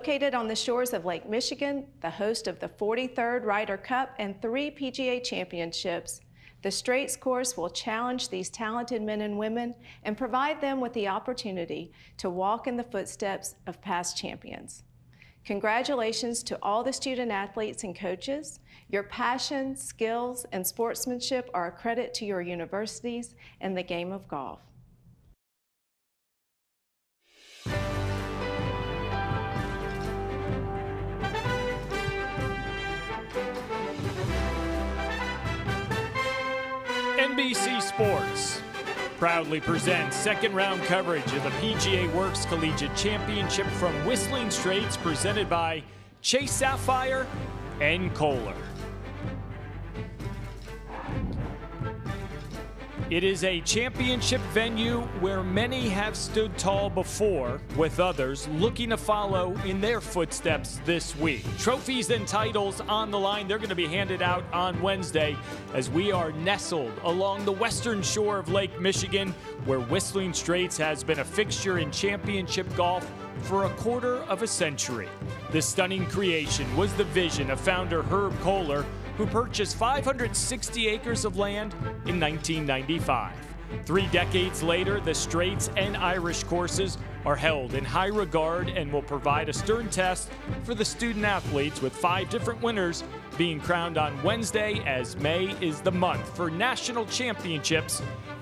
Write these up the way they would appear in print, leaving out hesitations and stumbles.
Located on the shores of Lake Michigan, the host of the 43rd Ryder Cup and 3 PGA Championships, the Straits course will challenge these talented men and women and provide them with the opportunity to walk in the footsteps of past champions. Congratulations to all the student athletes and coaches. Your passion, skills, and sportsmanship are a credit to your universities and the game of golf. NBC Sports proudly presents second round coverage of the PGA Works Collegiate Championship from Whistling Straits, presented by Chase Sapphire and Kohler. It is a championship venue where many have stood tall before, with others looking to follow in their footsteps this week. Trophies and titles on the line. They're going to be handed out on Wednesday as we are nestled along the western shore of Lake Michigan, where Whistling Straits has been a fixture in championship golf for a quarter of a century. This stunning creation was the vision of founder Herb Kohler, who purchased 560 acres of land in 1995. 3 decades later, the Straits and Irish courses are held in high regard and will provide a stern test for the student athletes, with 5 different winners being crowned on Wednesday, as May is the month for national championships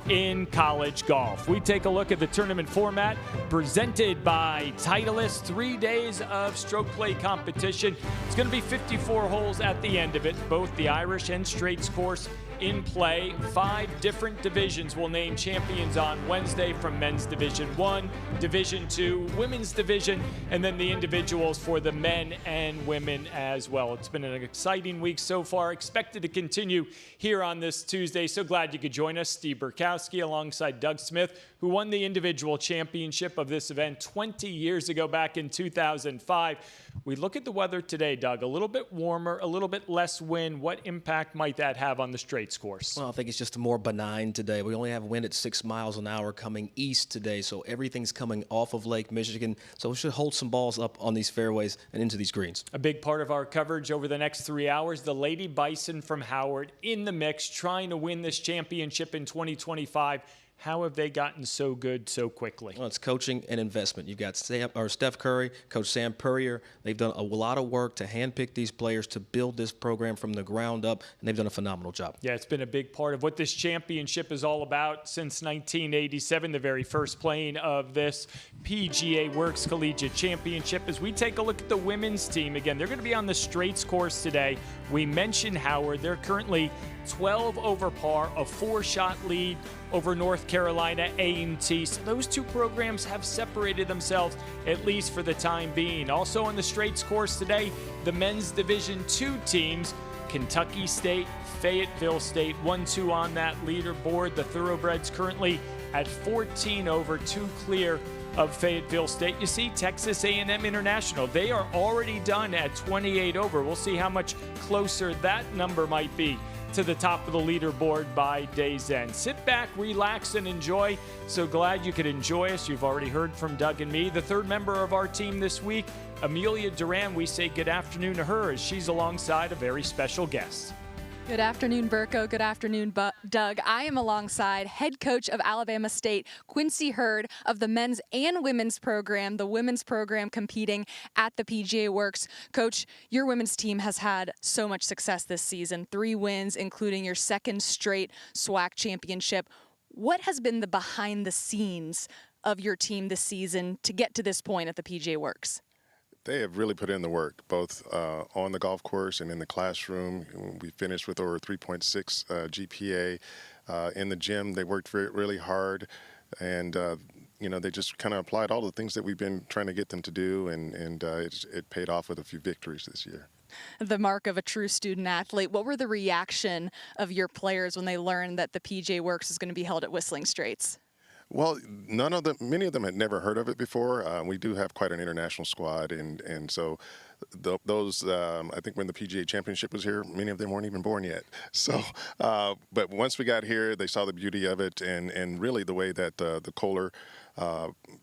in college golf. We take a look at the tournament format presented by Titleist. 3 days of stroke play competition. It's going to be 54 holes at the end of it, both the Irish and Straits course in play. 5 different divisions will name champions on Wednesday, from men's Division 1, Division 2, women's division, and then the individuals for the men and women as well. It's been an exciting week so far, expected to continue here on this Tuesday. So glad you could join us. Steve Burkowski alongside Doug Smith, who won the individual championship of this event 20 years ago, back in 2005. We look at the weather today, Doug, a little bit warmer, a little bit less wind. What impact might that have on the Straits course? Well, I think it's just more benign today. We only have wind at 6 miles an hour coming east today, so everything's coming off of Lake Michigan. So we should hold some balls up on these fairways and into these greens. A big part of our coverage over the next 3 hours, the Lady Bison from Howard in the mix, trying to win this championship in 2025. How have they gotten so good so quickly? Well, it's coaching and investment. You've got Steph Curry, Coach Sam Purrier. They've done a lot of work to handpick these players to build this program from the ground up, and they've done a phenomenal job. Yeah, it's been a big part of what this championship is all about since 1987, the very first playing of this PGA Works Collegiate Championship. As we take a look at the women's team, again, they're going to be on the Straits course today. We mentioned Howard. They're currently 12 over par, a 4-shot lead over North Carolina A&T. So those 2 programs have separated themselves, at least for the time being. Also on the Straits course today, the men's Division 2 teams, Kentucky State, Fayetteville State, 1-2 on that leaderboard. The Thoroughbreds currently at 14 over, 2 clear of Fayetteville State. You see Texas A&M International, they are already done at 28 over. We'll see how much closer that number might be to the top of the leaderboard by day's end. Sit back, relax, and enjoy. So glad you could enjoy us. You've already heard from Doug and me. The third member of our team this week, Amelia Duran, we say good afternoon to her as she's alongside a very special guest. Good afternoon, Burko. Good afternoon, Doug. I am alongside head coach of Alabama State, Quincy Hurd, of the men's and women's program, the women's program competing at the PGA Works. Coach, your women's team has had so much success this season, 3 wins, including your 2nd straight SWAC championship. What has been the behind the scenes of your team this season to get to this point at the PGA Works? They have really put in the work, both on the golf course and in the classroom. We finished with over 3.6 GPA. In the gym, they worked really hard, and they just kind of applied all the things that we've been trying to get them to do, and it paid off with a few victories this year. The mark of a true student athlete. What were the reaction of your players when they learned that the PGA Works is going to be held at Whistling Straits? Well, many of them had never heard of it before. We do have quite an international squad, and so those, I think when the PGA Championship was here, many of them weren't even born yet. So, but once we got here, they saw the beauty of it, and really the way that the Kohler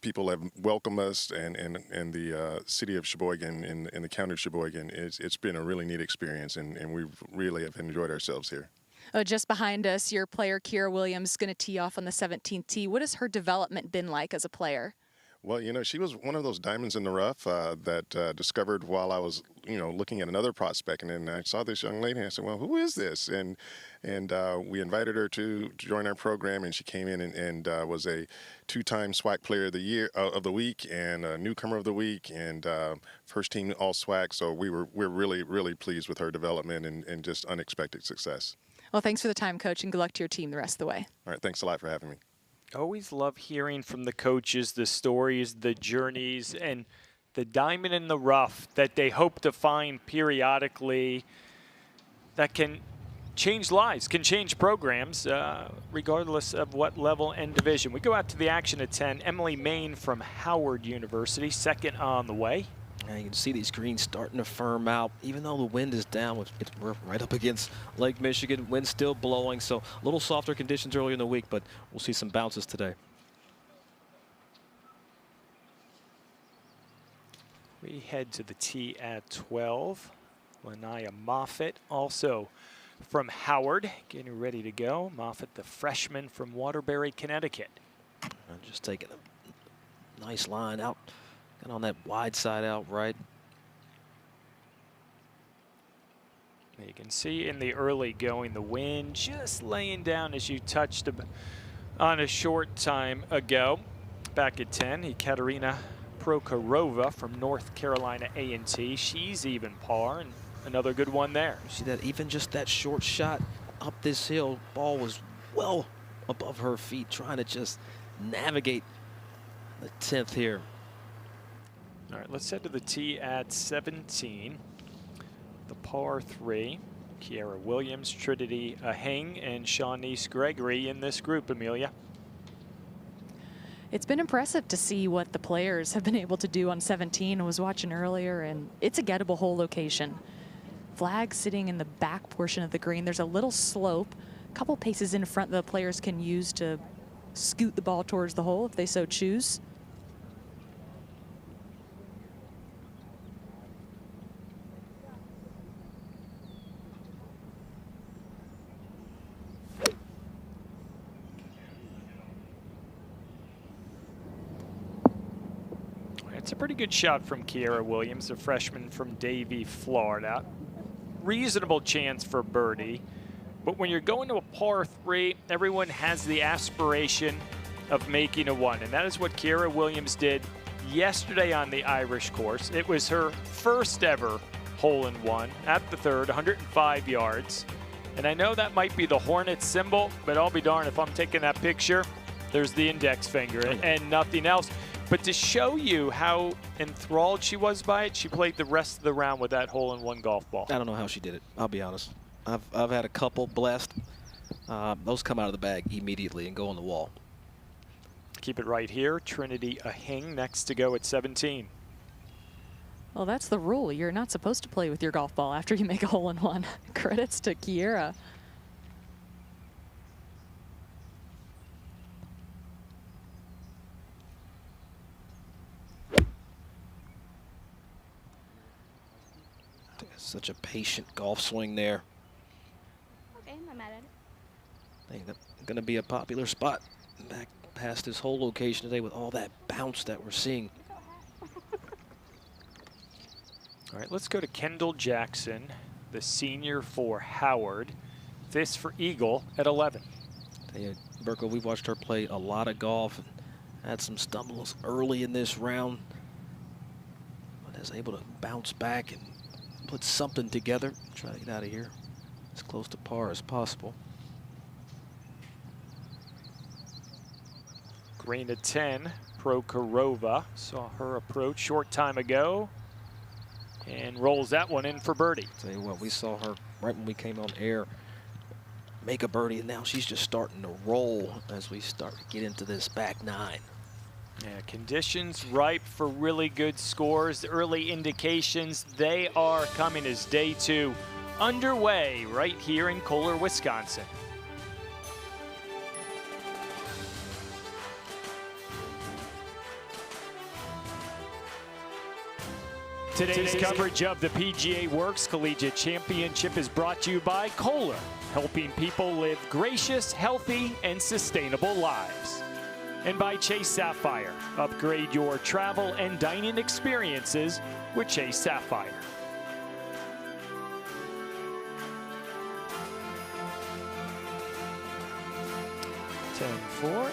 people have welcomed us, and the city of Sheboygan and the county of Sheboygan. It's been a really neat experience, and we really have enjoyed ourselves here. Just behind us, your player Kiera Williams is going to tee off on the 17th tee. What has her development been like as a player? Well, you know, she was one of those diamonds in the rough that discovered while I was, looking at another prospect, and then I saw this young lady, and I said, "Well, who is this?" And we invited her to join our program, and she came in and was a 2-time SWAC Player of the Year of the Week, and Newcomer of the Week, and first team All SWAC. So we're really pleased with her development and just unexpected success. Well, thanks for the time, Coach, and good luck to your team the rest of the way. All right, thanks a lot for having me. Always love hearing from the coaches the stories, the journeys, and the diamond in the rough that they hope to find periodically that can change lives, can change programs, regardless of what level and division. We go out to the action at 10. Emily Main from Howard University, second on the way. And you can see these greens starting to firm out. Even though the wind is down, we're right up against Lake Michigan. Wind still blowing, so a little softer conditions earlier in the week, but we'll see some bounces today. We head to the tee at 12. Lanaya Moffitt, also from Howard, getting ready to go. Moffitt, the freshman from Waterbury, Connecticut. I'm just taking a nice line out. And on that wide side out right. You can see in the early going, the wind just laying down as you touched on a short time ago. Back at 10, Ekaterina Prokhorova from North Carolina A&T. She's even par, and another good one there. You see that even just that short shot up this hill, ball was well above her feet, trying to just navigate the 10th here. All right, let's head to the tee at 17. The par 3. Kiera Williams, Trinity Aheng, and Shawnice Gregory in this group, Amelia. It's been impressive to see what the players have been able to do on 17. I was watching earlier, and it's a gettable hole location. Flag sitting in the back portion of the green. There's a little slope, a couple paces in front that the players can use to scoot the ball towards the hole if they so choose. It's a pretty good shot from Kiera Williams, a freshman from Davie, Florida. Reasonable chance for birdie, but when you're going to a par 3, everyone has the aspiration of making a 1, and that is what Kiera Williams did yesterday on the Irish course. It was her first ever hole-in-one at the 3rd, 105 yards. And I know that might be the Hornet symbol, but I'll be darned if I'm taking that picture. There's the index finger and nothing else. But to show you how enthralled she was by it, she played the rest of the round with that hole-in-one golf ball. I don't know how she did it, I'll be honest. I've had a couple blessed. Those come out of the bag immediately and go on the wall. Keep it right here. Trinity Aheng next to go at 17. Well, that's the rule. You're not supposed to play with your golf ball after you make a hole-in-one. Credits to Kiera. Such a patient golf swing there. Okay, I'm not mad at it. I think that's going to be a popular spot back past this whole location today with all that bounce that we're seeing. All right, let's go to Kendall Jackson, the senior for Howard. This for Eagle at 11. Tell you, Burko, we've watched her play a lot of golf and had some stumbles early in this round, but is able to bounce back and put something together. Try to get out of here as close to par as possible. Green at 10, Prokhorova. Saw her approach short time ago and rolls that one in for birdie. Tell you what, we saw her right when we came on air make a birdie, and now she's just starting to roll as we start to get into this back 9. Yeah, conditions ripe for really good scores. The early indications, they are coming as day 2 underway right here in Kohler, Wisconsin. Today's coverage of the PGA Works Collegiate Championship is brought to you by Kohler, helping people live gracious, healthy, and sustainable lives. And by Chase Sapphire, upgrade your travel and dining experiences with Chase Sapphire. Ten-4.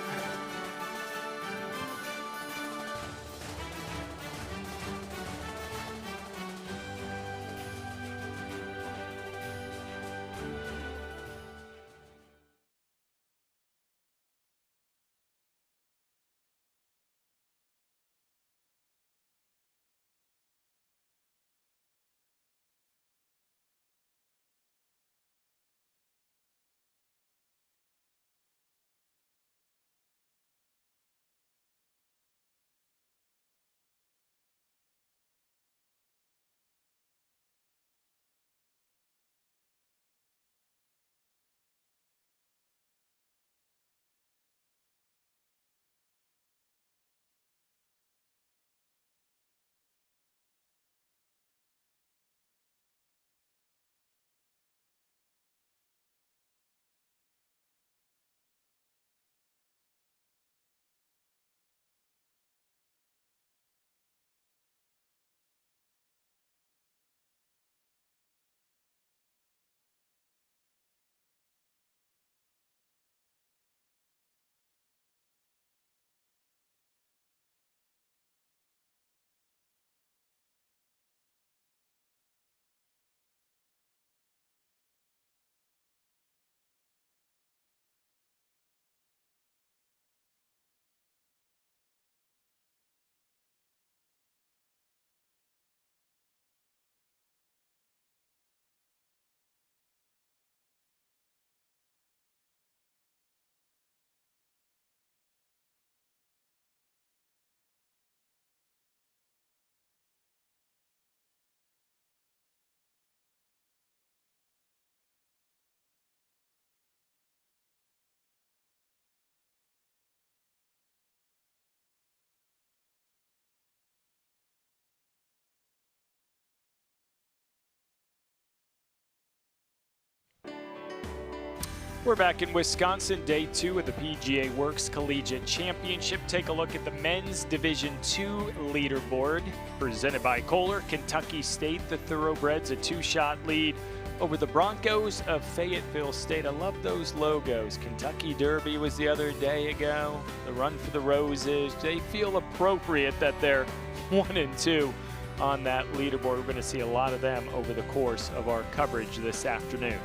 We're back in Wisconsin, day 2 of the PGA Works Collegiate Championship. Take a look at the men's Division II leaderboard. Presented by Kohler, Kentucky State, the Thoroughbreds, a 2-shot lead over the Broncos of Fayetteville State. I love those logos. Kentucky Derby was the other day ago. The Run for the Roses. They feel appropriate that they're 1 and 2 on that leaderboard. We're going to see a lot of them over the course of our coverage this afternoon.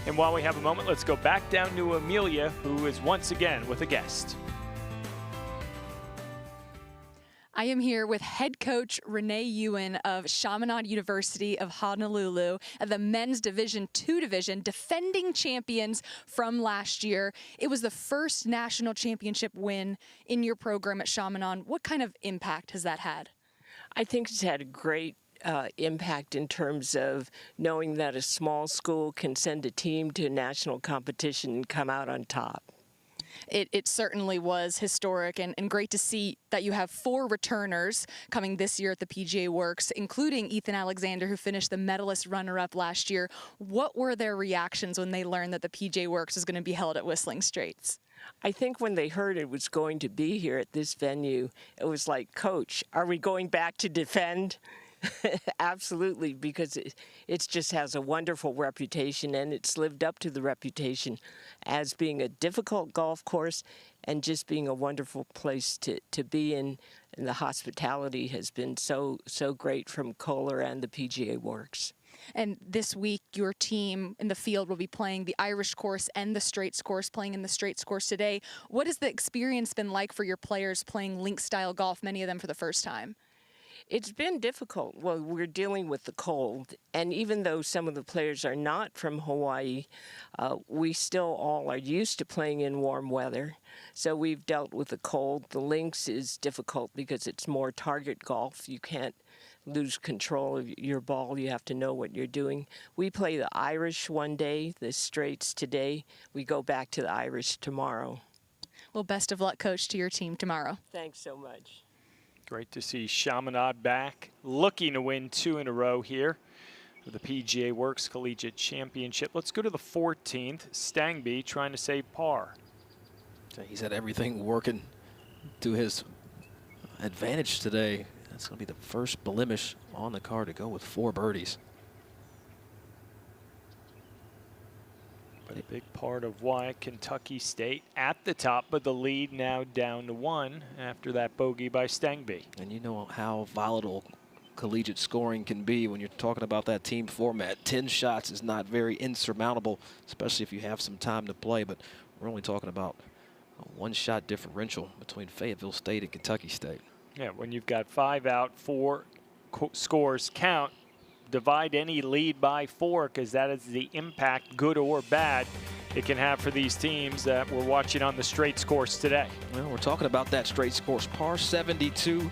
And while we have a moment, let's go back down to Amelia, who is once again with a guest. I am here with head coach Renee Ewan of Chaminade University of Honolulu, the men's Division II division, defending champions from last year. It was the first national championship win in your program at Chaminade. What kind of impact has that had? I think it's had a great impact in terms of knowing that a small school can send a team to a national competition and come out on top. It certainly was historic and great to see that you have 4 returners coming this year at the PGA Works, including Ethan Alexander, who finished the medalist runner-up last year. What were their reactions when they learned that the PGA Works was going to be held at Whistling Straits? I think when they heard it was going to be here at this venue, it was like, Coach, are we going back to defend? Absolutely, because it just has a wonderful reputation, and it's lived up to the reputation as being a difficult golf course and just being a wonderful place to be in. And the hospitality has been so great from Kohler and the PGA Works. And this week, your team in the field will be playing the Irish course and the Straits course, playing in the Straits course today. What has the experience been like for your players playing link-style golf, many of them for the first time? It's been difficult. Well, we're dealing with the cold, and even though some of the players are not from Hawaii, we still all are used to playing in warm weather. So we've dealt with the cold. The links is difficult because it's more target golf. You can't lose control of your ball. You have to know what you're doing. We play the Irish one day, the Straits today. We go back to the Irish tomorrow. Well, best of luck, Coach, to your team tomorrow. Thanks so much. Great to see Chaminade back, looking to win 2 in a row here for the PGA Works Collegiate Championship. Let's go to the 14th. Stangby trying to save par. So he's had everything working to his advantage today. That's going to be the first blemish on the card to go with 4 birdies. But a big part of why Kentucky State at the top, but the lead now down to 1 after that bogey by Stangby. And you know how volatile collegiate scoring can be when you're talking about that team format. 10 shots is not very insurmountable, especially if you have some time to play, but we're only talking about a 1-shot differential between Fayetteville State and Kentucky State. Yeah, when you've got 5 out, 4 scores count, divide any lead by 4, because that is the impact, good or bad, it can have for these teams that we're watching on the Straits course today. Well, we're talking about that Straits course, par 72.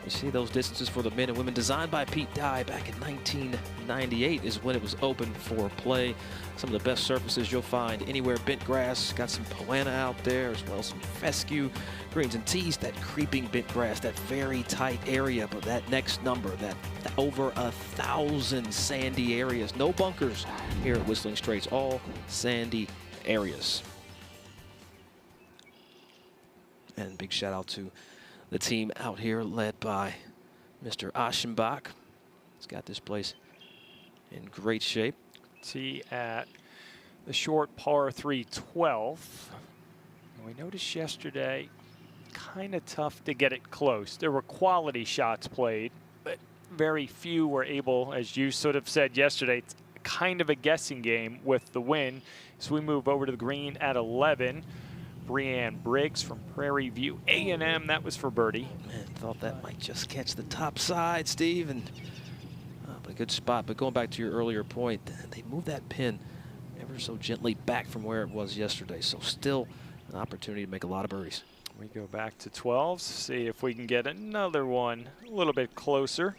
You see those distances for the men and women, designed by Pete Dye back in 1998 is when it was open for play. Some of the best surfaces you'll find anywhere. Bent grass, got some Poana out there, as well as some fescue, greens and tees, that creeping bent grass, that very tight area. But that next number, that over 1,000 sandy areas. No bunkers here at Whistling Straits, all sandy areas. And big shout out to the team out here led by Mr. Aschenbach. He's got this place in great shape. See at the short par 3 12. We noticed yesterday, kind of tough to get it close. There were quality shots played, but very few were able, as you sort of said yesterday, it's kind of a guessing game with the win. So we move over to the green at 11. Breanne Briggs from Prairie View A&M, that was for birdie. Man, thought that might just catch the top side, Steve, and but a good spot. But going back to your earlier point, they moved that pin ever so gently back from where it was yesterday. So still an opportunity to make a lot of birdies. We go back to 12s, see if we can get another one a little bit closer.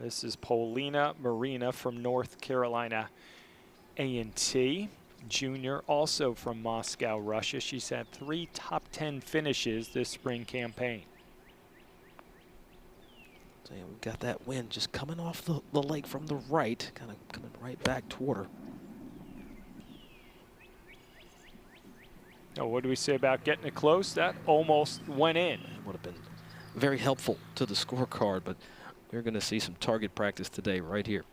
This is Paulina Marina from North Carolina A&T, junior, also from Moscow, Russia. She's had 3 top 10 finishes this spring campaign. So yeah, we've got that wind just coming off the lake from the right, kind of coming right back toward her. Now, what do we say about getting it close? That almost went in. It would have been very helpful to the scorecard, but we're going to see some target practice today right here.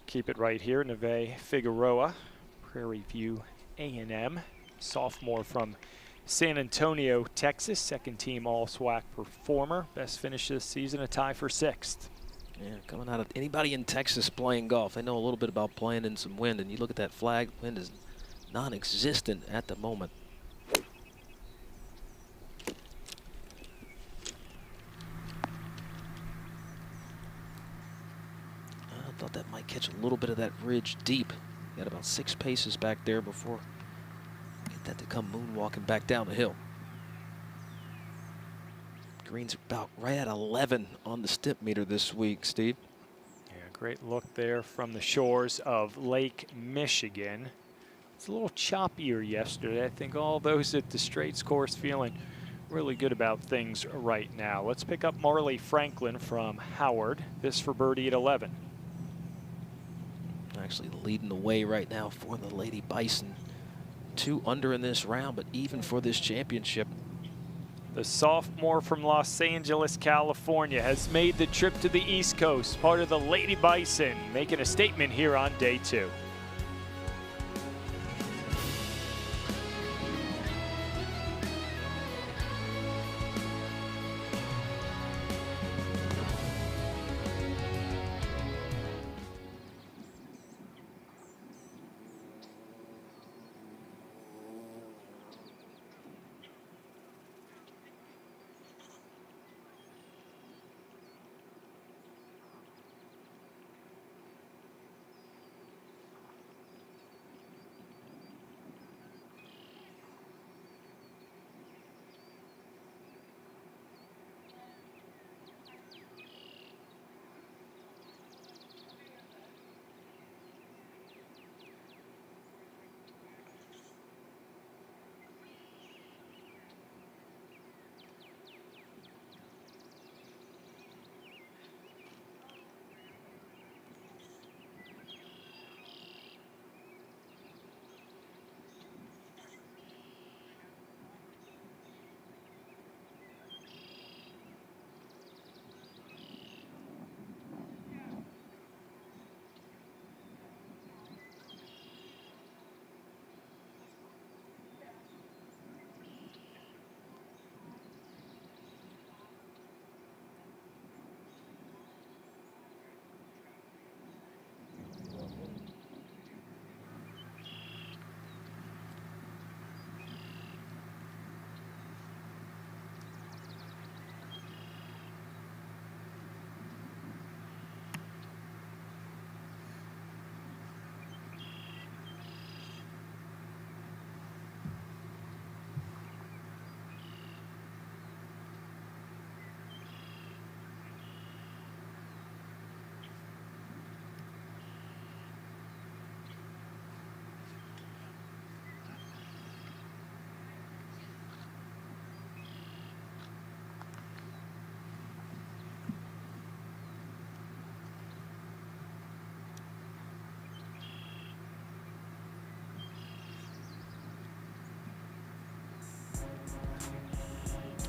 Keep it right here. Neve Figueroa, Prairie View A&M, sophomore from San Antonio, Texas, second team All-SWAC performer. Best finish this season, a tie for 6th. Yeah, coming out of anybody in Texas playing golf, they know a little bit about playing in some wind, and you look at that flag, wind is non-existent at the moment. I thought that might catch a little bit of that ridge deep. Got about 6 paces back there before get that to come moonwalking back down the hill. Green's about right at 11 on the stimp meter this week, Steve. Yeah, great look there from the shores of Lake Michigan. It's a little choppier yesterday. I think all those at the Straits course feeling really good about things right now. Let's pick up Marley Franklin from Howard. This for birdie at 11. Actually leading the way right now for the Lady Bison. 2 under in this round, but even for this championship. The sophomore from Los Angeles, California, has made the trip to the East Coast, part of the Lady Bison, making a statement here on day 2.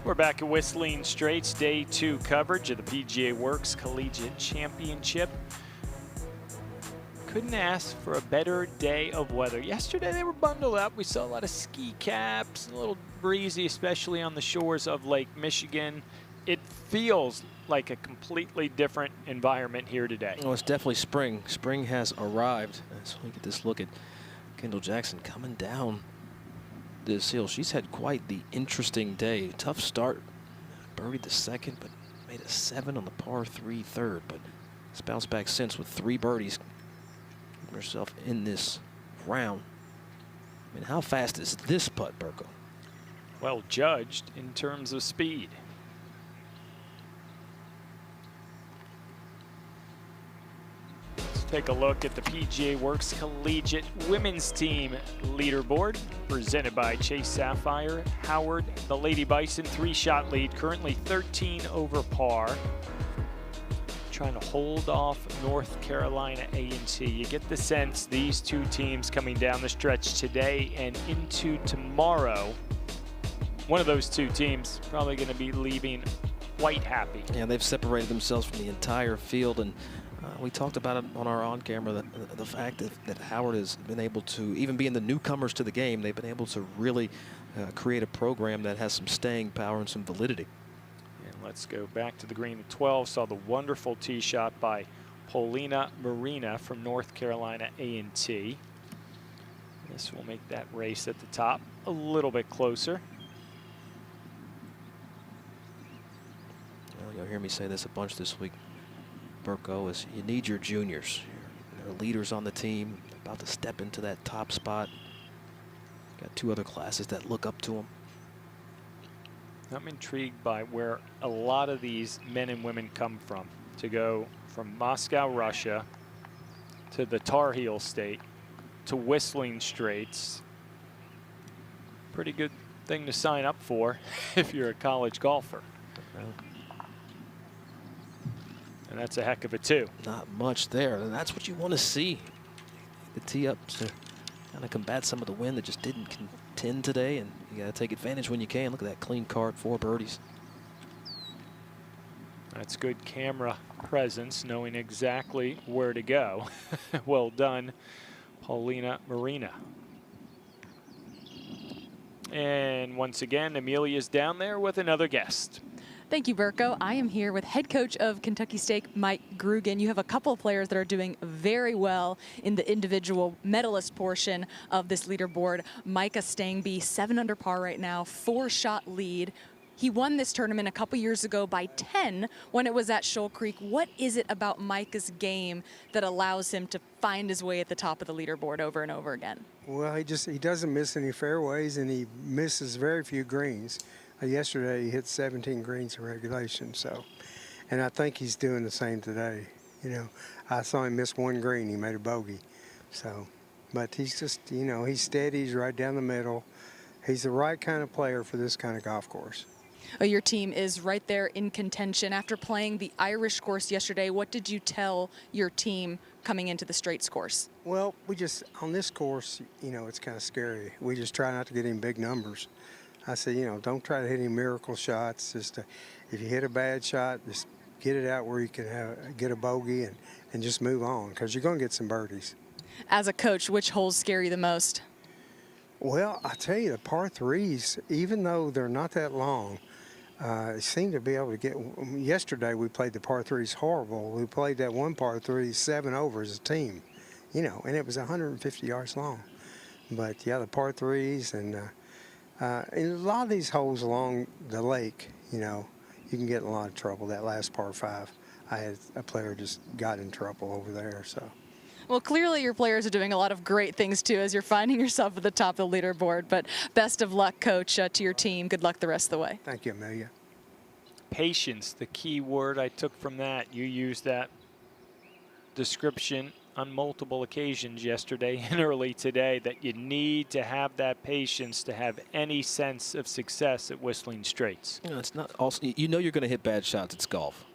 We're back at Whistling Straits, day 2 coverage of the PGA Works Collegiate Championship. Couldn't ask for a better day of weather. Yesterday they were bundled up. We saw a lot of ski caps, a little breezy, especially on the shores of Lake Michigan. It feels like a completely different environment here today. Oh, it's definitely spring. Spring has arrived. So we get this look at Kendall Jackson coming down this hill. She's had quite the interesting day. Tough start. Birdied the second, but made a 7 on the par 3 third. But it's bounced back since with 3 birdies. Keeping herself in this round. I mean, how fast is this putt, Burko? Well judged in terms of speed. Take a look at the PGA Works Collegiate Women's Team leaderboard presented by Chase Sapphire. Howard, the Lady Bison, 3-shot lead, currently 13 over par. Trying to hold off North Carolina A&T. You get the sense these two teams coming down the stretch today and into tomorrow, one of those two teams probably going to be leaving quite happy. Yeah, they've separated themselves from the entire field, and we talked about it on our on-camera, the fact that Howard has been able to, even being the newcomers to the game, they've been able to really create a program that has some staying power and some validity. And let's go back to the green at 12. Saw the wonderful tee shot by Paulina Marina from North Carolina A&T. This will make that race at the top a little bit closer. Well, you'll hear me say this a bunch this week, Burko, is you need your juniors. They're leaders on the team, about to step into that top spot. Got 2 other classes that look up to them. I'm intrigued by where a lot of these men and women come from. To go from Moscow, Russia, to the Tar Heel State, to Whistling Straits. Pretty good thing to sign up for if you're a college golfer. And that's a heck of a 2. Not much there, and that's what you want to see. The tee up to kind of combat some of the wind that just didn't contend today, and you got to take advantage when you can. Look at that clean card, 4 birdies. That's good camera presence, knowing exactly where to go. Well done, Paulina Marina. And once again, Amelia's down there with another guest. Thank you, Burko. I am here with head coach of Kentucky State, Mike Grugan. You have a couple of players that are doing very well in the individual medalist portion of this leaderboard. Micah Stangby, 7 under par right now, 4-shot lead. He won this tournament a couple years ago by 10 when it was at Shoal Creek. What is it about Micah's game that allows him to find his way at the top of the leaderboard over and over again? Well, he doesn't miss any fairways, and he misses very few greens. Yesterday he hit 17 greens in regulation, so, and I think he's doing the same today. You know, I saw him miss 1 green, he made a bogey. So, but he's just, you know, he's steady, he's right down the middle. He's the right kind of player for this kind of golf course. Oh, your team is right there in contention. After playing the Irish course yesterday, what did you tell your team coming into the Straits course? Well, we just, on this course, you know, it's kind of scary. We just try not to get any big numbers. I said, you know, don't try to hit any miracle shots. Just if you hit a bad shot, just get it out where you can get a bogey and just move on, because you're going to get some birdies. As a coach, which holes scare you the most? Well, I tell you, the par 3s, even though they're not that long, seem to be able to get. Yesterday we played the par 3s horrible. We played that one par 3 7 over as a team, you know, and it was 150 yards long. But yeah, the par 3s and a lot of these holes along the lake, you know, you can get in a lot of trouble. That last par 5, I had a player just got in trouble over there. So. Well, clearly your players are doing a lot of great things too as you're finding yourself at the top of the leaderboard. But best of luck, Coach, to your team. Good luck the rest of the way. Thank you, Amelia. Patience, the key word I took from that. You used that description on multiple occasions yesterday and early today, that you need to have that patience to have any sense of success at Whistling Straits. You know, it's not also, you know, you're going to hit bad shots. It's golf.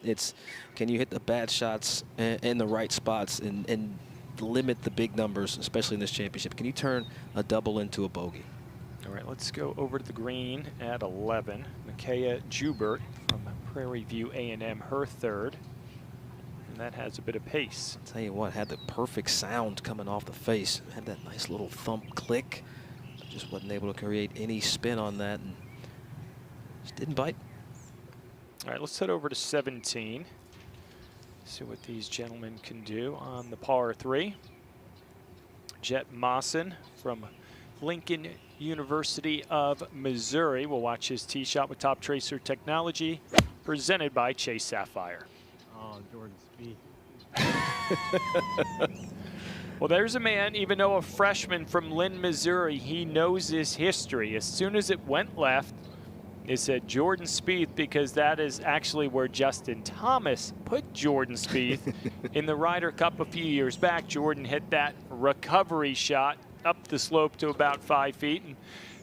It's, can you hit the bad shots in the right spots and limit the big numbers, especially in this championship? Can you turn a double into a bogey? All right, let's go over to the green at 11. Kaya Jubert from Prairie View A&M, her third. And that has a bit of pace. I'll tell you what, had the perfect sound coming off the face. Had that nice little thump click. Just wasn't able to create any spin on that. And just didn't bite. All right, let's head over to 17. See what these gentlemen can do on the par 3. Jet Mawson from Lincoln University of Missouri. We'll watch his tee shot with Top Tracer technology, presented by Chase Sapphire. Oh, Jordan Spieth. Well, there's a man, even though a freshman from Lynn, Missouri, he knows his history. As soon as it went left, it said Jordan Spieth, because that is actually where Justin Thomas put Jordan Spieth in the Ryder Cup a few years back. Jordan hit that recovery shot up the slope to about 5 feet, and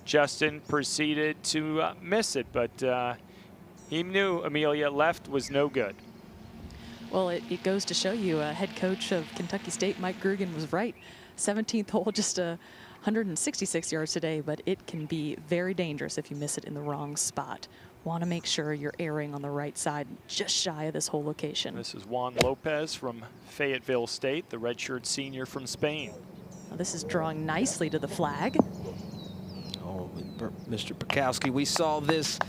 Justin proceeded to miss it. But he knew, Amelia, left was no good. Well, it goes to show you, head coach of Kentucky State, Mike Grugan, was right. 17th hole, just 166 yards today, but it can be very dangerous if you miss it in the wrong spot. Want to make sure you're erring on the right side, just shy of this whole location. This is Juan Lopez from Fayetteville State, the redshirt senior from Spain. Now this is drawing nicely to the flag. Oh, Mr. Bukowski, we saw this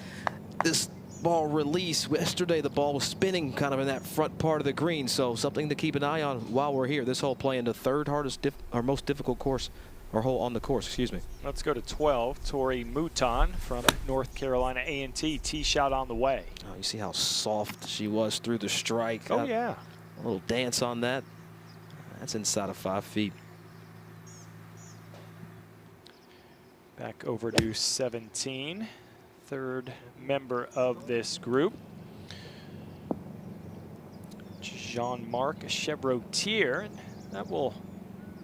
ball release yesterday. The ball was spinning kind of in that front part of the green, so something to keep an eye on while we're here. This hole playing the third hardest or most difficult course, or hole on the course, excuse me. Let's go to 12. Tori Mouton from North Carolina A&T, tee shot on the way. Oh, you see how soft she was through the strike. Oh, yeah. A little dance on that. That's inside of 5 feet. Back over to 17. Third member of this group, Jean-Marc Chevrotier. That will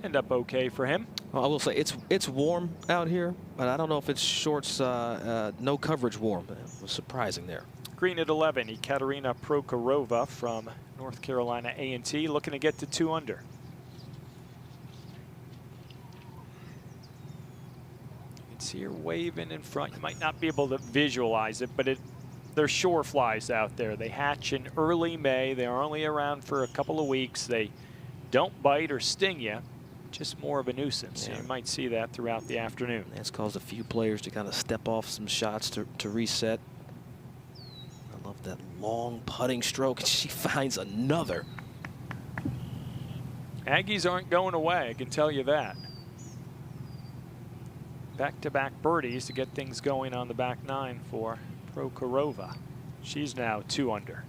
end up okay for him. Well, I will say it's warm out here, but I don't know if it's shorts, no coverage warm. It was surprising there. Green at 11, Ekaterina Prokhorova from North Carolina A&T, looking to get to 2 under. See her waving in front. You might not be able to visualize it, but they're shore flies out there. They hatch in early May. They're only around for a couple of weeks. They don't bite or sting you, just more of a nuisance. Yeah. You might see that throughout the afternoon. That's caused a few players to kind of step off some shots to reset. I love that long putting stroke. She finds another. Aggies aren't going away, I can tell you that. Back-to-back birdies to get things going on the back 9 for Prokhorova. She's now 2 under.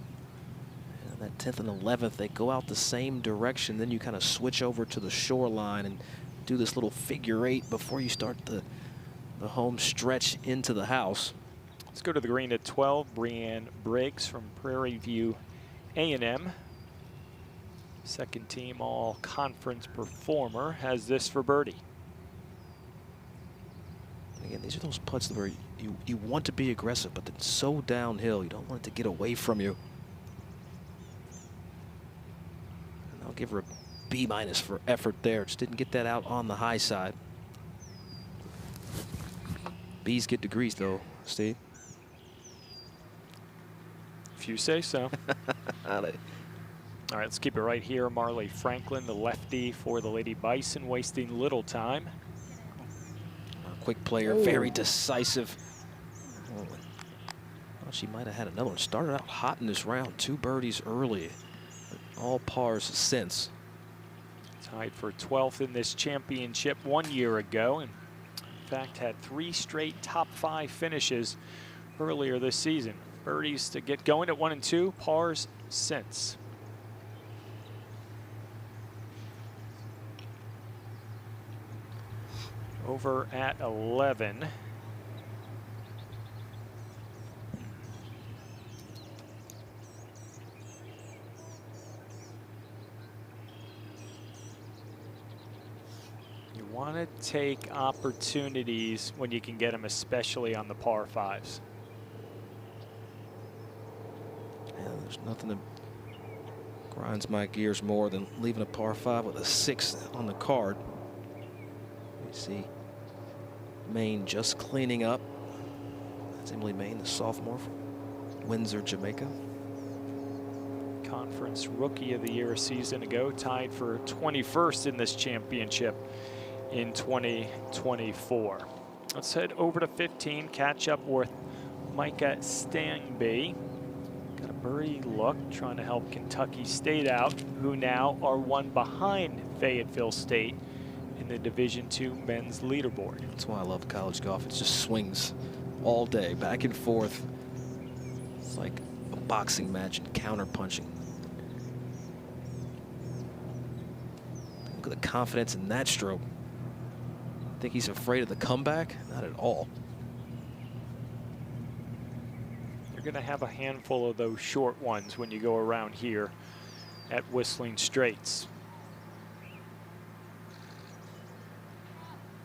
And that 10th and 11th, they go out the same direction. Then you kind of switch over to the shoreline and do this little figure 8 before you start the home stretch into the house. Let's go to the green at 12. Breanne Briggs from Prairie View A&M. Second team all-conference performer has this for birdie. Again, these are those putts where you want to be aggressive, but it's so downhill. You don't want it to get away from you. And I'll give her a B- for effort there. Just didn't get that out on the high side. B's get degrees though, Steve. If you say so. All right, let's keep it right here. Marley Franklin, the lefty for the Lady Bison, wasting little time. Quick player, very decisive. Well, she might have had another one. Started out hot in this round. 2 birdies early. All pars since. Tied for 12th in this championship 1 year ago. And in fact, had 3 straight top 5 finishes earlier this season. Birdies to get going at 1 and 2. Pars since. Over at 11. You want to take opportunities when you can get them, especially on the par 5s. Yeah, there's nothing that grinds my gears more than leaving a par 5 with a 6 on the card. We see Maine just cleaning up. That's Emily Main, the sophomore from Windsor, Jamaica. Conference Rookie of the Year a season ago, tied for 21st in this championship in 2024. Let's head over to 15, catch up with Micah Stanby. Got a birdie look, trying to help Kentucky State out, who now are one behind Fayetteville State in the Division II men's leaderboard. That's why I love college golf. It just swings all day, back and forth. It's like a boxing match and counter punching. Look at the confidence in that stroke. Think he's afraid of the comeback? Not at all. You're going to have a handful of those short ones when you go around here at Whistling Straits.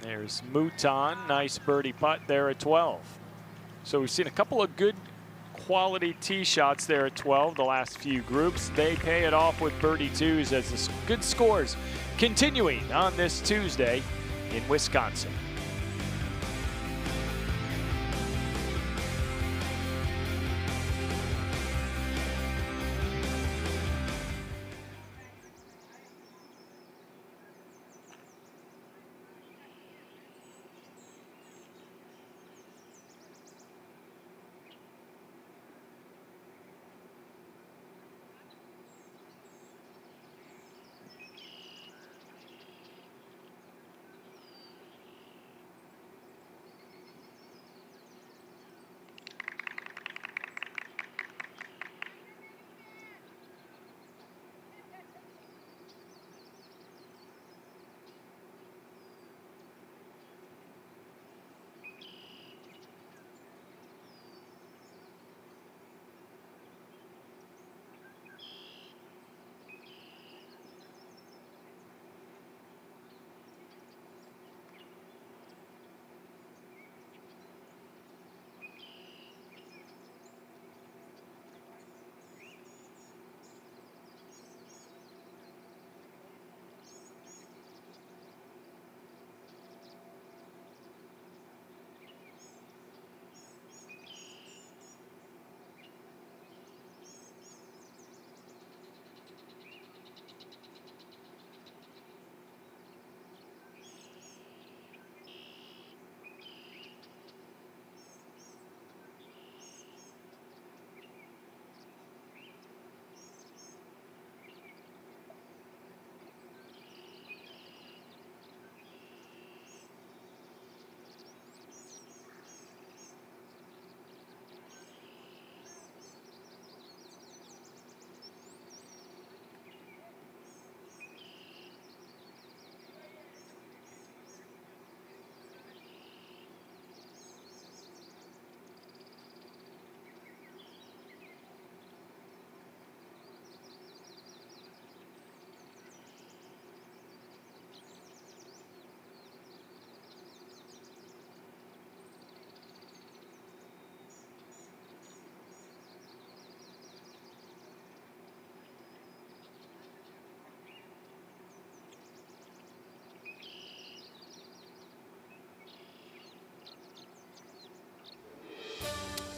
There's Mouton, nice birdie putt there at 12. So we've seen a couple of good quality tee shots there at 12, the last few groups. They pay it off with birdie twos as the good scores continuing on this Tuesday in Wisconsin.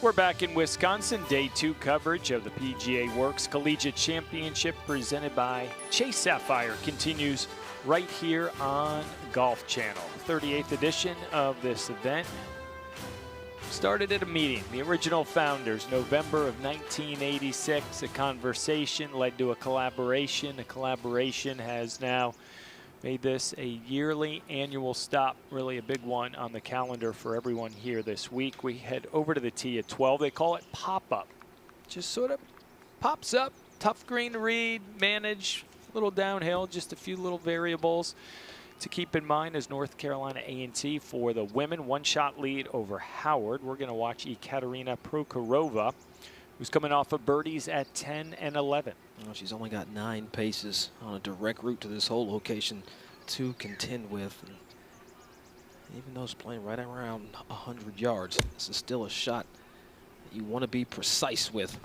We're back in Wisconsin. Day 2 coverage of the PGA Works Collegiate Championship presented by Chase Sapphire continues right here on Golf Channel. 38th edition of this event started at a meeting. The original founders, November of 1986. A conversation led to a collaboration. A collaboration has now made this a yearly annual stop, really a big one on the calendar for everyone here this week. We head over to the tee at 12. They call it pop-up. Just sort of pops up, tough green to read, manage, a little downhill, just a few little variables to keep in mind as North Carolina A&T for the women. One-shot lead over Howard. We're going to watch Ekaterina Prokhorova, who's coming off of birdies at 10 and 11. Well, she's only got 9 paces on a direct route to this hole location to contend with. And even though it's playing right around 100 yards, this is still a shot that you want to be precise with.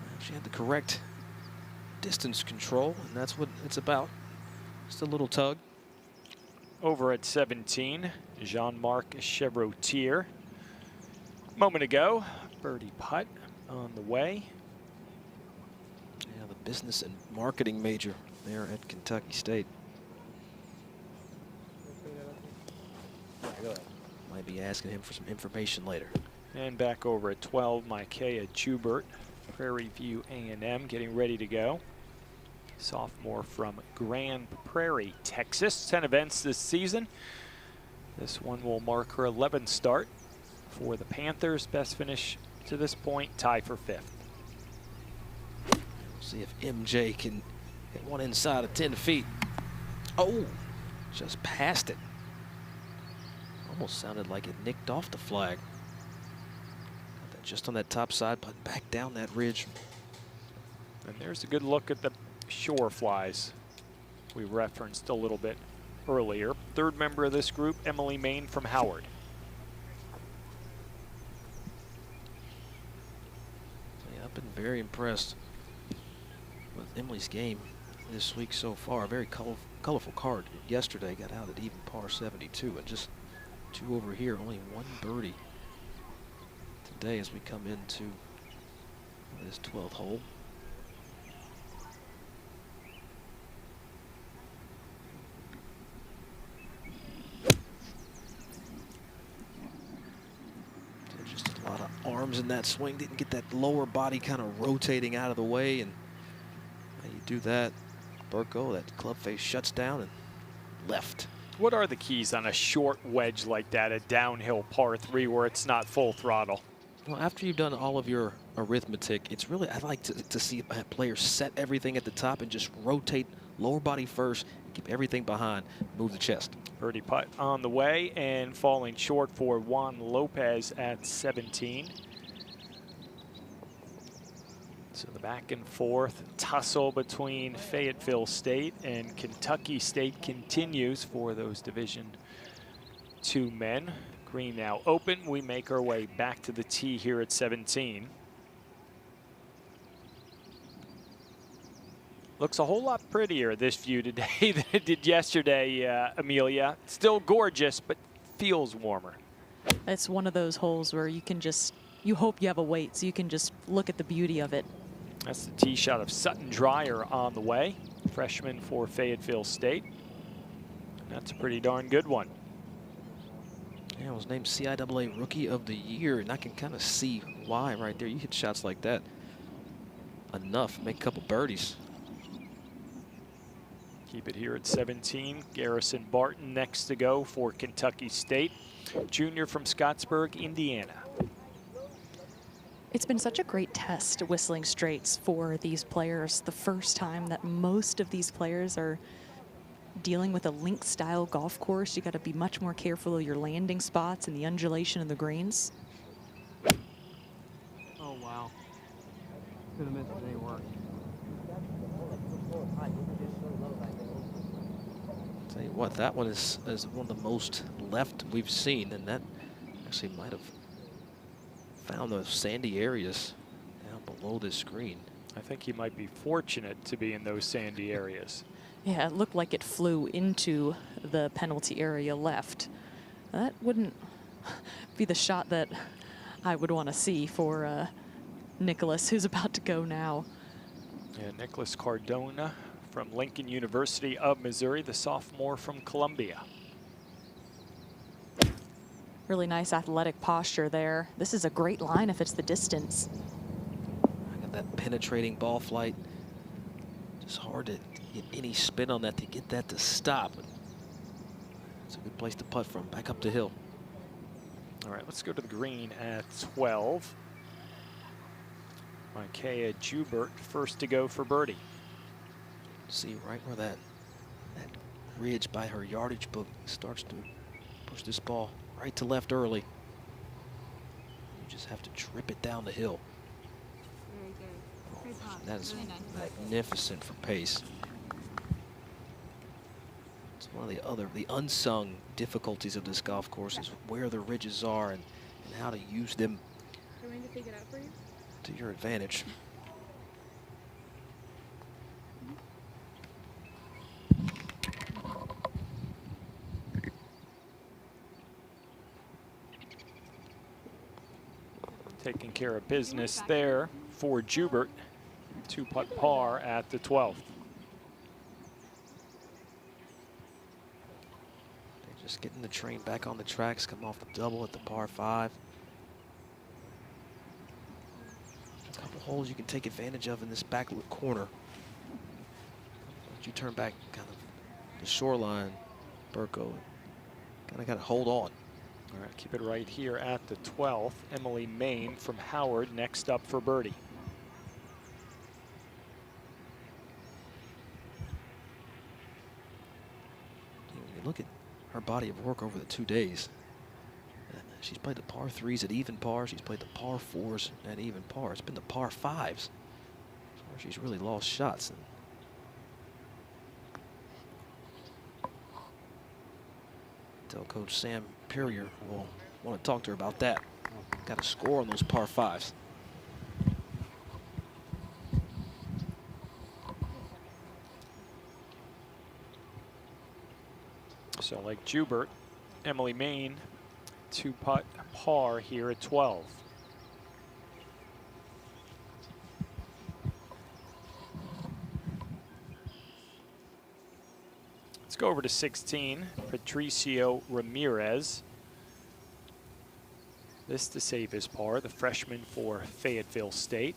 Well, she had the correct distance control, and that's what it's about. Just a little tug. over at 17, Jean-Marc Chevrotier. A moment ago, birdie putt on the way. Yeah, the business and marketing major there at Kentucky State. Might be asking him for some information later. And back over at 12, Micaiah Jubert, Prairie View A&M, getting ready to go. Sophomore from Grand Prairie, Texas. 10 events this season. This one will mark her 11th start for the Panthers. Best finish to this point, tie for 5th. See if MJ can get one inside of 10 feet. Oh, just passed it. Almost sounded like it nicked off the flag. Got that just on that top side, but back down that ridge. And there's a good look at the shore flies we referenced a little bit earlier. Third member of this group, Emily Main from Howard. Yeah, I've been very impressed with Emily's game this week so far. A very colorful card. Yesterday got out at even par 72, and just 2 over here, only 1 birdie today as we come into this 12th hole. Just a lot of arms in that swing. Didn't get that lower body kind of rotating out of the way, and you do that, Burko, that club face shuts down and left. What are the keys on a short wedge like that, a downhill par 3 where it's not full throttle? Well, after you've done all of your arithmetic, it's really, I like to see players set everything at the top and just rotate lower body first, keep everything behind, move the chest. Birdie putt on the way and falling short for Juan Lopez at 17. So the back and forth tussle between Fayetteville State and Kentucky State continues for those Division II men. Green now open. We make our way back to the tee here at 17. Looks a whole lot prettier, this view today, than it did yesterday, Amelia. Still gorgeous, but feels warmer. It's one of those holes where you can just, you hope you have a weight so you can just look at the beauty of it. That's the tee shot of Sutton Dreyer on the way, freshman for Fayetteville State. That's a pretty darn good one. Yeah, it was named CIAA Rookie of the Year, and I can kind of see why right there. You hit shots like that enough, make a couple birdies. Keep it here at 17. Garrison Barton next to go for Kentucky State. Junior from Scottsburg, Indiana. It's been such a great test, Whistling Straits, for these players. The first time that most of these players are dealing with a link-style golf course. You got to be much more careful of your landing spots and the undulation of the greens. Oh, wow. Could have missed any work. Tell you what, that one is one of the most left we've seen, and that actually might have found those sandy areas down below this screen. I think he might be fortunate to be in those sandy areas. Yeah, it looked like it flew into the penalty area left. That wouldn't be the shot that I would want to see for Nicholas, who's about to go now. Yeah, Nicholas Cardona from Lincoln University of Missouri, the sophomore from Columbia. Really nice athletic posture there. This is a great line if it's the distance. I got that penetrating ball flight. Just hard to get any spin on that to get that to stop. It's a good place to putt from, back up the hill. All right, let's go to the green at 12. Micaiah Jubert first to go for birdie. See right where that ridge by her yardage book starts to push this ball right to left early. You just have to trip it down the hill. Very good. That is magnificent for pace. It's one of the unsung difficulties of this golf course is where the ridges are and how to use them Do you want me to take it out for you? to your advantage. taking care of business there for Jubert. 2-putt par at the 12th. They're just getting the train back on the tracks, come off the double at the par 5. A couple holes you can take advantage of in this back corner. Once you turn back kind of the shoreline, Burko, kind of got to hold on. All right, keep it right here at the 12th. Emily Main from Howard next up for birdie. Look at her body of work over the 2 days. And she's played the par 3s at even par. She's played the par 4s at even par. It's been the par 5s where she's really lost shots. And tell Coach Sam Perrier will want to talk to her about that. Got to score on those par 5s. So like Jubert, Emily Main, 2-putt par here at 12. Let's go over to 16, Patricio Ramirez. This to save his par, the freshman for Fayetteville State.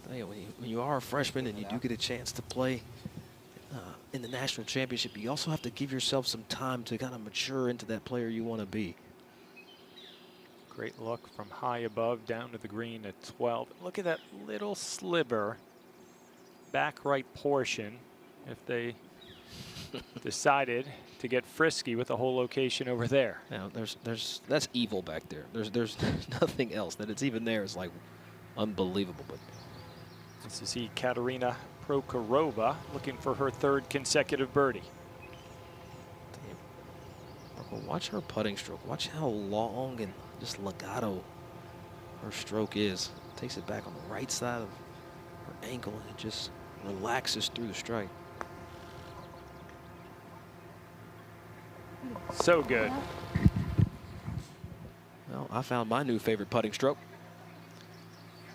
When you are a freshman and you do get a chance to play in the national championship, you also have to give yourself some time to kind of mature into that player you want to be. Great look from high above down to the green at 12. Look at that little sliver, back right portion. If they decided to get frisky with the whole location over there. Now that's evil back there. There's nothing else. That it's even there is like unbelievable. But this is Katerina Prokhorova looking for her 3rd consecutive birdie. Watch her putting stroke. Watch how long and just legato her stroke is. Takes it back on the right side of her ankle and it just relaxes through the strike. So good. Well, I found my new favorite putting stroke.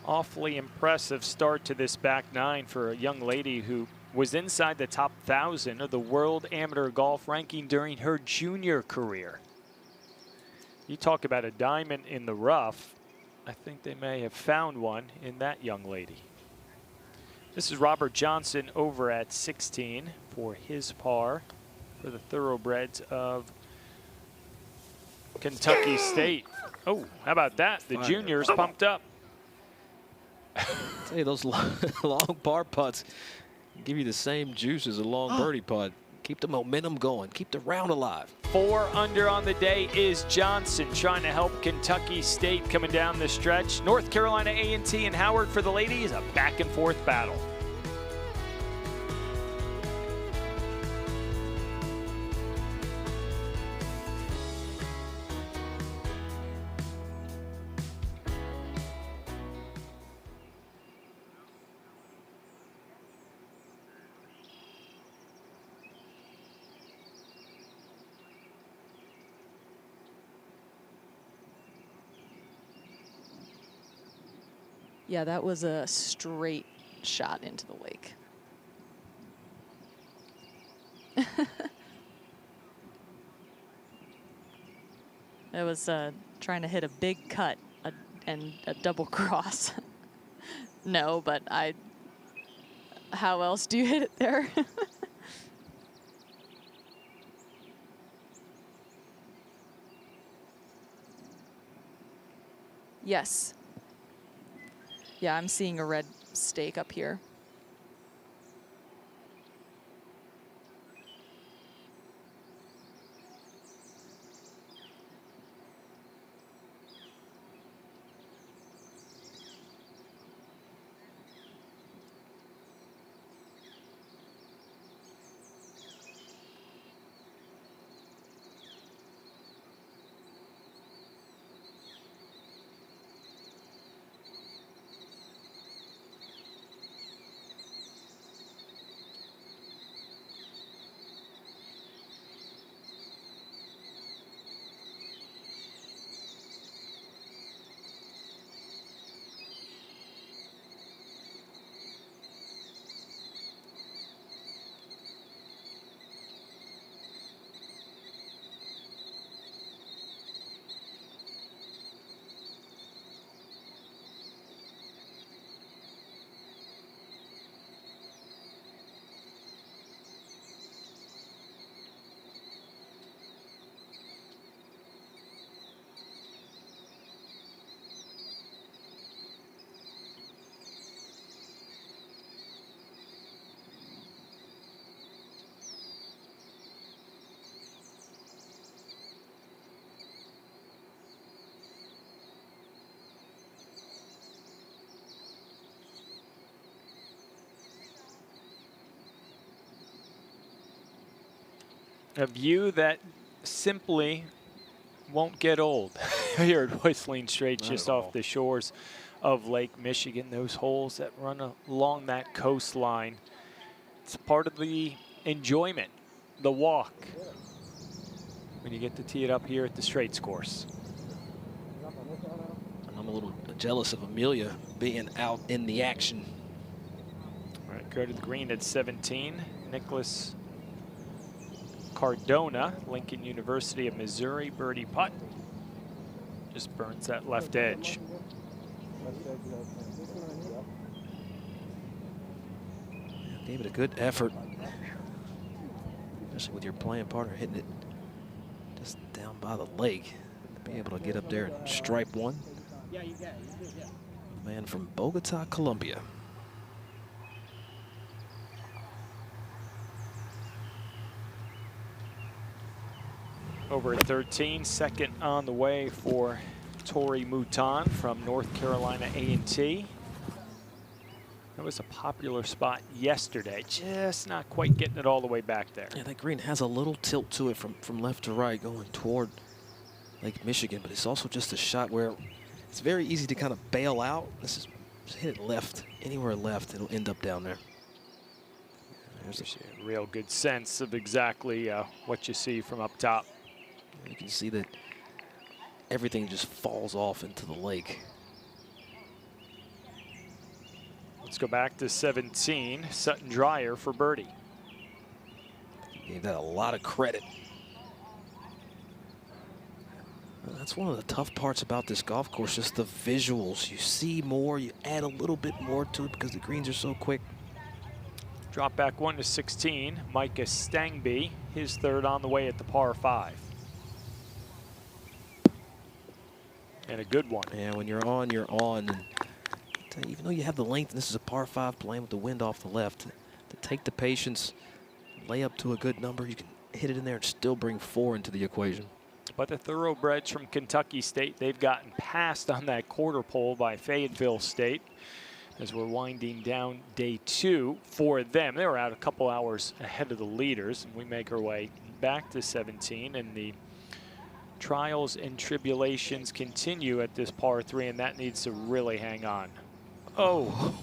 Awfully impressive start to this back 9 for a young lady who was inside the top 1,000 of the World Amateur Golf ranking during her junior career. You talk about a diamond in the rough. I think they may have found one in that young lady. This is Robert Johnson over at 16 for his par for the thoroughbreds of Kentucky State. Oh, how about that? The juniors pumped up. Tell you, those long par putts give you the same juice as a long birdie putt. Keep the momentum going. Keep the round alive. 4 under on the day is Johnson trying to help Kentucky State coming down the stretch. North Carolina A&T and Howard for the ladies, a back-and-forth battle. Yeah, that was a straight shot into the lake. It was trying to hit a big cut and a double cross. No, but how else do you hit it there? Yes. Yeah, I'm seeing a red stake up here. A view that simply won't get old here at Whistling Straits, just off the shores of Lake Michigan. Those holes that run along that coastline, it's part of the enjoyment, the walk, when you get to tee it up here at the Straits course. And I'm a little jealous of Amelia being out in the action. All right, go to the green at 17. Nicholas Cardona, Lincoln University of Missouri, birdie putt. Just burns that left edge. Gave it a good effort, especially with your playing partner hitting it just down by the lake. To be able to get up there and stripe one. Man from Bogota, Colombia. Over at 13, second on the way for Tori Mouton from North Carolina A&T. That was a popular spot yesterday, just not quite getting it all the way back there. Yeah, that green has a little tilt to it from left to right going toward Lake Michigan, but it's also just a shot where it's very easy to kind of bail out. This is just hit it left, anywhere left, it'll end up down there. There's a real good sense of exactly what you see from up top. You can see that everything just falls off into the lake. Let's go back to 17. Sutton Dreyer for birdie. Gave that a lot of credit. That's one of the tough parts about this golf course, just the visuals. You see more, you add a little bit more to it because the greens are so quick. Drop back 1 to 16. Micah Stangby, his third on the way at the par 5. And a good one. Yeah, when you're on, you're on. And even though you have the length, and this is a par 5 playing with the wind off the left, to take the patience, lay up to a good number, you can hit it in there and still bring 4 into the equation. But the thoroughbreds from Kentucky State, they've gotten passed on that quarter pole by Fayetteville State as we're winding down day 2 for them. They were out a couple hours ahead of the leaders, and we make our way back to 17, and the trials and tribulations continue at this par 3, and that needs to really hang on. Oh.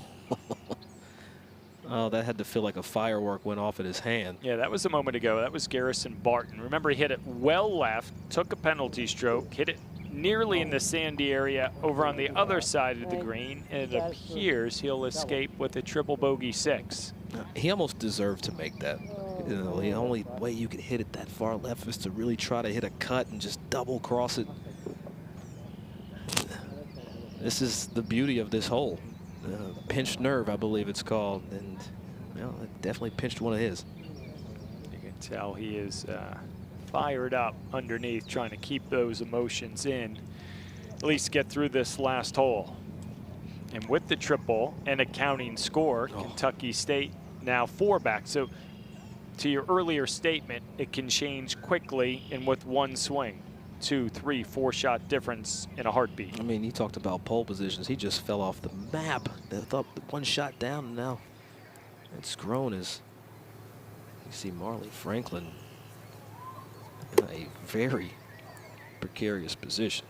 Oh, that had to feel like a firework went off in his hand. Yeah, that was a moment ago. That was Garrison Barton. Remember, he hit it well left, took a penalty stroke, hit it nearly in the sandy area over on the other side of the green, and it appears he'll escape with a triple bogey 6. He almost deserved to make that. You know, the only way you can hit it that far left is to really try to hit a cut and just double cross it. This is the beauty of this hole. Pinched nerve, I believe it's called, and well, it definitely pinched one of his. You can tell he is fired up underneath, trying to keep those emotions in, at least get through this last hole. And with the triple and a counting score, Kentucky State now 4 back. So to your earlier statement, it can change quickly and with one swing. 2, 3, 4 shot difference in a heartbeat. I mean, you talked about pole positions. He just fell off the map. They thought 1 shot down, and now it's grown as you see Marley Franklin in a very precarious position.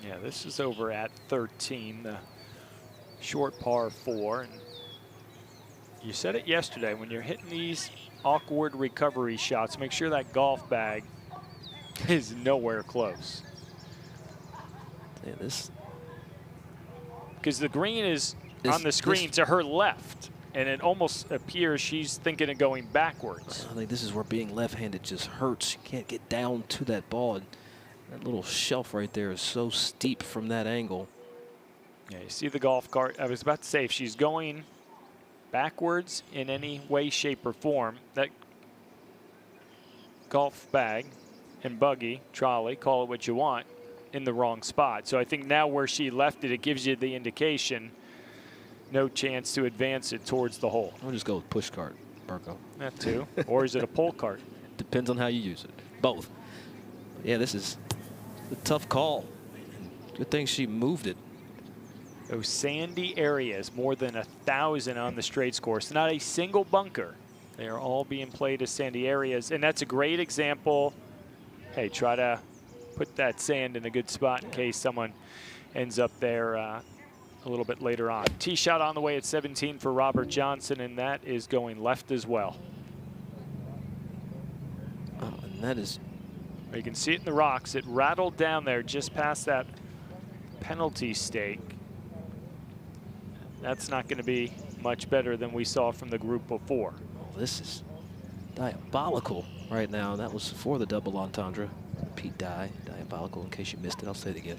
Yeah, this is over at 13, the short par 4. And you said it yesterday, when you're hitting these awkward recovery shots, make sure that golf bag is nowhere close. Yeah, this, because the green is on the screen to her left, and it almost appears she's thinking of going backwards. I think this is where being left-handed just hurts. You can't get down to that ball. And that little shelf right there is so steep from that angle. Yeah, you see the golf cart. I was about to say, if she's going backwards in any way, shape, or form, that golf bag and buggy, trolley, call it what you want, in the wrong spot. So I think now where she left it, it gives you the indication no chance to advance it towards the hole. I'll just go with push cart, Burko. That too. Or is it a pull cart? Depends on how you use it. Both. Yeah, this is a tough call. Good thing she moved it. Those sandy areas, more than 1,000 on the Straits course. Not a single bunker They are all being played as sandy areas, and that's a great example. Hey, try to put that sand in a good spot in case someone ends up there a little bit later on. Tee shot on the way at 17 for Robert Johnson, and that is going left as well. Oh, and that is... You can see it in the rocks. It rattled down there just past that penalty stake. That's not going to be much better than we saw from the group before. Oh, this is diabolical right now. That was for the double entendre. Pete diabolical, in case you missed it. I'll say it again.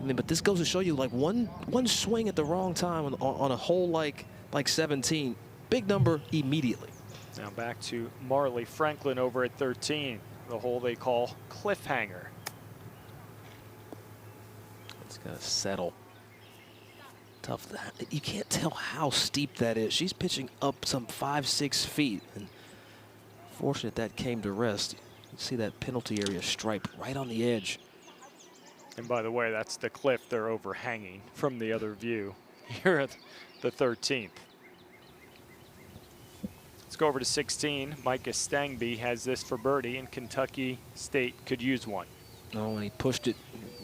I mean, but this goes to show you, like, one swing at the wrong time on a hole like 17. Big number immediately. Now back to Marley Franklin over at 13. The hole they call Cliffhanger. It's got to settle. Tough. You can't tell how steep that is. She's pitching up some 5-6 feet. And fortunate that came to rest. You see that penalty area stripe right on the edge. And by the way, that's the cliff they're overhanging from the other view here at the 13th. Let's go over to 16. Micah Stangby has this for birdie, and Kentucky State could use one. Oh, and he pushed it,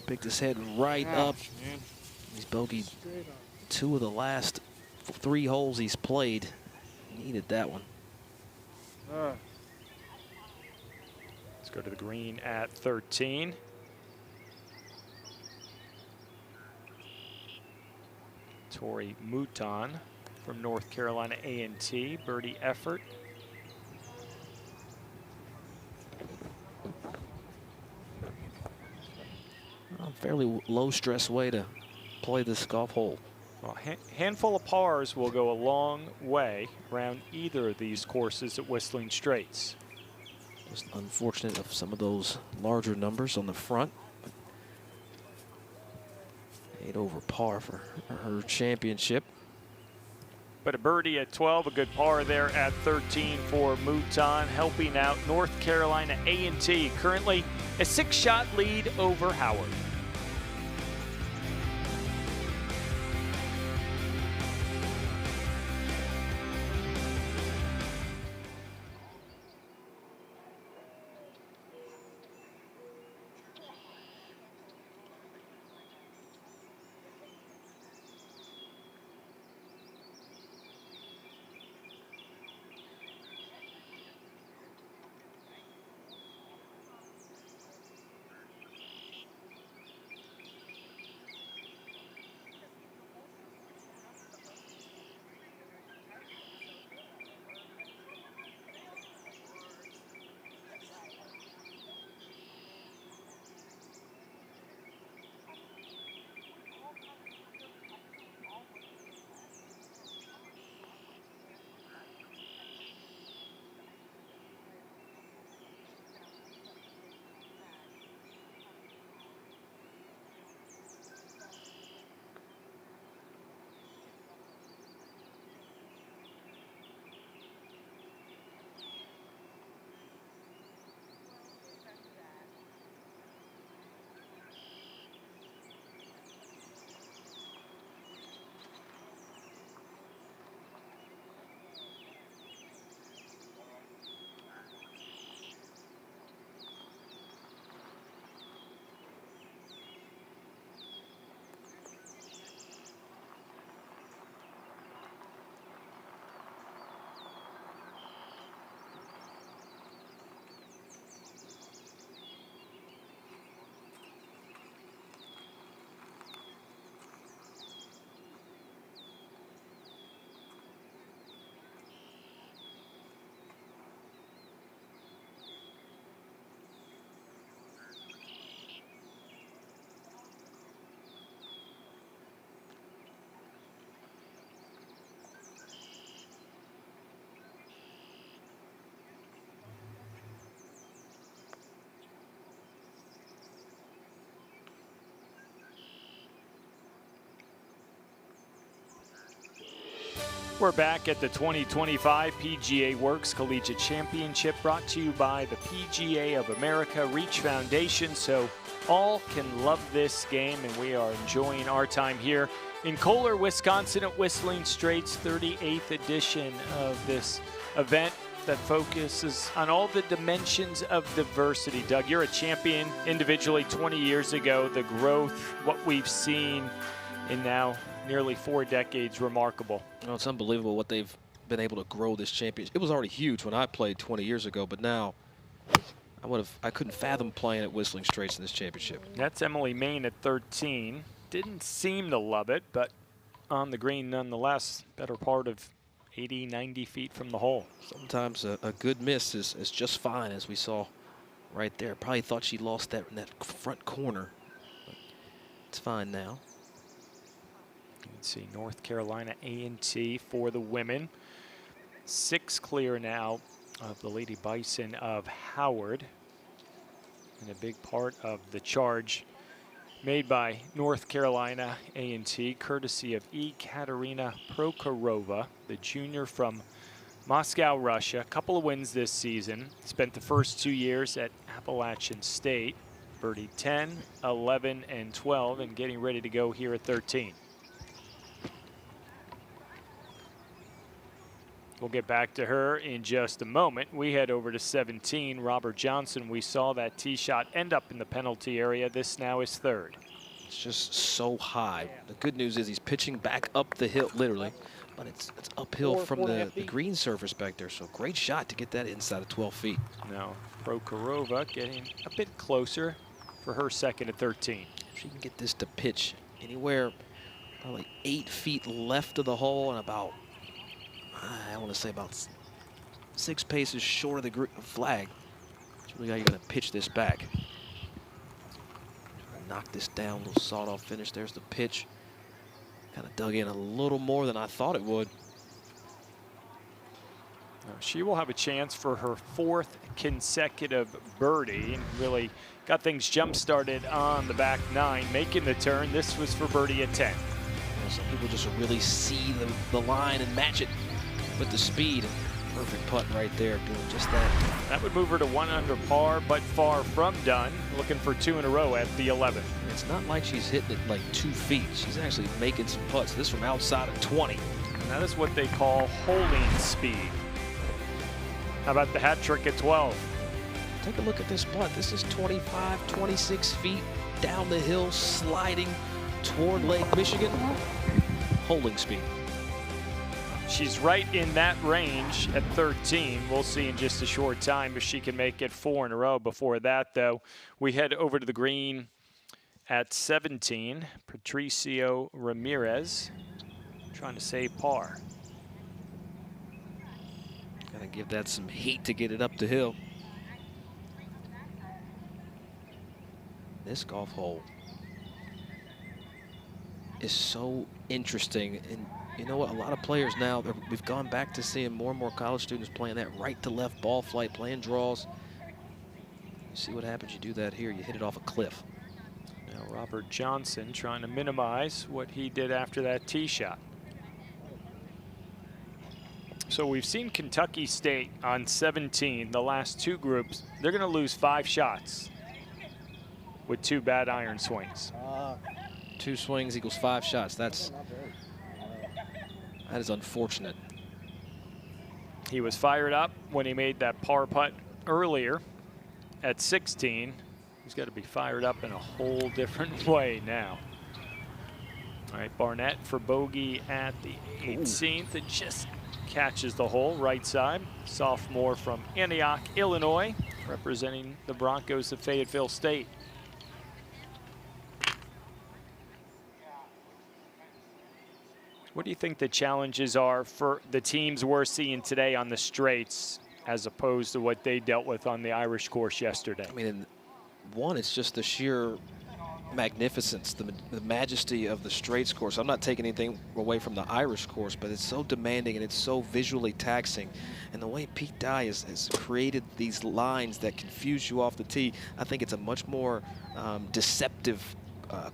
picked his head right up. Man. He's bogeyed 2 of the last 3 holes he's played. Needed that one. Let's go to the green at 13. Tori Mouton from North Carolina A&T, birdie effort. A fairly low stress way to play this golf hole. Well, handful of pars will go a long way around either of these courses at Whistling Straits. Just unfortunate of some of those larger numbers on the front. 8 over par for her championship. But a birdie at 12, a good par there at 13 for Mouton, helping out North Carolina A&T. Currently a 6-shot lead over Howard. We're back at the 2025 PGA Works Collegiate Championship, brought to you by the PGA of America Reach Foundation, so all can love this game, and we are enjoying our time here in Kohler, Wisconsin at Whistling Straits, 38th edition of this event that focuses on all the dimensions of diversity. Doug, you're a champion individually 20 years ago. The growth, what we've seen in now nearly 4 decades, remarkable. Well, it's unbelievable what they've been able to grow this championship. It was already huge when I played 20 years ago, but now I couldn't fathom playing at Whistling Straits in this championship. That's Emily Main at 13. Didn't seem to love it, but on the green nonetheless. Better part of 80, 90 feet from the hole. Sometimes a good miss is just fine, as we saw right there. Probably thought she lost that in that front corner. But it's fine now. You can see North Carolina A&T for the women. 6 clear now of the Lady Bison of Howard. And a big part of the charge made by North Carolina A&T, courtesy of Ekaterina Prokhorova, the junior from Moscow, Russia. A couple of wins this season. Spent the first 2 years at Appalachian State. Birdie 10, 11, and 12, and getting ready to go here at 13. We'll get back to her in just a moment. We head over to 17. Robert Johnson, we saw that tee shot end up in the penalty area. This now is 3rd. It's just so high. The good news is he's pitching back up the hill, literally, but it's uphill from the green surface back there. So great shot to get that inside of 12 feet. Now Prokhorova getting a bit closer for her second at 13. If she can get this to pitch anywhere probably 8 feet left of the hole and about, I want to say about 6 paces short of the flag, it's really how you're going to pitch this back. Knock this down, little sawed-off finish. There's the pitch. Kind of dug in a little more than I thought it would. She will have a chance for her 4th consecutive birdie and really got things jump-started on the back 9, making the turn. This was for birdie at 10. Some people just really see the line and match it with the speed. Perfect putt right there, doing just that. That would move her to 1 under par, but far from done. Looking for 2 in a row at the 11th. It's not like she's hitting it like 2 feet. She's actually making some putts. This from outside of 20. And that is what they call holding speed. How about the hat trick at 12? Take a look at this putt. This is 25, 26 feet down the hill, sliding toward Lake Michigan. Holding speed. She's right in that range at 13. We'll see in just a short time if she can make it 4 in a row. Before that, though, we head over to the green at 17. Patricio Ramirez trying to save par. Gotta give that some heat to get it up the hill. This golf hole is so interesting. And you know what, a lot of players now, we've gone back to seeing more and more college students playing that right to left ball flight, playing draws. You see what happens, you do that here, you hit it off a cliff. Now Robert Johnson trying to minimize what he did after that tee shot. So we've seen Kentucky State on 17, the last 2 groups. They're gonna lose 5 shots with 2 bad iron swings. 2 swings equals 5 shots. That is unfortunate. He was fired up when he made that par putt earlier at 16. He's got to be fired up in a whole different way now. All right, Barnett for bogey at the 18th. It just catches the hole right side. Sophomore from Antioch, Illinois, representing the Broncos of Fayetteville State. What do you think the challenges are for the teams we're seeing today on the Straits as opposed to what they dealt with on the Irish course yesterday? I mean, one, it's just the sheer magnificence, the majesty of the Straits course. I'm not taking anything away from the Irish course, but it's so demanding and it's so visually taxing. And the way Pete Dye has created these lines that confuse you off the tee, I think it's a much more deceptive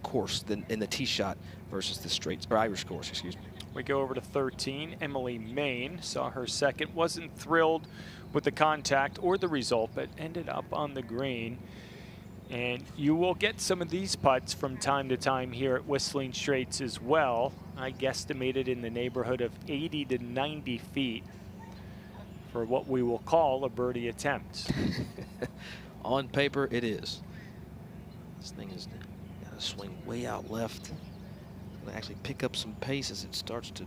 course than in the tee shot versus the Straits, or Irish course, excuse me. We go over to 13. Emily Main saw her second. Wasn't thrilled with the contact or the result, but ended up on the green. And you will get some of these putts from time to time here at Whistling Straits as well. I guesstimated in the neighborhood of 80 to 90 feet for what we will call a birdie attempt. On paper, it is. This thing is got to swing way out left. It's going to actually pick up some pace as it starts to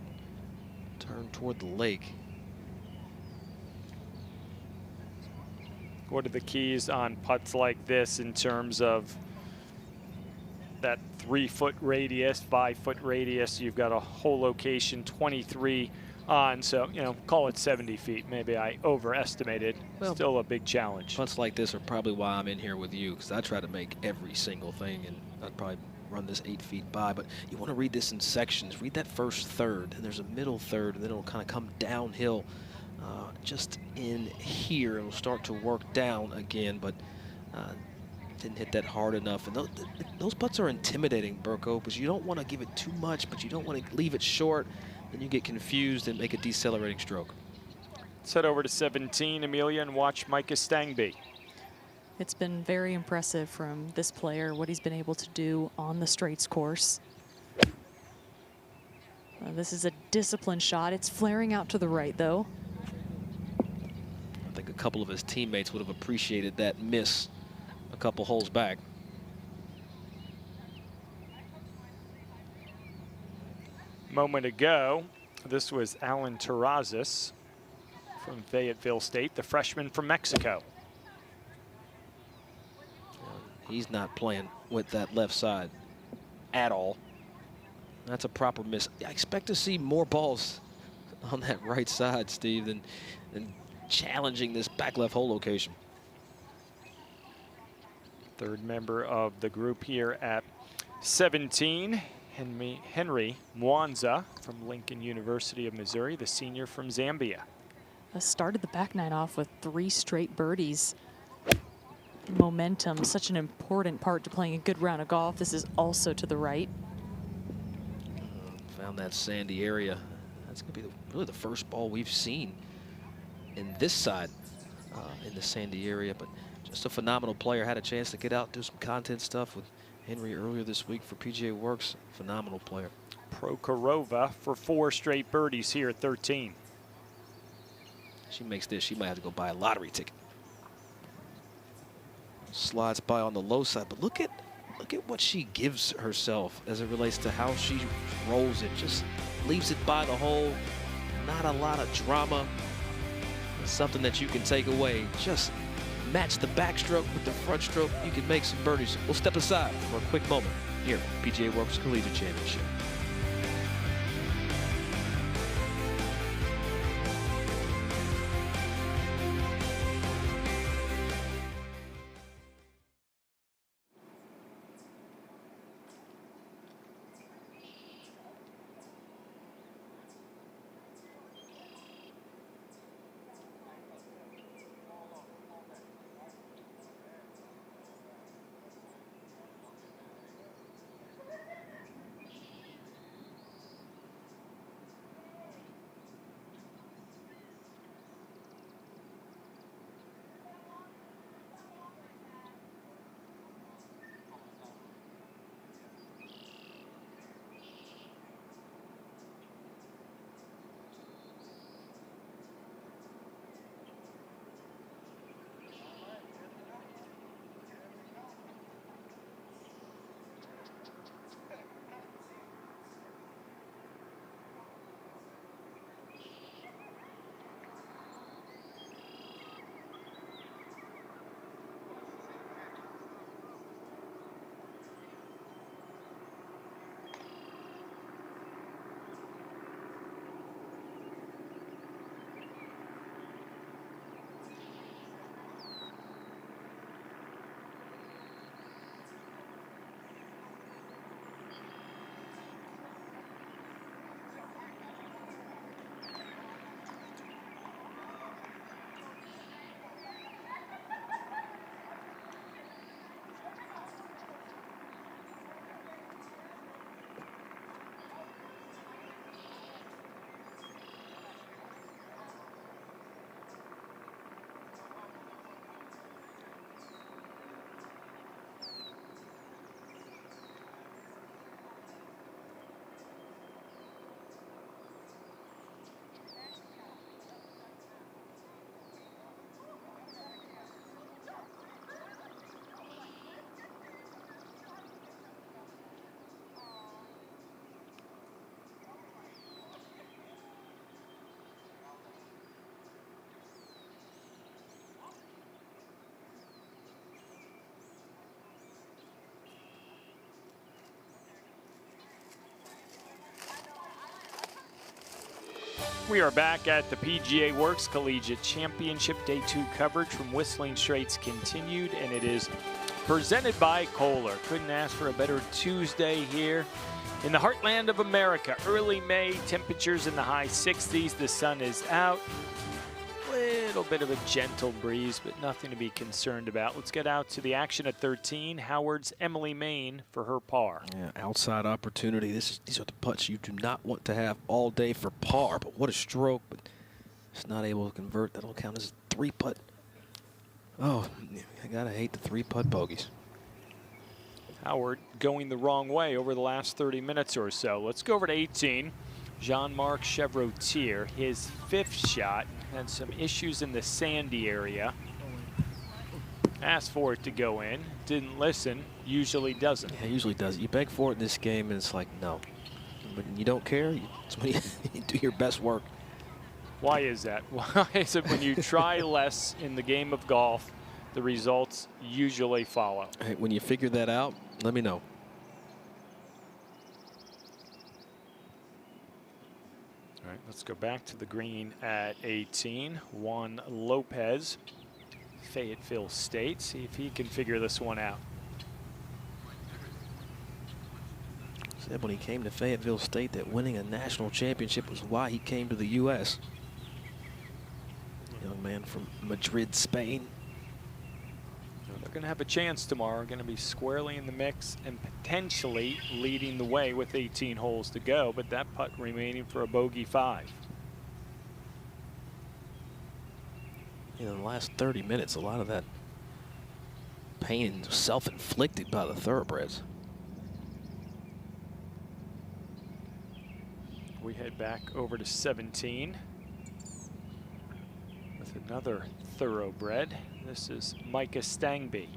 turn toward the lake. What are the keys on putts like this in terms of that 3-foot radius, 5-foot radius? You've got a hole location 23 on, so, you know, call it 70 feet. Maybe I overestimated. Well, still a big challenge. Putts like this are probably why I'm in here with you, because I try to make every single thing, and I'd probably run this 8 feet by. But you want to read this in sections. Read that first third, and there's a middle third, and then it'll kind of come downhill. Just in here, it'll start to work down again, but didn't hit that hard enough. And those putts are intimidating, Burko, because you don't want to give it too much, but you don't want to leave it short. Then you get confused and make a decelerating stroke. Let's head over to 17, Amelia, and watch Micah Stangby. It's been very impressive from this player, what he's been able to do on the Straits course. This is a disciplined shot. It's flaring out to the right, though. I think a couple of his teammates would have appreciated that miss a couple holes back. Moment ago, this was Alan Terrazas from Fayetteville State, the freshman from Mexico. He's not playing with that left side at all. That's a proper miss. I expect to see more balls on that right side, Steve, than challenging this back left hole location. Third member of the group here at 17, Henry Mwanza from Lincoln University of Missouri, the senior from Zambia. Started the back nine off with 3 straight birdies. Momentum, such an important part to playing a good round of golf. This is also to the right. Found that sandy area. That's going to be really the first ball we've seen in this side in the sandy area, but just a phenomenal player. Had a chance to get out, do some content stuff with Henry earlier this week for PGA Works. Phenomenal player. Prokhorova for 4 straight birdies here at 13. She makes this, she might have to go buy a lottery ticket. Slides by on the low side, but look at what she gives herself as it relates to how she rolls it. Just leaves it by the hole. Not a lot of drama. It's something that you can take away. Just match the backstroke with the front stroke. You can make some birdies. We'll step aside for a quick moment here at PGA Works Collegiate Championship. We are back at the PGA Works Collegiate Championship Day 2 coverage from Whistling Straits continued, and it is presented by Kohler. Couldn't ask for a better Tuesday here in the heartland of America. Early May, temperatures in the high 60s. The sun is out. Little bit of a gentle breeze, but nothing to be concerned about. Let's get out to the action at 13. Howard's Emily Main for her par. Yeah, outside opportunity. These are the putts you do not want to have all day for par, but what a stroke. But it's not able to convert. That'll count as a 3-putt. Oh, I gotta hate the 3-putt bogeys. Howard going the wrong way over the last 30 minutes or so. Let's go over to 18. Jean-Marc Chevrotier, his 5th shot, had some issues in the sandy area. Asked for it to go in, didn't listen, usually doesn't. Yeah, usually does. You beg for it in this game, and it's like, no. But you don't care, it's when you do your best work. Why is that? Why is it when you try less in the game of golf, the results usually follow? Hey, when you figure that out, let me know. All right, let's go back to the green at 18. Juan Lopez, Fayetteville State. See if he can figure this one out. Said when he came to Fayetteville State that winning a national championship was why he came to the U.S. Young man from Madrid, Spain. They're going to have a chance tomorrow. Going to be squarely in the mix and potentially leading the way with 18 holes to go, but that putt remaining for a bogey 5. In the last 30 minutes, a lot of that pain is self-inflicted by the thoroughbreds. We head back over to 17 with another thoroughbred. This is Micah Stangby.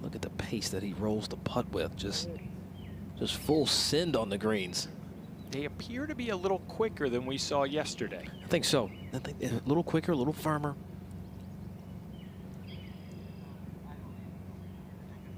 Look at the pace that he rolls the putt with. Just full send on the greens. They appear to be a little quicker than we saw yesterday. I think so. I think a little quicker, a little firmer.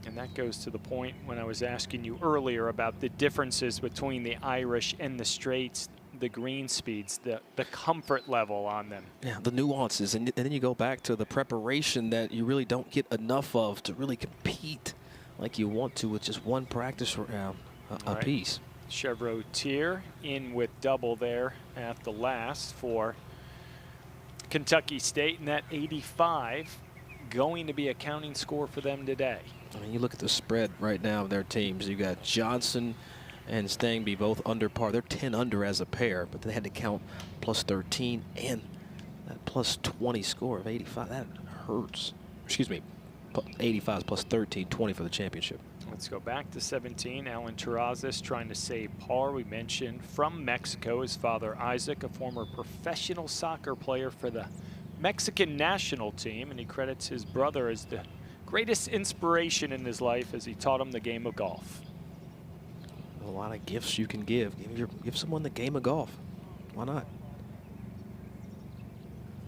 And that goes to the point when I was asking you earlier about the differences between the Irish and the Straits, the green speeds, the comfort level on them. Yeah, the nuances. And then you go back to the preparation that you really don't get enough of to really compete like you want to with just one practice round a piece. Chevrotier in with double there at the last for Kentucky State, and that 85 going to be a counting score for them today. I mean, you look at the spread right now of their teams. You got Johnson and Stangby both under par. They're 10 under as a pair, but they had to count plus 13 and that plus 20 score of 85. That hurts. Excuse me, 85 is plus 13, 20 for the championship. Let's go back to 17. Alan Terrazas trying to save par. We mentioned from Mexico, his father Isaac, a former professional soccer player for the Mexican national team, and he credits his brother as the greatest inspiration in his life as he taught him the game of golf. A lot of gifts you can give. Give someone the game of golf. Why not?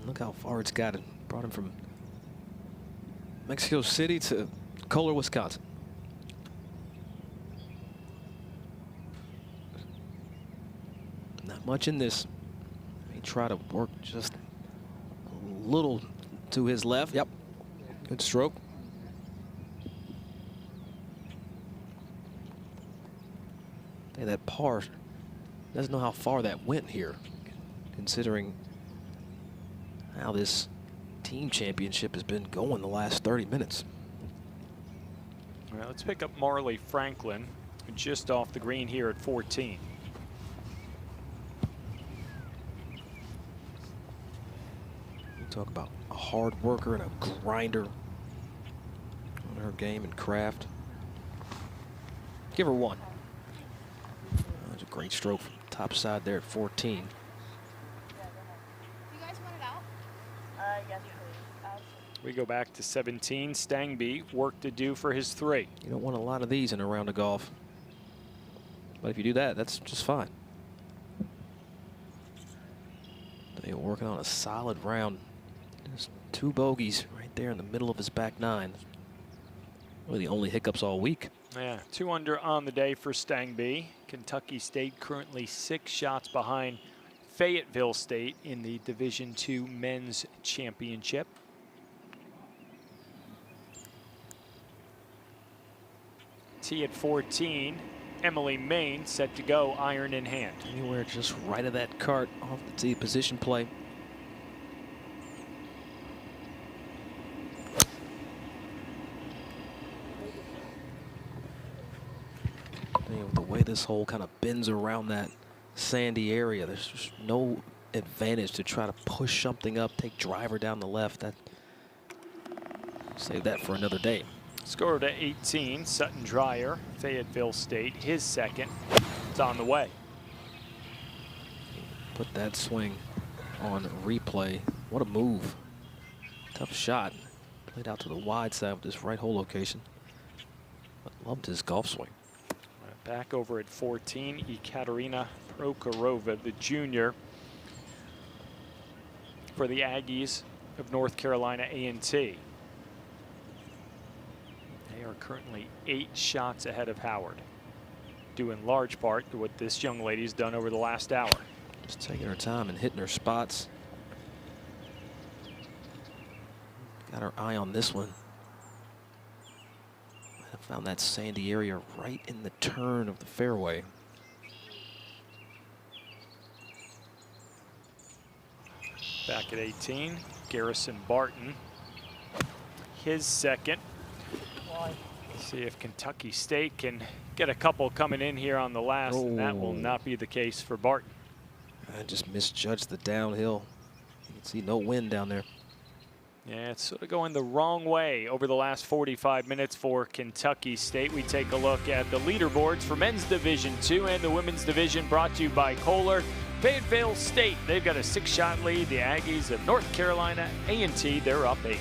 Look how far it's got it. Brought him from Mexico City to Kohler, Wisconsin. Not much in this. He tried to work just a little to his left. Yep. Good stroke. Hey, that par doesn't know how far that went here, considering how this team championship has been going the last 30 minutes. All right, let's pick up Marley Franklin just off the green here at 14. Talk about a hard worker and a grinder on her game and craft. Give her one. That's a great stroke from the top side there at 14. You guys want it out? Yes, please. We go back to 17. Stangby, work to do for his 3. You don't want a lot of these in a round of golf. But if you do that, that's just fine. They're working on a solid round. There's 2 bogeys right there in the middle of his back 9. Really the only hiccups all week. Yeah, 2 under on the day for Stangby. Kentucky State currently 6 shots behind Fayetteville State in the Division II Men's Championship. Tee at 14. Emily Main set to go, iron in hand. Anywhere just right of that cart off the tee, position play. With the way this hole kind of bends around that sandy area, there's just no advantage to try to push something up, take driver down the left. Save that for another day. Score to 18, Sutton Dreyer, Fayetteville State, his second. It's on the way. Put that swing on replay. What a move. Tough shot. Played out to the wide side with this right hole location. But loved his golf swing. Back over at 14, Ekaterina Prokhorova, the junior for the Aggies of North Carolina A&T. They are currently 8 shots ahead of Howard, due in large part to what this young lady's done over the last hour. Just taking her time and hitting her spots. Got her eye on this one. Found that sandy area right in the turn of the fairway. Back at 18, Garrison Barton, his second. See if Kentucky State can get a couple coming in here on the last, and that will not be the case for Barton. I just misjudged the downhill. You can see no wind down there. Yeah, it's sort of going the wrong way over the last 45 minutes for Kentucky State. We take a look at the leaderboards for men's Division II and the women's division, brought to you by Kohler. Fayetteville State, they've got a 6-shot lead. The Aggies of North Carolina A&T, they're up 8.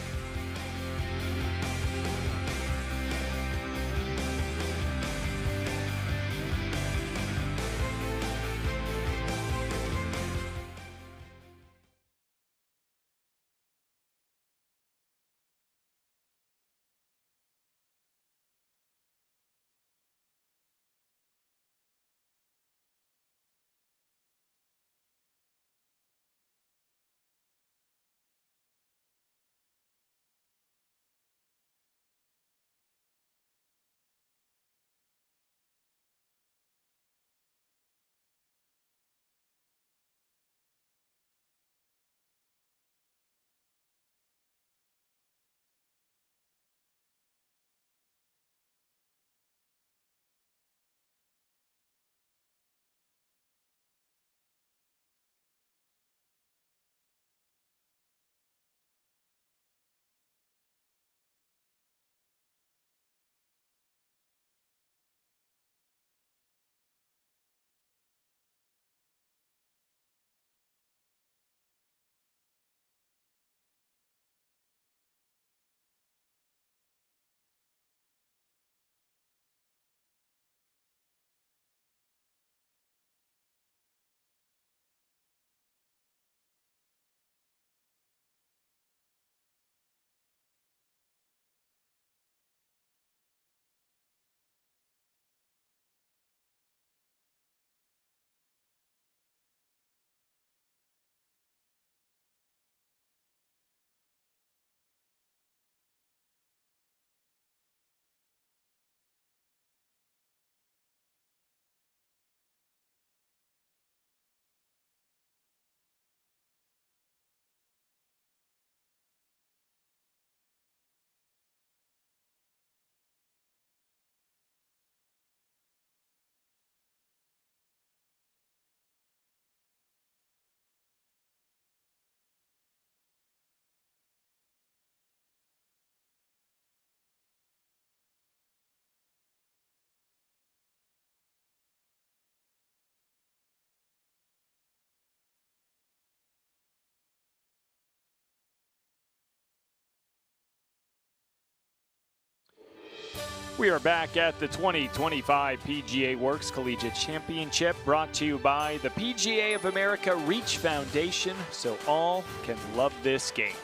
We are back at the 2025 PGA Works Collegiate Championship, brought to you by the PGA of America Reach Foundation, so all can love this game.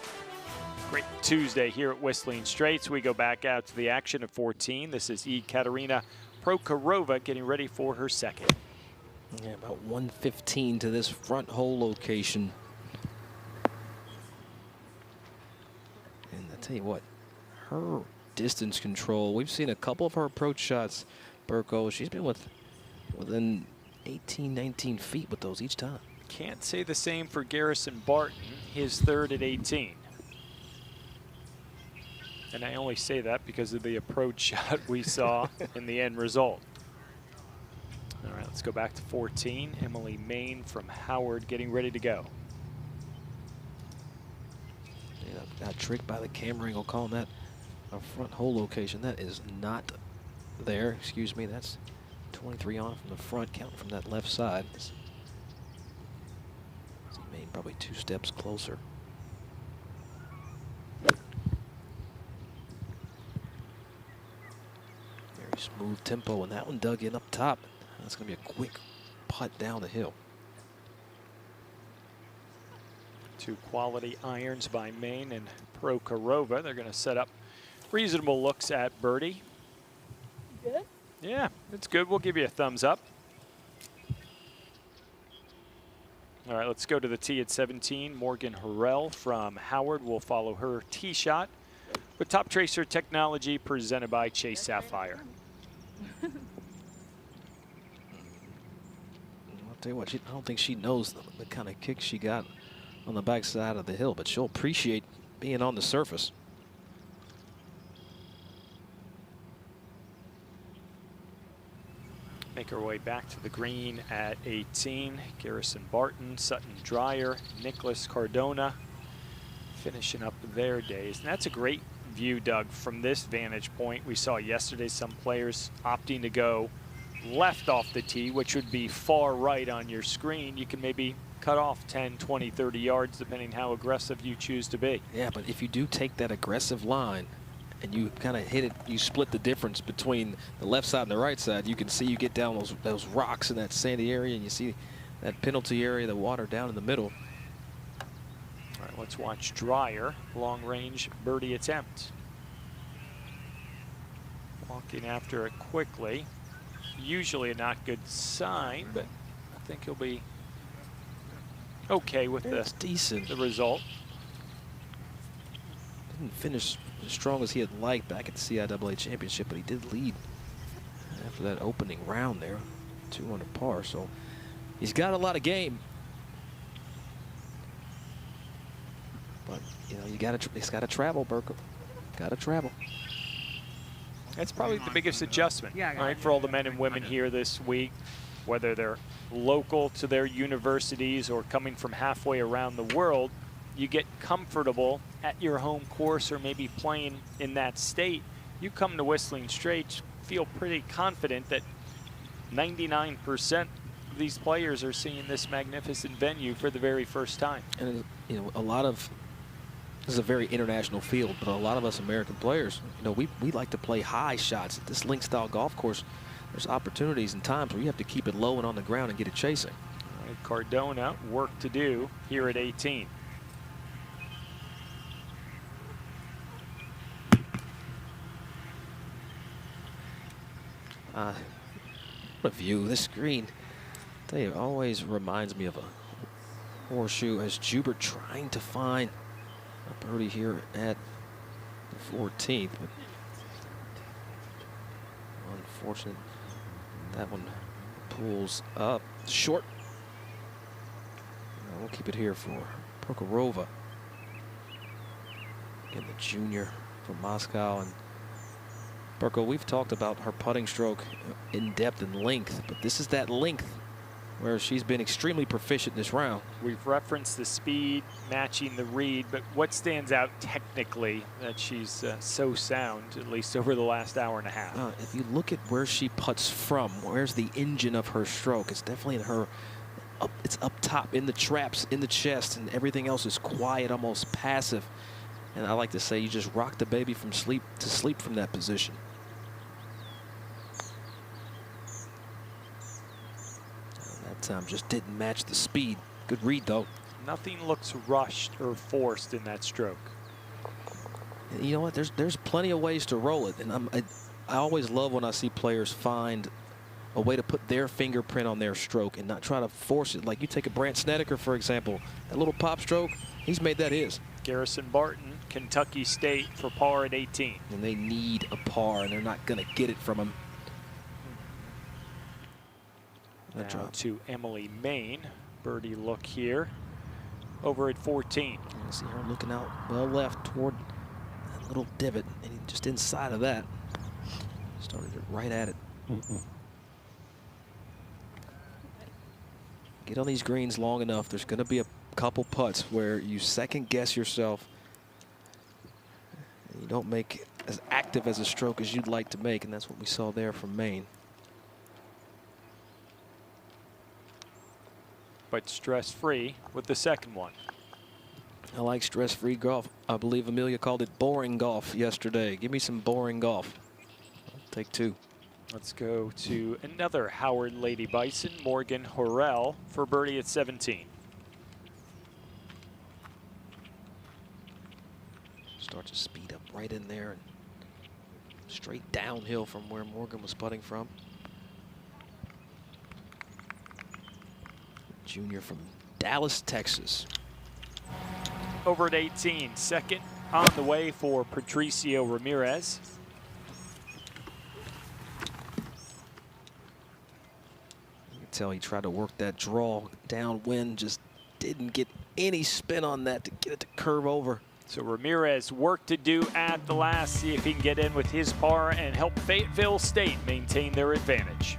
Great Tuesday here at Whistling Straits. We go back out to the action at 14. This is Ekaterina Prokhorova getting ready for her second. Yeah, about 115 to this front hole location. And I tell you what, her distance control, we've seen a couple of her approach shots, Burko. She's been within 18, 19 feet with those each time. Can't say the same for Garrison Barton, his third at 18. And I only say that because of the approach shot we saw in the end result. All right, let's go back to 14. Emily Main from Howard getting ready to go. Yeah, got tricked by the camera angle, calling that a front hole location. That is not there. Excuse me, that's 23 on from the front, counting from that left side. Main probably 2 steps closer. Very smooth tempo, and that one dug in up top. That's going to be a quick putt down the hill. 2 quality irons by Main and Prokhorova. They're going to set up reasonable looks at birdie. Good? Yeah, it's good. We'll give you a thumbs up. All right, let's go to the tee at 17. Morgan Harrell from Howard will follow her tee shot with Top Tracer technology presented by Chase Sapphire. I'll tell you what, I don't think she knows the kind of kick she got on the backside of the hill, but she'll appreciate being on the surface. Make our way back to the green at 18. Garrison Barton, Sutton Dreyer, Nicholas Cardona finishing up their days. And that's a great view, Doug, from this vantage point. We saw yesterday some players opting to go left off the tee, which would be far right on your screen. You can maybe cut off 10, 20, 30 yards, depending how aggressive you choose to be. Yeah, but if you do take that aggressive line and you kind of hit it, you split the difference between the left side and the right side, you can see you get down those rocks in that sandy area, and you see that penalty area, the water down in the middle. All right, let's watch Dreyer, long range birdie attempt. Walking after it quickly. Usually a not good sign, but I think he'll be okay with the result. Didn't finish as strong as he had liked back at the CIAA championship, but he did lead after that opening round there, 2 under par. So he's got a lot of game, but you know, he's got to travel, Burko. Got to travel. That's probably the biggest adjustment, right, for all the men and women here this week, whether they're local to their universities or coming from halfway around the world. You get comfortable at your home course or maybe playing in that state. You come to Whistling Straits, feel pretty confident that 99% of these players are seeing this magnificent venue for the very first time. And you know, this is a very international field, but a lot of us American players, you know, we like to play high shots. At this link style golf course, there's opportunities and times where you have to keep it low and on the ground and get it chasing. All right, Cardona, work to do here at 18. What a view. This green, I tell you, always reminds me of a horseshoe, as Jubert trying to find a birdie here at the 14th, but unfortunate that one pulls up short. We'll keep it here for Prokhorova. Again, the junior from Moscow. And Burko, we've talked about her putting stroke in depth and length, but this is that length where she's been extremely proficient this round. We've referenced the speed matching the read, but what stands out technically that she's so sound, at least over the last hour and a half? If you look at where she puts from, where's the engine of her stroke? It's definitely in her, it's up top, in the traps, in the chest, and everything else is quiet, almost passive. And I like to say you just rock the baby from sleep to sleep from that position. That time just didn't match the speed. Good read, though. Nothing looks rushed or forced in that stroke. And you know what? There's plenty of ways to roll it, and I always love when I see players find a way to put their fingerprint on their stroke and not try to force it. Like you take a Brant Snedeker, for example, that little pop stroke, he's made that his. Garrison Barton, Kentucky State for par at 18. And they need a par, and they're not going to get it from him. Now to Emily Main. Birdie look here. Over at 14. You see her looking out well left toward that little divot, and just inside of that, started it right at it. Get on these greens long enough, there's going to be a couple putts where you second guess yourself and you don't make as active as a stroke as you'd like to make, and that's what we saw there from Maine. But stress-free with the second one. I like stress-free golf. I believe Amelia called it boring golf yesterday. Give me some boring golf. I'll take two. Let's go to another Howard Lady Bison, Morgan Horrell for birdie at 17. Starts to speed up right in there and straight downhill from where Morgan was putting from. Junior from Dallas, Texas. Over at 18, second on the way for Patricio Ramirez. You can tell he tried to work that draw downwind, just didn't get any spin on that to get it to curve over. So Ramirez work to do at the last, see if he can get in with his par and help Fayetteville State maintain their advantage.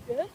Good.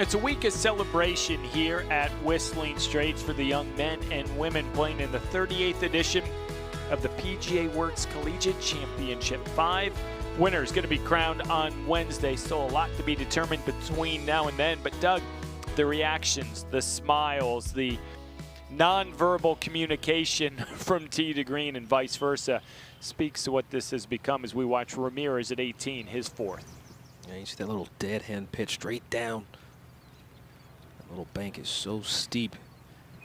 It's a week of celebration here at Whistling Straits for the young men and women playing in the 38th edition of the PGA Works Collegiate Championship. 5 winners going to be crowned on Wednesday. Still a lot to be determined between now and then. But Doug, the reactions, the smiles, the nonverbal communication from tee to green and vice versa speaks to what this has become as we watch Ramirez at 18, his 4th. Yeah, you see that little dead hand pitch straight down. That little bank is so steep.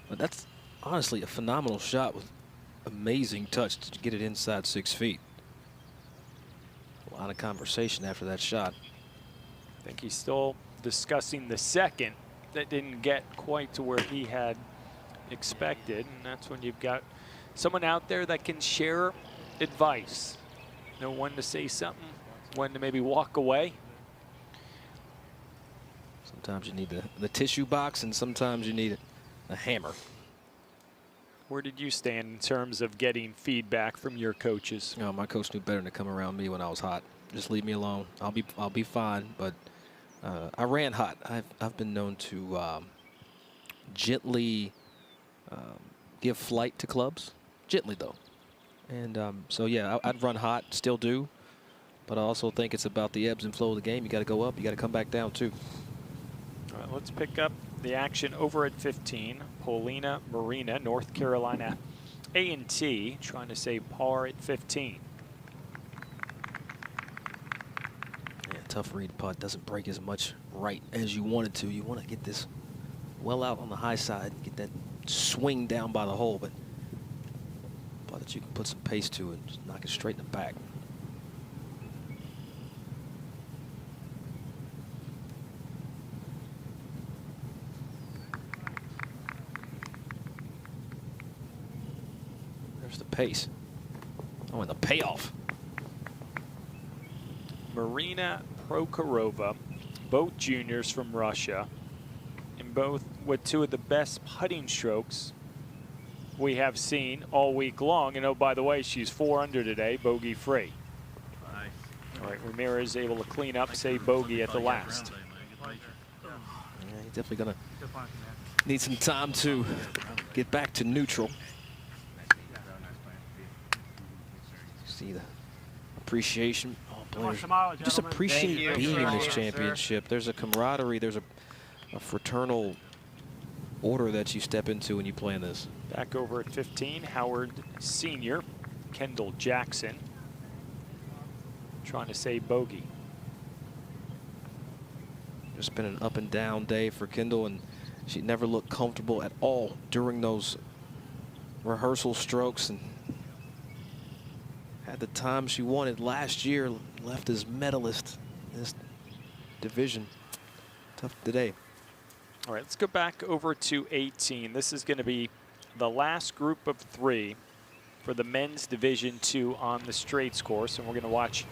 But that's honestly a phenomenal shot with amazing touch to get it inside 6 feet. A lot of conversation after that shot. I think he's still discussing the second that didn't get quite to where he had expected, and that's when you've got someone out there that can share advice. Know when to say something, when to maybe walk away. Sometimes you need the tissue box, and sometimes you need a hammer. Where did you stand in terms of getting feedback from your coaches? You know, my coach knew better than to come around me when I was hot. Just leave me alone. I'll be fine. But I ran hot. I've been known to gently give flight to clubs, gently though. And so yeah, I'd run hot, still do. But I also think it's about the ebbs and flow of the game. You got to go up. You got to come back down too. All right, let's pick up the action over at 15. Paulina Marina, North Carolina A&T, trying to say par at 15. Yeah, tough read putt. Doesn't break as much right as you want it to. You want to get this well out on the high side, get that swing down by the hole, but that you can put some pace to it and just knock it straight in the back. There's the pace. Oh, and the payoff. Marina Prokhorova, both juniors from Russia, and both with two of the best putting strokes we have seen all week long. And oh, by the way, she's 4 under today, bogey free. All right, Ramirez able to clean up, say bogey at the last. Yeah, he's definitely going to need some time to get back to neutral. See the appreciation. Oh, players just appreciate being in this championship. There's a camaraderie. There's a fraternal order that you step into when you play in this. Back over at 15, Howard Sr., Kendall Jackson, trying to say bogey. Just been an up and down day for Kendall, and she never looked comfortable at all during those rehearsal strokes, and had the time she wanted last year, left as medalist in this division. Tough today. All right, let's go back over to 18. This is going to be the last group of 3 for the men's Division II on the Straits course, and we're going to watch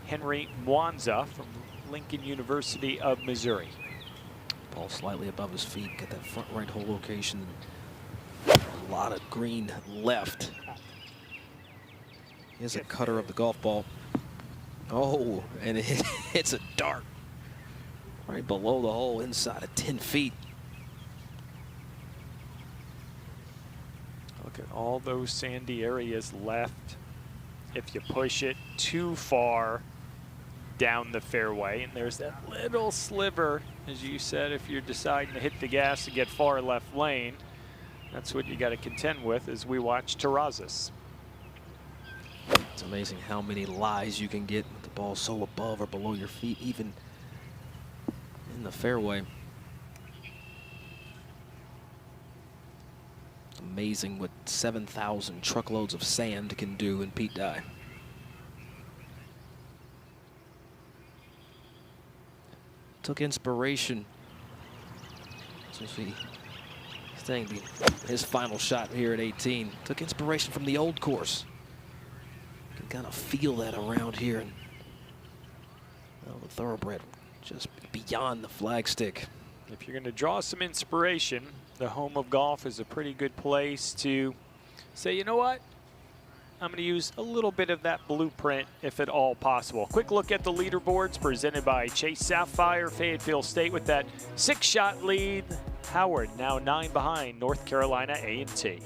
Henry Mwanza from Lincoln University of Missouri. Ball slightly above his feet, got that front right hole location. A lot of green left. Here's a cutter of the golf ball. Oh, and it hits a dart right below the hole, inside of 10 feet. Look at all those sandy areas left if you push it too far down the fairway. And there's that little sliver, as you said, if you're deciding to hit the gas and get far left lane. That's what you got to contend with as we watch Terrazas. It's amazing how many lies you can get with the ball so above or below your feet, even in the fairway. Amazing what 7,000 truckloads of sand can do in Pete Dye. Took inspiration. So see, his final shot here at 18. Took inspiration from the old course. You can kind of feel that around here. And well, the thoroughbred just beyond the flagstick. If you're going to draw some inspiration, the home of golf is a pretty good place to say, you know what? I'm going to use a little bit of that blueprint if at all possible. Quick look at the leaderboards presented by Chase Sapphire, Fayetteville State with that 6-shot lead. Howard now 9 behind North Carolina A&T.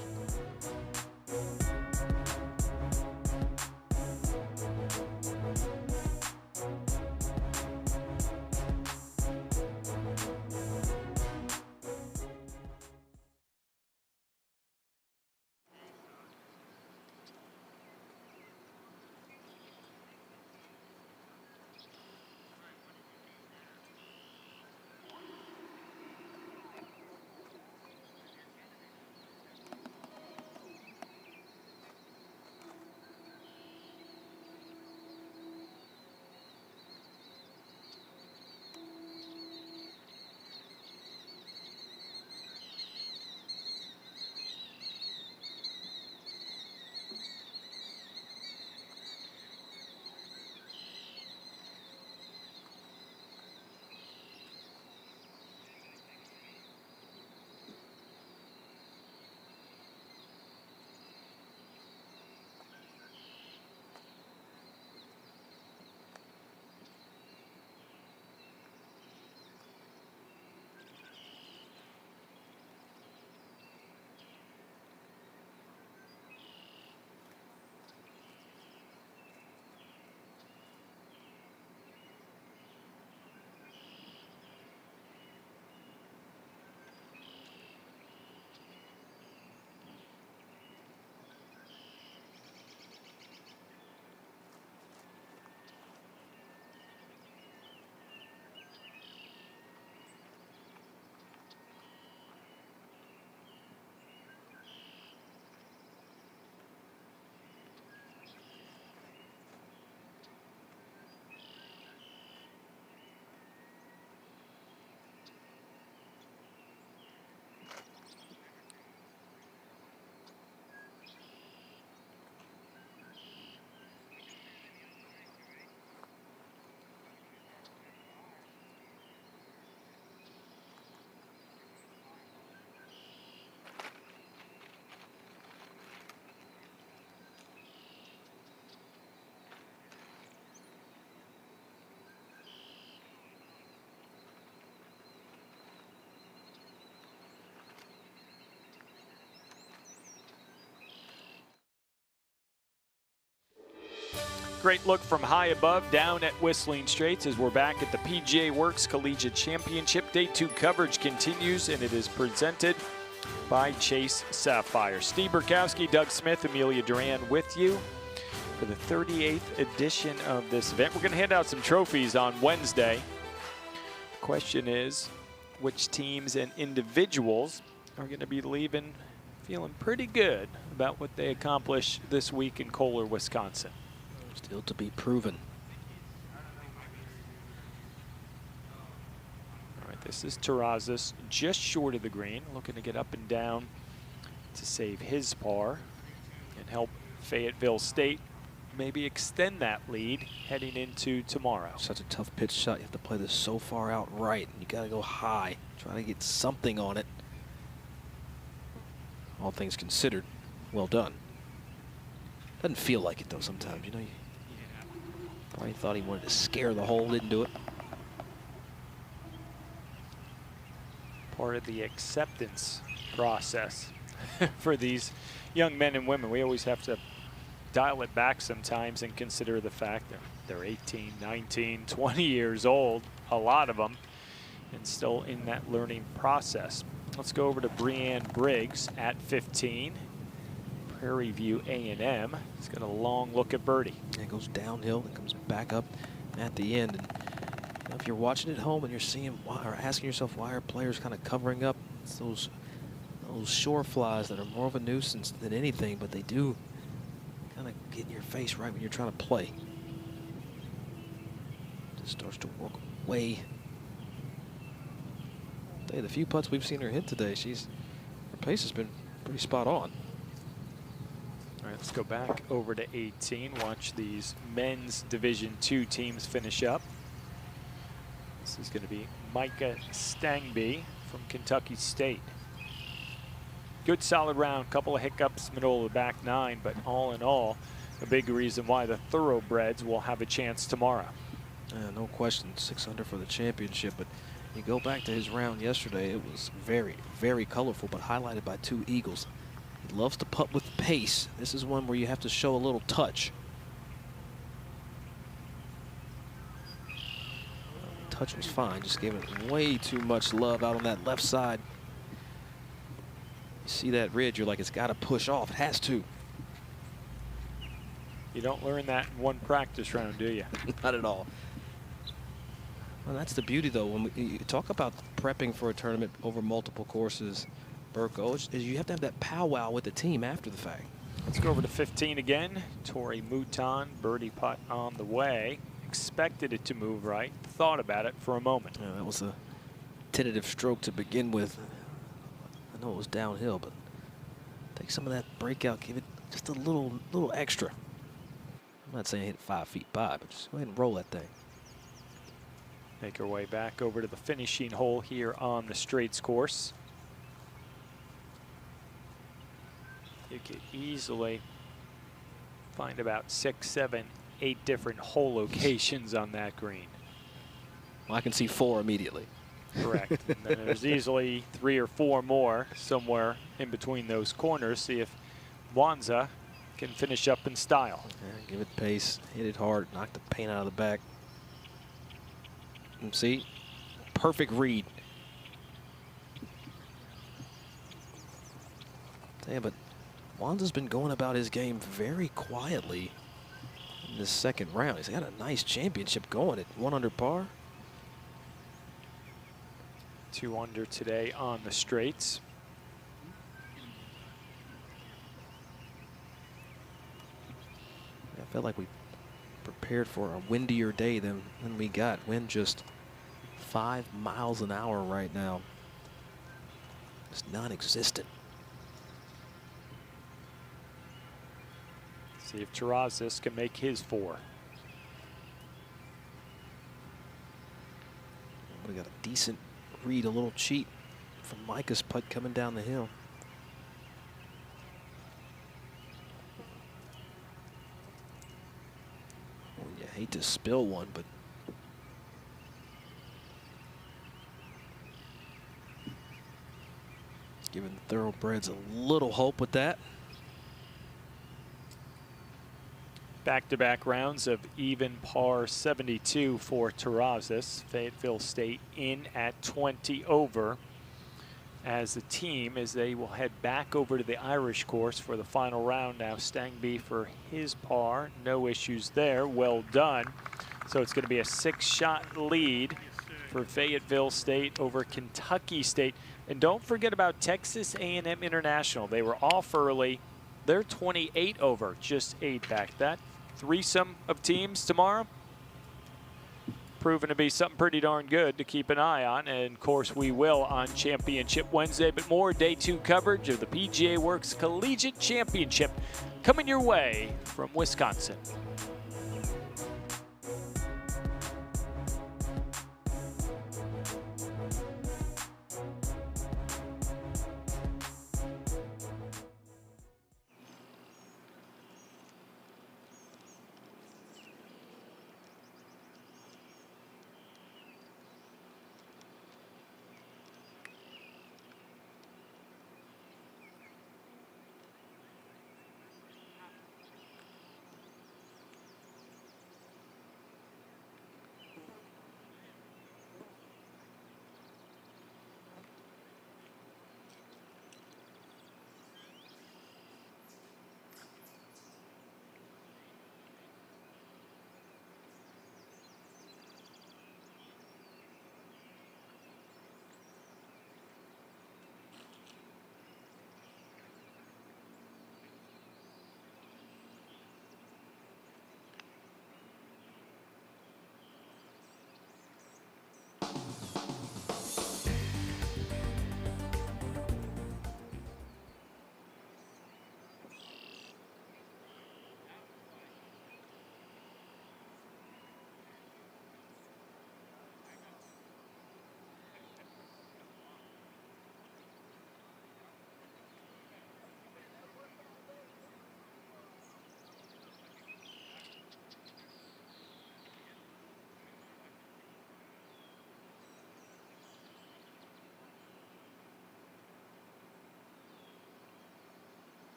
great look from high above down at Whistling Straits as we're back at the PGA Works Collegiate Championship. Day 2 coverage continues, and it is presented by Chase Sapphire. Steve Burkowski, Doug Smith, Amelia Duran with you for the 38th edition of this event. We're going to hand out some trophies on Wednesday. The question is, which teams and individuals are going to be leaving feeling pretty good about what they accomplished this week in Kohler, Wisconsin? Still to be proven. All right, this is Terrazas, just short of the green, looking to get up and down to save his par and help Fayetteville State maybe extend that lead heading into tomorrow. Such a tough pitch shot. You have to play this so far out right. You got to go high, try to get something on it. All things considered, well done. Doesn't feel like it though sometimes, you know. You probably thought he wanted to scare the hole, didn't do it. Part of the acceptance process for these young men and women. We always have to dial it back sometimes and consider the fact that they're 18, 19, 20 years old, a lot of them, and still in that learning process. Let's go over to Breanne Briggs at 15. Prairie View A&M. He's got a long look at birdie. It goes downhill and comes back up at the end. And you know, if you're watching at home and you're seeing why, or asking yourself why are players kind of covering up, it's those shore flies that are more of a nuisance than anything, but they do kind of get in your face right when you're trying to play. Just starts to work away. Hey, the few putts we've seen her hit today, her pace has been pretty spot on. All right, let's go back over to 18. Watch these men's Division II teams finish up. This is going to be Micah Stangby from Kentucky State. Good solid round, couple of hiccups, middle of the back nine, but all in all, a big reason why the Thoroughbreds will have a chance tomorrow. No question, 6 under for the championship, but you go back to his round yesterday, it was very, very colorful, but highlighted by 2 eagles. He loves to putt with pace. This is one where you have to show a little touch. Touch was fine, just gave it way too much love out on that left side. You see that ridge, you're like, it's got to push off. It has to. You don't learn that in one practice round, do you? Not at all. Well, that's the beauty, though. When you talk about prepping for a tournament over multiple courses, Burko, is you have to have that powwow with the team after the fact. Let's go over to 15 again. Tori Mouton, birdie putt on the way. Expected it to move right. Thought about it for a moment. Yeah, that was a tentative stroke to begin with. I know it was downhill, but take some of that breakout, give it just a little extra. I'm not saying hit 5 feet by, but just go ahead and roll that thing. Make our way back over to the finishing hole here on the Straits course. You could easily find about 6, 7, 8 different hole locations on that green. Well, I can see 4 immediately. Correct. And then there's easily 3 or 4 more somewhere in between those corners. See if Wanza can finish up in style. Yeah, give it pace, hit it hard, knock the paint out of the back. And see, perfect read. Yeah, but Wanza's been going about his game very quietly in this second round. He's got a nice championship going at 1 under par. 2 under today on the Straits. I felt like we prepared for a windier day than we got. Wind just 5 miles an hour right now. It's non-existent. See if Terrazas can make his 4. We got a decent read, a little cheat from Micah's putt coming down the hill. Well, you hate to spill one, but giving the Thoroughbreds a little hope with that. Back-to-back rounds of even par 72 for Terrazas. Fayetteville State in at 20 over as a team, as they will head back over to the Irish course for the final round. Now Stangby for his par, no issues there, well done. So it's going to be a 6-shot lead for Fayetteville State over Kentucky State. And don't forget about Texas A&M International. They were off early. They're 28 over, just 8 back. That threesome of teams tomorrow proven to be something pretty darn good to keep an eye on, and of course we will on Championship Wednesday. But more Day 2 coverage of the PGA Works Collegiate Championship coming your way from Wisconsin.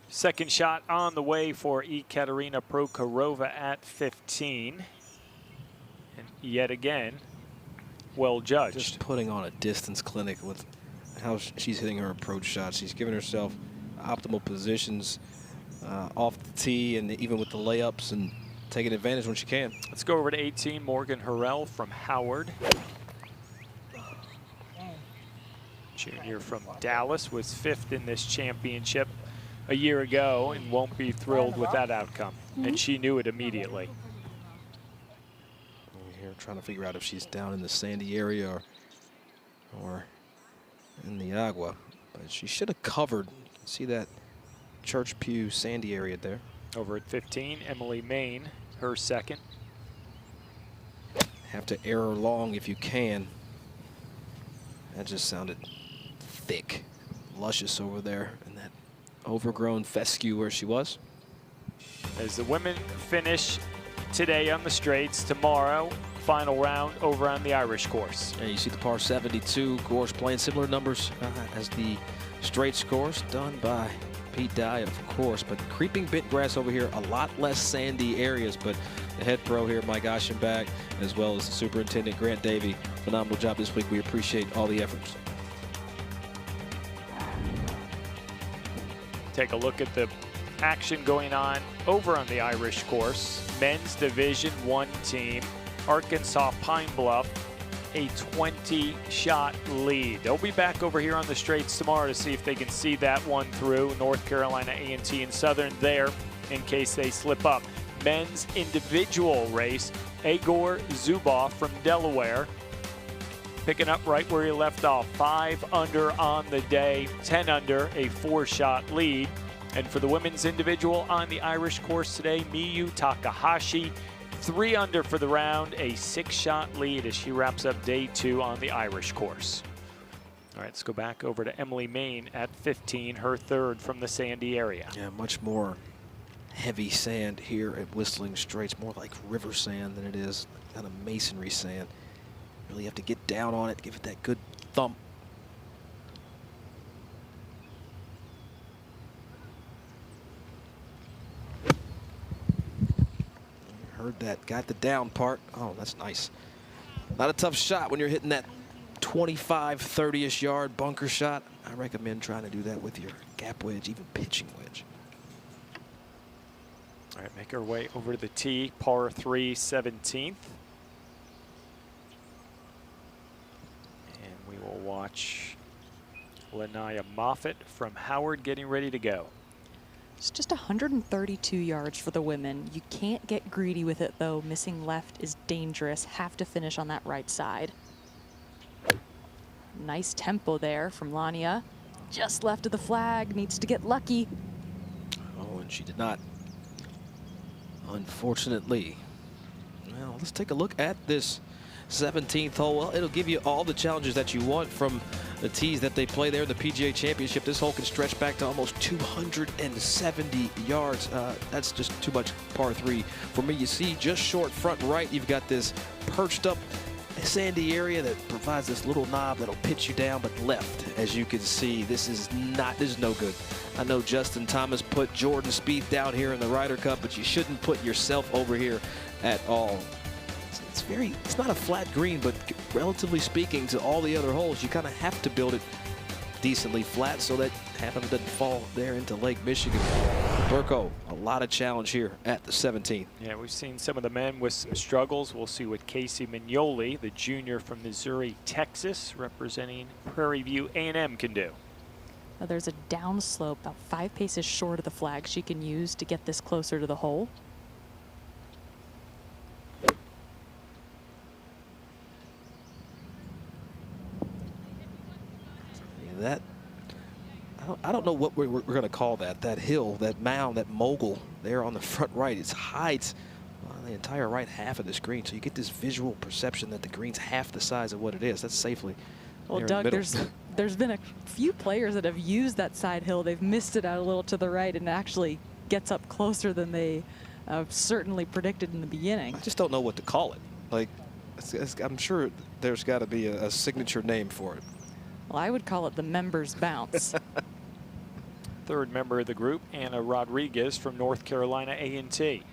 Second shot on the way for Ekaterina Prokhorova at 15. And yet again, well judged. Just putting on a distance clinic with how she's hitting her approach shots. She's giving herself optimal positions off the tee and even with the layups and taking advantage when she can. Let's go over to 18, Morgan Harrell from Howard. Junior from Dallas was 5th in this championship a year ago and won't be thrilled with that outcome. And she knew it immediately. We're here trying to figure out if she's down in the sandy area or in the agua. But she should have covered. You can see that Church Pew sandy area there. Over at 15, Emily Main, her second. Have to error long if you can. That just sounded thick, luscious over there in that overgrown fescue where she was. As the women finish today on the Straits, tomorrow, final round over on the Irish course. And you see the par 72 course playing similar numbers as the Straits course, done by Pete Dye, of course, but creeping bent grass over here, a lot less sandy areas, but the head pro here, Mike Aschenbach, as well as the superintendent, Grant Davey, phenomenal job this week. We appreciate all the efforts. Take a look at the action going on over on the Irish course. Men's Division I team, Arkansas Pine Bluff a 20-shot lead. They'll be back over here on the Straits tomorrow to see if they can see that one through. North Carolina A&T and Southern there in case they slip up. Men's individual race, Igor Zubov from Delaware, picking up right where he left off. 5 under on the day, 10 under, a 4-shot lead. And for the women's individual on the Irish course today, Miyu Takahashi, 3 under for the round, a 6-shot lead as she wraps up day 2 on the Irish course. All right, let's go back over to Emily Main at 15, her 3rd from the Sandy area. Yeah, much more heavy sand here at Whistling Straits, more like river sand than it is kind of masonry sand. Really have to get down on it, give it that good thump. Heard that, got the down part. Oh, that's nice. Not a tough shot when you're hitting that 25, 30-ish yard bunker shot. I recommend trying to do that with your gap wedge, even pitching wedge. All right, make our way over to the tee, par 3, 17th. And we will watch Lanaya Moffitt from Howard getting ready to go. It's just 132 yards for the women. You can't get greedy with it, though. Missing left is dangerous. Have to finish on that right side. Nice tempo there from Lania. Just left of the flag. Needs to get lucky. Oh, and she did not. Unfortunately. Well, let's take a look at this 17th hole. Well, it'll give you all the challenges that you want from the tees that they play there in the PGA Championship. This hole can stretch back to almost 270 yards. That's just too much par 3 for me. You see just short front right, you've got this perched up sandy area that provides this little knob that'll pitch you down, but left, as you can see, this is no good. I know Justin Thomas put Jordan Spieth down here in the Ryder Cup, but you shouldn't put yourself over here at all. It's not a flat green, but relatively speaking to all the other holes, you kind of have to build it decently flat so that half of it doesn't fall there into Lake Michigan. Burko, a lot of challenge here at the 17th. Yeah, we've seen some of the men with some struggles. We'll see what Casey Mignoli, the junior from Missouri, Texas, representing Prairie View A&M, can do. Now there's a downslope about 5 paces short of the flag she can use to get this closer to the hole. That, I don't know what we're going to call that. That hill, that mound, that mogul there on the front right. It hides the entire right half of this green. So you get this visual perception that the green's half the size of what it is. That's safely. Well, Doug, there's been a few players that have used that side hill. They've missed it out a little to the right and actually gets up closer than they certainly predicted in the beginning. I just don't know what to call it. Like, I'm sure there's got to be a signature name for it. Well, I would call it the members bounce. 3rd member of the group, Anna Rodriguez from North Carolina A&T.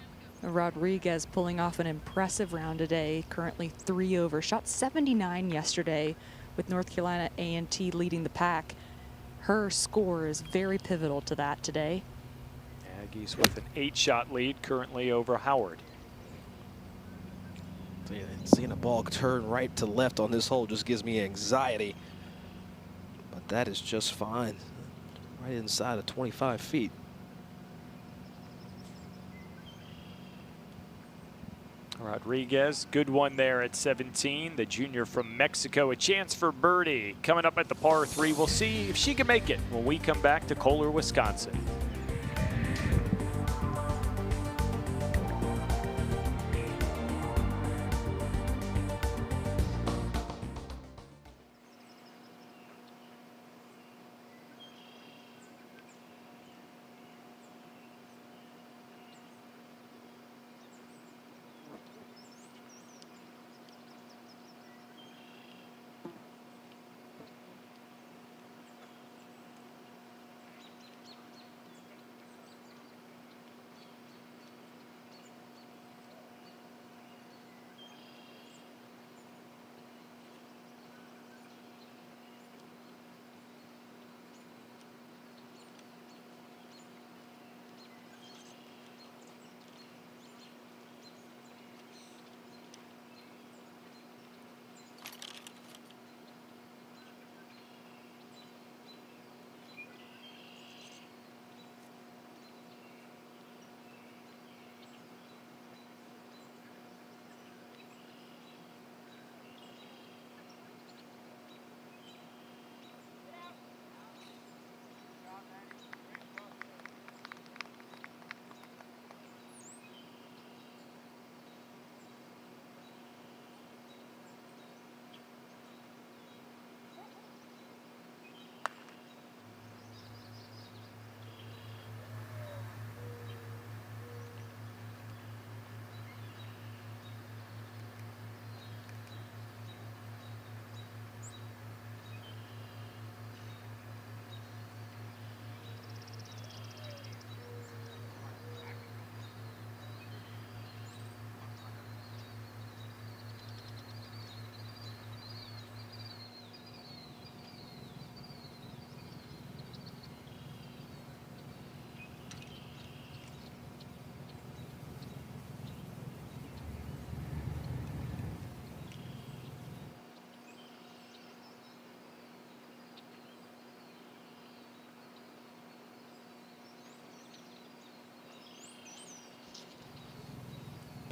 Rodriguez pulling off an impressive round today, currently 3 over. Shot 79 yesterday with North Carolina A&T leading the pack. Her score is very pivotal to that today. Aggies with an 8-shot lead currently over Howard. So, yeah, seeing a ball turn right to left on this hole just gives me anxiety. But that is just fine. Right inside of 25 feet. Rodriguez, good one there at 17. The junior from Mexico, a chance for birdie. Coming up at the par 3. We'll see if she can make it when we come back to Kohler, Wisconsin.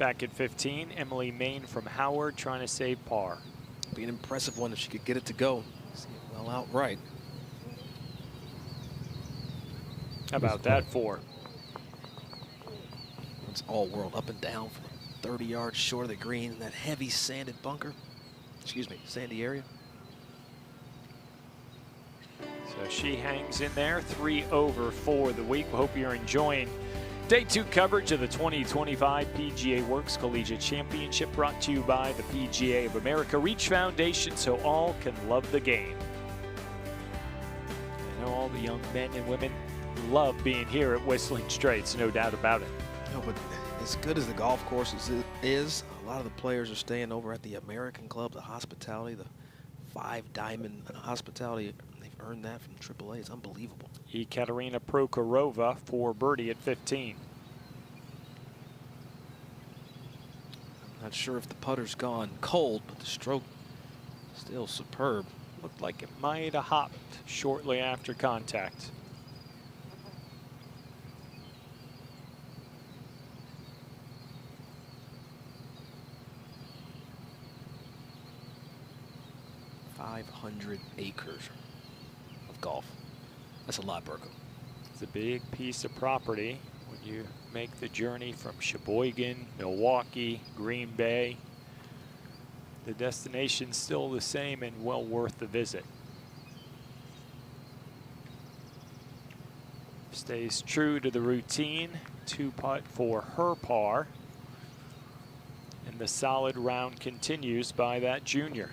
Back at 15, Emily Main from Howard trying to save par. Be an impressive one if she could get it to go. See it well outright. How about that for? It's all world up and down from 30 yards short of the green in that heavy sanded bunker. Excuse me, sandy area. So she hangs in there, 3 over for the week. We hope you're enjoying Day 2 coverage of the 2025 PGA Works Collegiate Championship, brought to you by the PGA of America Reach Foundation, so all can love the game. I know all the young men and women love being here at Whistling Straits, no doubt about it. No, but as good as the golf course is, a lot of the players are staying over at the American Club, the hospitality, the 5 Diamond hospitality. They've earned that from AAA. It's unbelievable. Ekaterina Prokhorova for birdie at 15. I'm not sure if the putter's gone cold, but the stroke still superb. Looked like it might have hopped shortly after contact. .500 acres of golf. That's a lot, Burko. It's a big piece of property when you make the journey from Sheboygan, Milwaukee, Green Bay. The destination's still the same and well worth the visit. Stays true to the routine. 2-putt for her par. And the solid round continues by that junior.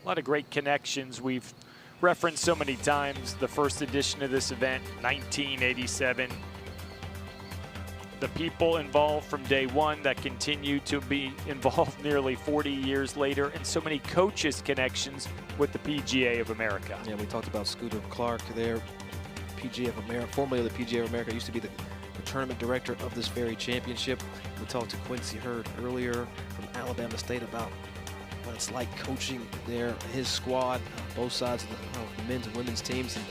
A lot of great connections. We've referenced so many times the first edition of this event, 1987. The people involved from day one that continue to be involved nearly 40 years later, and so many coaches' connections with the PGA of America. Yeah, we talked about Scooter Clark there, PGA of America, formerly of the PGA of America, used to be the tournament director of this very championship. We talked to Quincy Hurd earlier from Alabama State about what it's like coaching there, his squad, both sides of the men's and women's teams. And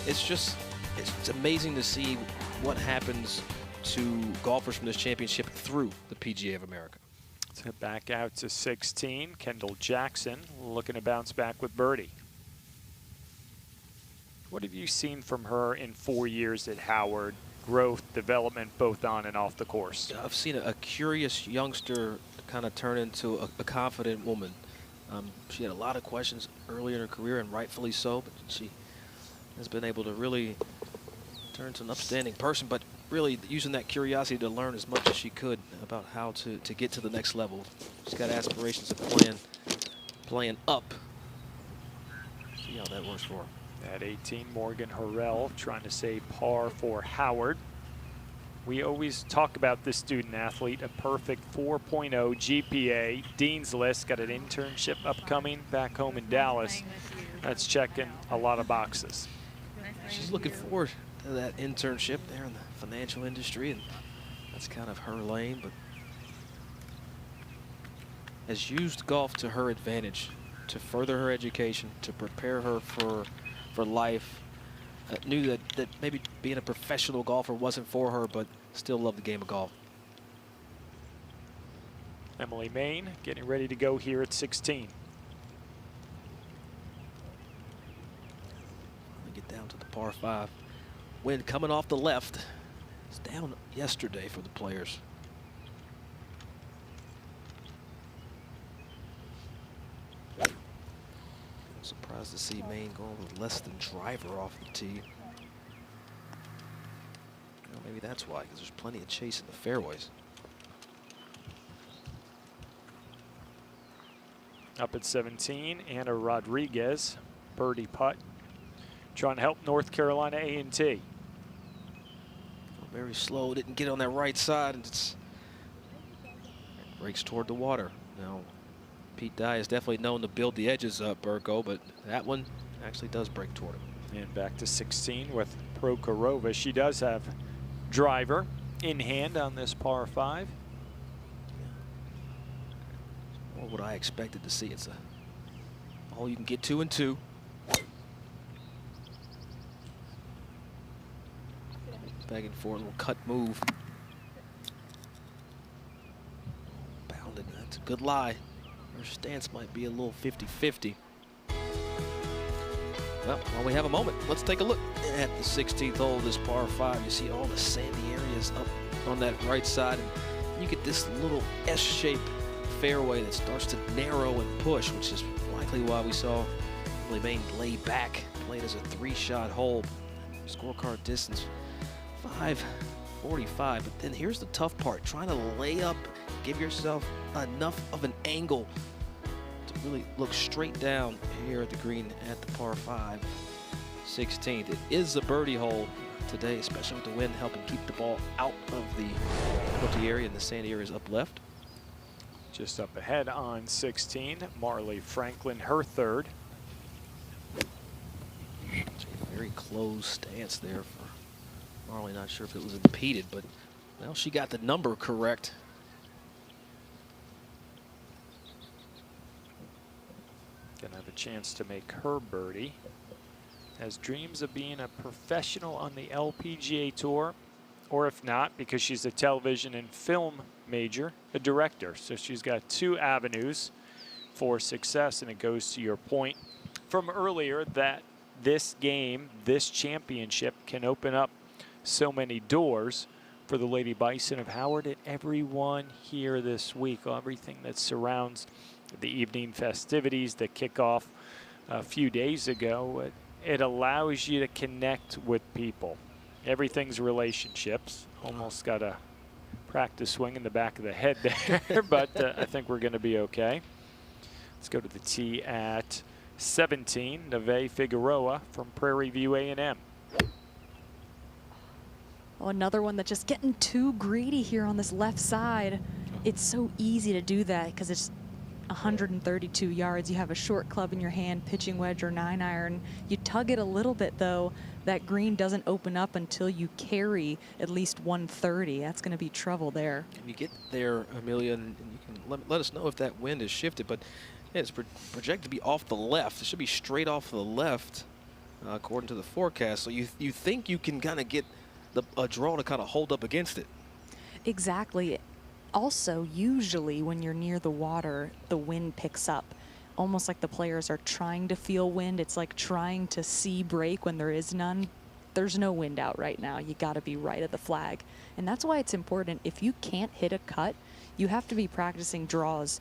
it's amazing to see what happens to golfers from this championship through the PGA of America. So back out to 16, Kendall Jackson looking to bounce back with birdie. What have you seen from her in 4 years at Howard? Growth, development, both on and off the course. I've seen a curious youngster kind of turn into a confident woman. She had a lot of questions early in her career, and rightfully so, but she has been able to really turn into an upstanding person, but really using that curiosity to learn as much as she could about how to get to the next level. She's got aspirations of playing up. See how that works for her. At 18, Morgan Harrell trying to save par for Howard. We always talk about this student athlete, a perfect 4.0 GPA, Dean's List, got an internship upcoming back home in Dallas. That's checking a lot of boxes. She's looking forward to that internship there in the financial industry, and that's kind of her lane, but has used golf to her advantage to further her education, to prepare her for life. Knew that maybe being a professional golfer wasn't for her, but still loved the game of golf. Emily Main getting ready to go here at 16. Get down to the par 5. Wind coming off the left. It's down yesterday for the players. Surprised to see Maine going with less than driver off the tee. Well, maybe that's why, because there's plenty of chase in the fairways. Up at 17, Anna Rodriguez, birdie putt, trying to help North Carolina A&T. Very slow, didn't get on that right side, and it breaks toward the water. Now, Pete Dye is definitely known to build the edges up, Burko, but that one actually does break toward him. And back to 16 with Prokhorova. She does have driver in hand on this par 5. What would I expected to see? It's all you can get 2 and 2. Back and forth, a little cut move. Good lie. Her stance might be a little 50-50. Well, while we have a moment, let's take a look at the 16th hole of this par 5. You see all the sandy areas up on that right side, and you get this little S-shaped fairway that starts to narrow and push, which is likely why we saw Willie Main lay back, played as a 3-shot hole. Scorecard distance 545, but then here's the tough part, trying to lay up, give yourself enough of an angle to really look straight down here at the green at the par 5 16th. It is a birdie hole today, especially with the wind helping keep the ball out of the penalty area, and the sandy areas up left. Just up ahead on 16, Marley Franklin, her third. Very close stance there for Marley. Not sure if it was impeded, but well, she got the number correct. Gonna have a chance to make her birdie. Has dreams of being a professional on the LPGA Tour, or if not, because she's a television and film major, a director. So she's got 2 avenues for success, and it goes to your point from earlier that this game, this championship, can open up so many doors for the Lady Bison of Howard and everyone here this week. Everything that surrounds the evening festivities that kick off a few days ago, it allows you to connect with people. Everything's relationships. Almost got a practice swing in the back of the head there, but I think we're going to be okay. Let's go to the tee at 17, Neve Figueroa from Prairie View A&M. Oh, another one that's just getting too greedy here on this left side. It's so easy to do that because it's 132 yards. You have a short club in your hand, pitching wedge or 9-iron. You tug it a little bit, though. That green doesn't open up until you carry at least 130. That's going to be trouble there. Can you get there, Amelia, and you can let us know if that wind has shifted, but yeah, it's projected to be off the left. It should be straight off the left, according to the forecast. So you think you can kind of get a draw to kind of hold up against it. Exactly. Also, usually when you're near the water, the wind picks up. Almost like the players are trying to feel wind. It's like trying to see break when there is none. There's no wind out right now. You got to be right at the flag. And that's why it's important. If you can't hit a cut, you have to be practicing draws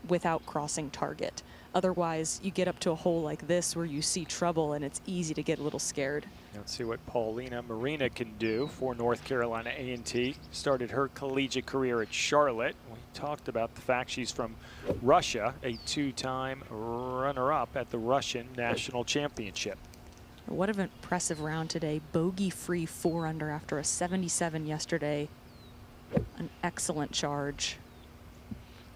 without crossing target. Otherwise, you get up to a hole like this where you see trouble and it's easy to get a little scared. Let's see what Paulina Marina can do for North Carolina A&T. Started her collegiate career at Charlotte. We talked about the fact she's from Russia, a 2-time runner-up at the Russian National Championship. What an impressive round today. Bogey-free 4-under after a 77 yesterday. An excellent charge.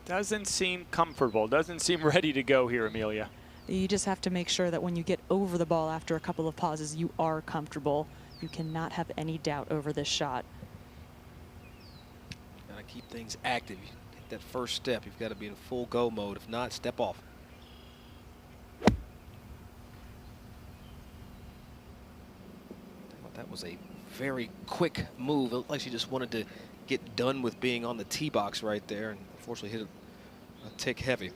Doesn't seem comfortable, doesn't seem ready to go here, Amelia. You just have to make sure that when you get over the ball after a couple of pauses, you are comfortable. You cannot have any doubt over this shot. Gotta keep things active. You hit that first step, you've got to be in full go mode. If not, step off. That was a very quick move. It looked like she just wanted to get done with being on the tee box right there, and unfortunately hit a tick heavy.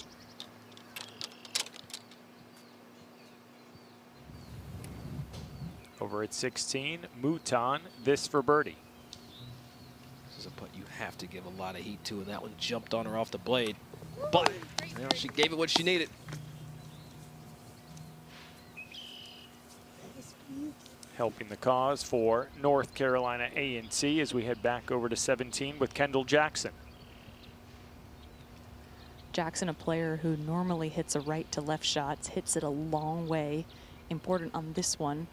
Over at 16, Mouton, this for birdie. This is a putt you have to give a lot of heat to, and that one jumped on her off the blade. But you know, she gave it what she needed. Helping the cause for North Carolina A&T as we head back over to 17 with Kendall Jackson. Jackson, a player who normally hits a right to left shots, hits it a long way. Important on this one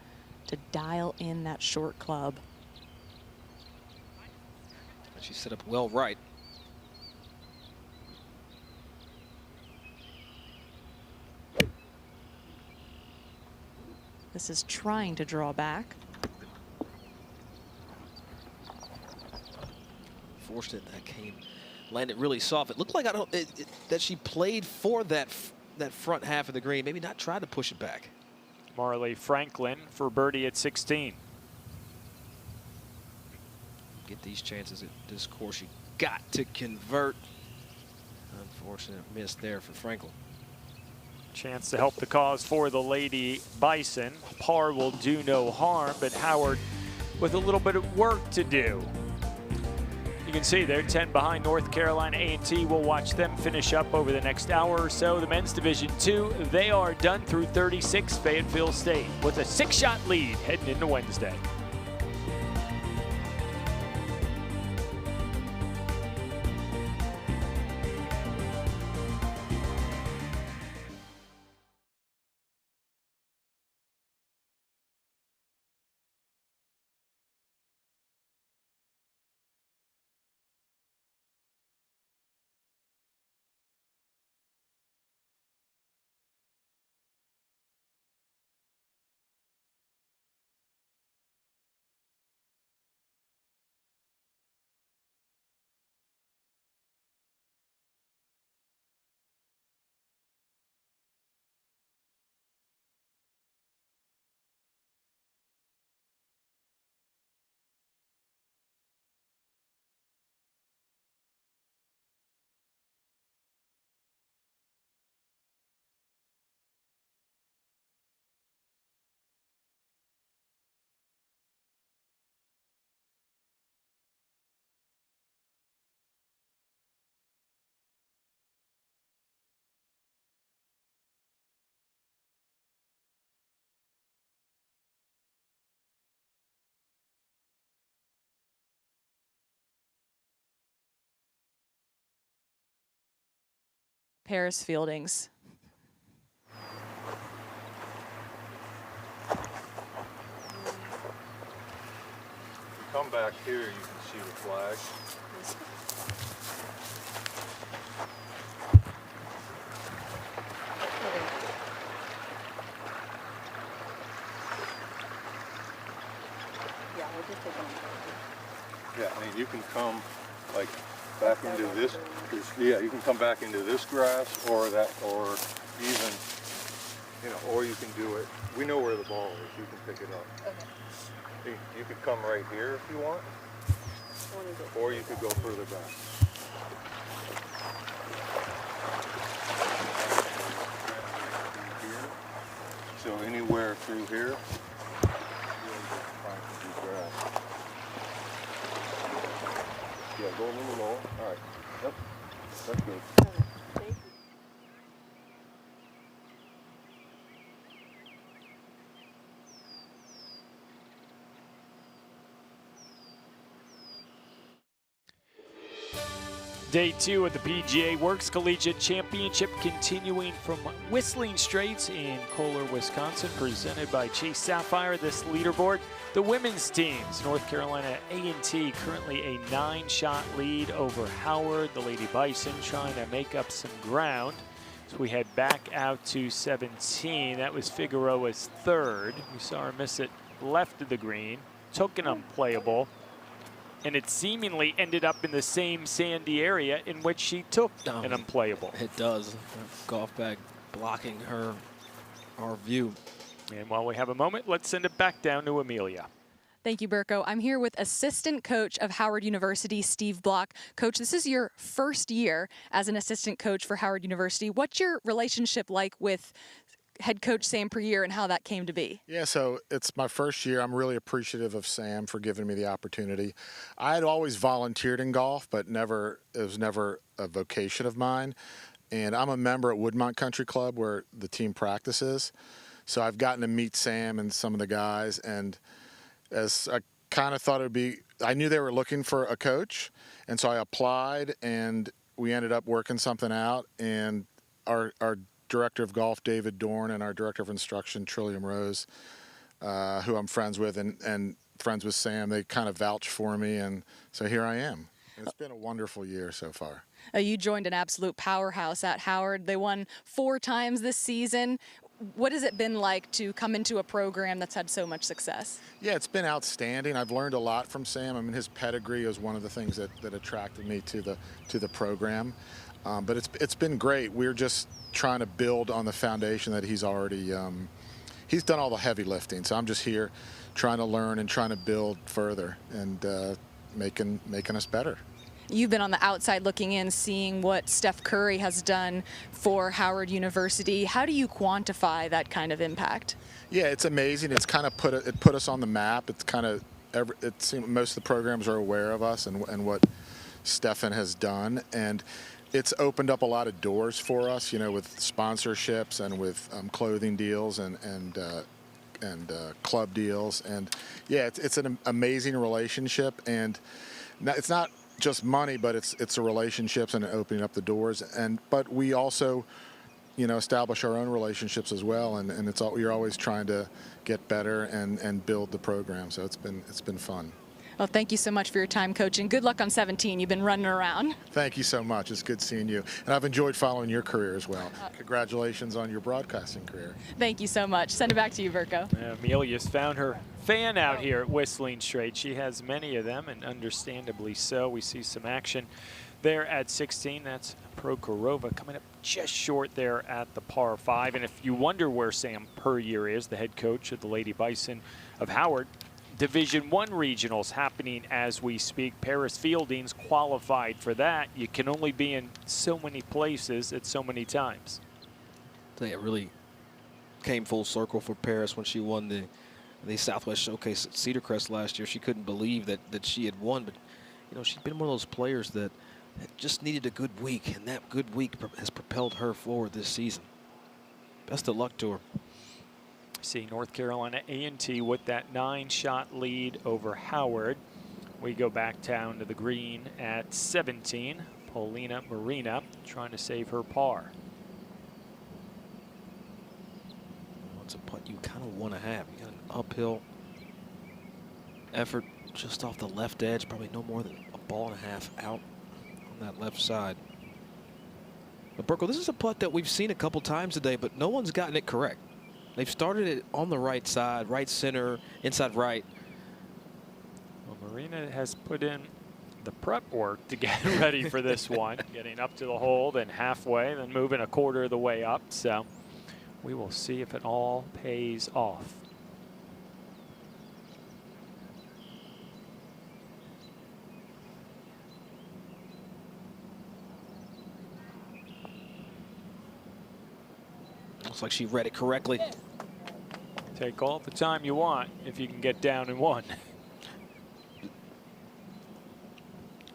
to dial in that short club. She set up well right. This is trying to draw back. Fortunate that came, landed really soft. It looked like that she played for that front half of the green. Maybe not try to push it back. Marley Franklin for birdie at 16. Get these chances at this course. You got to convert. Unfortunate miss there for Franklin. Chance to help the cause for the Lady Bison. Par will do no harm, but Howard with a little bit of work to do. You can see they're 10 behind North Carolina A&T. We'll watch them finish up over the next hour or so. The men's Division II, they are done through 36, Fayetteville State with a 6-shot lead heading into Wednesday. Paris Fieldings. Come back here, you can see the flag. Yeah, I mean, you can come like back into this. Yeah, you can come back into this grass or that, or even, you know, or you can do it. We know where the ball is. You can pick it up. Okay. You could come right here if you want, or you could go further back. So anywhere through here, yeah, go a little lower. All right. Yep. That's good. Thank you. Day 2 of the PGA Works Collegiate Championship continuing from Whistling Straits in Kohler, Wisconsin, presented by Chase Sapphire. This leaderboard, the women's teams, North Carolina A&T currently a 9-shot lead over Howard. The Lady Bison trying to make up some ground. So we head back out to 17. That was Figueroa's third. We saw her miss it left of the green, took an unplayable, and it seemingly ended up in the same sandy area in which she took an unplayable. It does. Golf bag blocking our view. And while we have a moment, let's send it back down to Amelia. Thank you, Burko. I'm here with assistant coach of Howard University, Steve Block. Coach, this is your first year as an assistant coach for Howard University. What's your relationship like with head coach Sam Prieur and how that came to be? Yeah, so it's my first year. I'm really appreciative of Sam for giving me the opportunity. I had always volunteered in golf, but it was never a vocation of mine. And I'm a member at Woodmont Country Club where the team practices. So I've gotten to meet Sam and some of the guys, and as I kind of thought it would be, I knew they were looking for a coach, and so I applied, and we ended up working something out. And our director of golf, David Dorn, and our director of instruction, Trillium Rose, who I'm friends with and friends with Sam, they kind of vouched for me, and so here I am. It's been a wonderful year so far. You joined an absolute powerhouse at Howard. They won 4 times this season. What has it been like to come into a program that's had so much success? Yeah, it's been outstanding. I've learned a lot from Sam. I mean, his pedigree was one of the things that attracted me to the program. But it's been great. We're just trying to build on the foundation that he's already he's done all the heavy lifting. So I'm just here trying to learn and trying to build further and making us better. You've been on the outside looking in, seeing what Steph Curry has done for Howard University. How do you quantify that kind of impact? Yeah, it's amazing. It's kind of put us on the map. It's kind of it seems most of the programs are aware of us and what Stephen has done, and it's opened up a lot of doors for us, you know, with sponsorships and with clothing deals and club deals. And yeah, it's an amazing relationship, and it's not just money, but it's the relationships and opening up the doors. But we also, you know, establish our own relationships as well, and you're always trying to get better and build the program. So it's been fun. Well, thank you so much for your time, Coach, and good luck on 17. You've been running around. Thank you so much. It's good seeing you. And I've enjoyed following your career as well. Congratulations on your broadcasting career. Thank you so much. Send it back to you, Verco. Amelia's found her fan out here at Whistling Straits. She has many of them, and understandably so. We see some action there at 16. That's Prokhorova coming up just short there at the par 5. And if you wonder where Sam Puryear is, the head coach of the Lady Bison of Howard, Division I regionals happening as we speak. Paris Fielding's qualified for that. You can only be in so many places at so many times. I think it really came full circle for Paris when she won the Southwest Showcase at Cedar Crest last year. She couldn't believe that she had won, but you know, she'd been one of those players that just needed a good week, and that good week has propelled her forward this season. Best of luck to her. See North Carolina A&T with that 9-shot lead over Howard. We go back down to the green at 17. Paulina Marina trying to save her par. It's a putt you kind of want to have. You got an uphill effort just off the left edge, probably no more than a ball and a half out on that left side. But Burkle, this is a putt that we've seen a couple times today, but no one's gotten it correct. They've started it on the right side, right center, inside right. Well, Marina has put in the prep work to get ready for this one. Getting up to the hole, then halfway, then moving a quarter of the way up. So we will see if it all pays off. Looks like she read it correctly. Take all the time you want if you can get down in one.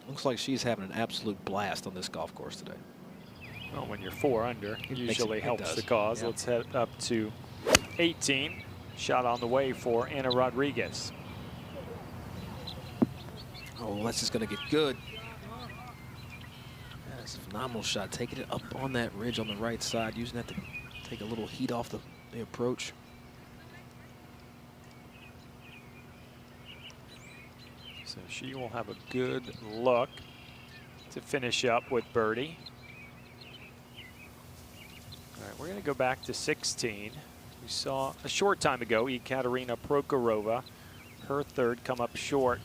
Looks like she's having an absolute blast on this golf course today. Well, when you're 4 under, it usually helps the cause. Yeah. Let's head up to 18. Shot on the way for Anna Rodriguez. Oh, that's just going to get good. That's a phenomenal shot. Taking it up on that ridge on the right side, using that to take a little heat off the approach. So she will have a good look to finish up with birdie. All right, we're going to go back to 16. We saw a short time ago Ekaterina Prokhorova, her third, come up short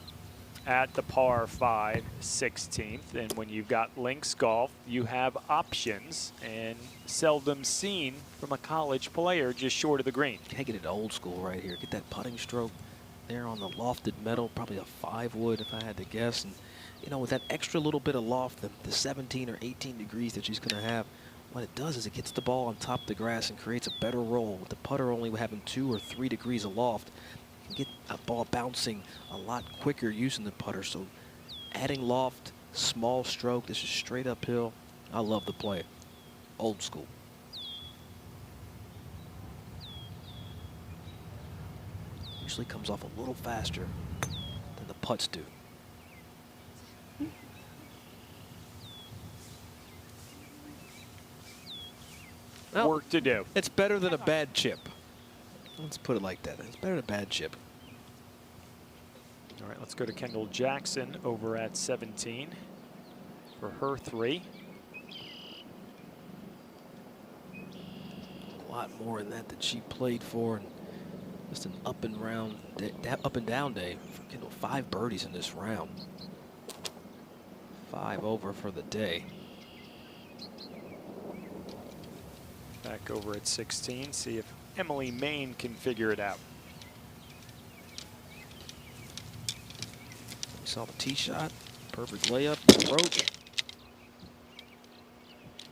at the par 5 16th. And when you've got links golf, you have options, and seldom seen from a college player just short of the green. Taking it old school right here. Get that putting stroke there on the lofted metal, probably a 5 wood if I had to guess. And you know, with that extra little bit of loft, the 17 or 18 degrees that she's going to have, what it does is it gets the ball on top of the grass and creates a better roll. With the putter only having 2 or 3 degrees of loft, you get a ball bouncing a lot quicker using the putter. So adding loft, small stroke, this is straight uphill. I love the play. Old school. Usually comes off a little faster than the putts do. Well, work to do. It's better than a bad chip. Let's put it like that. It's better than a bad chip. All right, let's go to Kendall Jackson over at 17 for her 3. A lot more in that she played for, and just an up and down day for Kendall. 5 birdies in this round. 5 over for the day. Back over at 16, see if Emily Main can figure it out. We saw the tee shot, perfect layup. approach.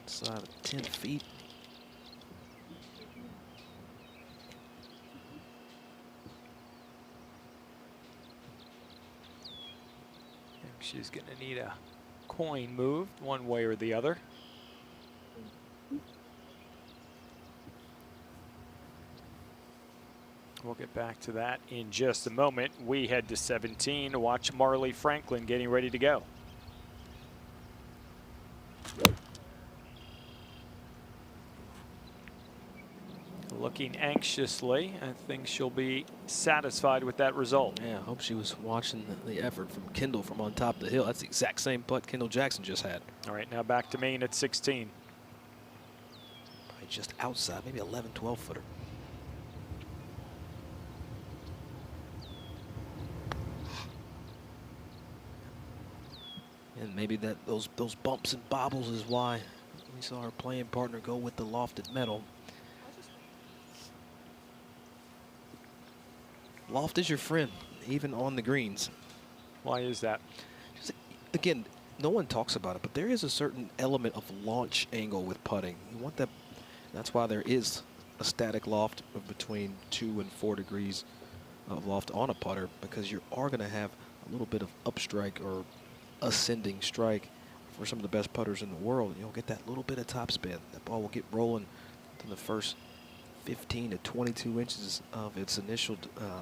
Inside of 10 feet. And she's going to need a coin moved one way or the other. We'll get back to that in just a moment. We head to 17 to watch Marley Franklin getting ready to go. Looking anxiously. I think she'll be satisfied with that result. Yeah, I hope she was watching the effort from Kendall from on top of the hill. That's the exact same putt Kendall Jackson just had. All right, now back to Maine at 16. Probably just outside, maybe 11, 12 footer. And maybe those bumps and bobbles is why we saw our playing partner go with the lofted metal. Loft is your friend, even on the greens. Why is that? Just, again, no one talks about it, but there is a certain element of launch angle with putting. You want that. That's why there is a static loft of between 2 and 4 degrees of loft on a putter, because you are going to have a little bit of upstrike or ascending strike. For some of the best putters in the world, you'll get that little bit of topspin. That ball will get rolling to the first 15 to 22 inches of its initial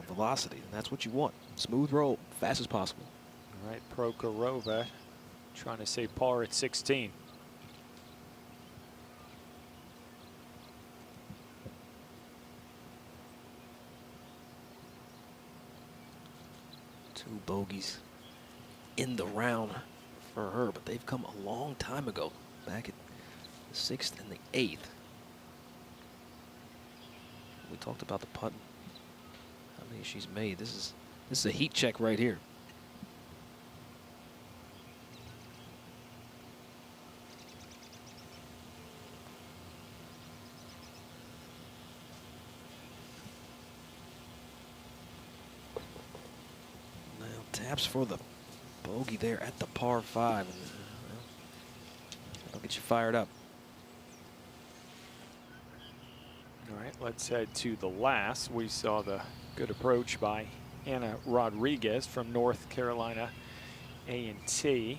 velocity, and that's what you want. Smooth roll, fast as possible. All right, Prokhorova trying to save par at 16. Two bogeys in the round for her, but they've come a long time ago, back at the 6th and the 8th. We talked about the putt, how many she's made. This is a heat check right here. Now taps for the bogey there at the par 5. And, that'll get you fired up. All right, let's head to the last. We saw the good approach by Anna Rodriguez from North Carolina A&T.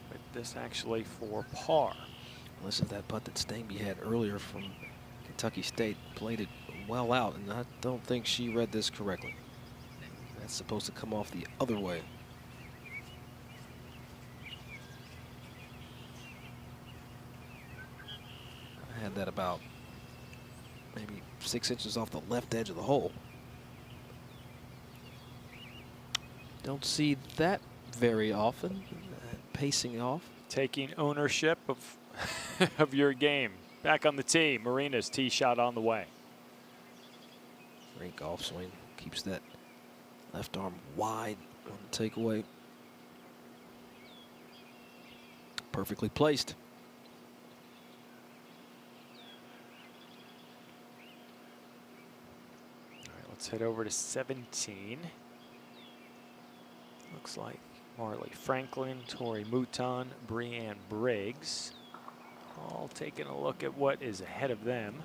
But this actually for par. This is that putt that Stangby had earlier from Kentucky State. Played it well out, and I don't think she read this correctly. That's supposed to come off the other way. I had that about maybe 6 inches off the left edge of the hole. Don't see that very often. Pacing off. Taking ownership of, of your game. Back on the tee. Marina's tee shot on the way. Great golf swing. Keeps that left arm wide on the takeaway. Perfectly placed. Let's head over to 17. Looks like Marley Franklin, Tori Mouton, Breanne Briggs, all taking a look at what is ahead of them.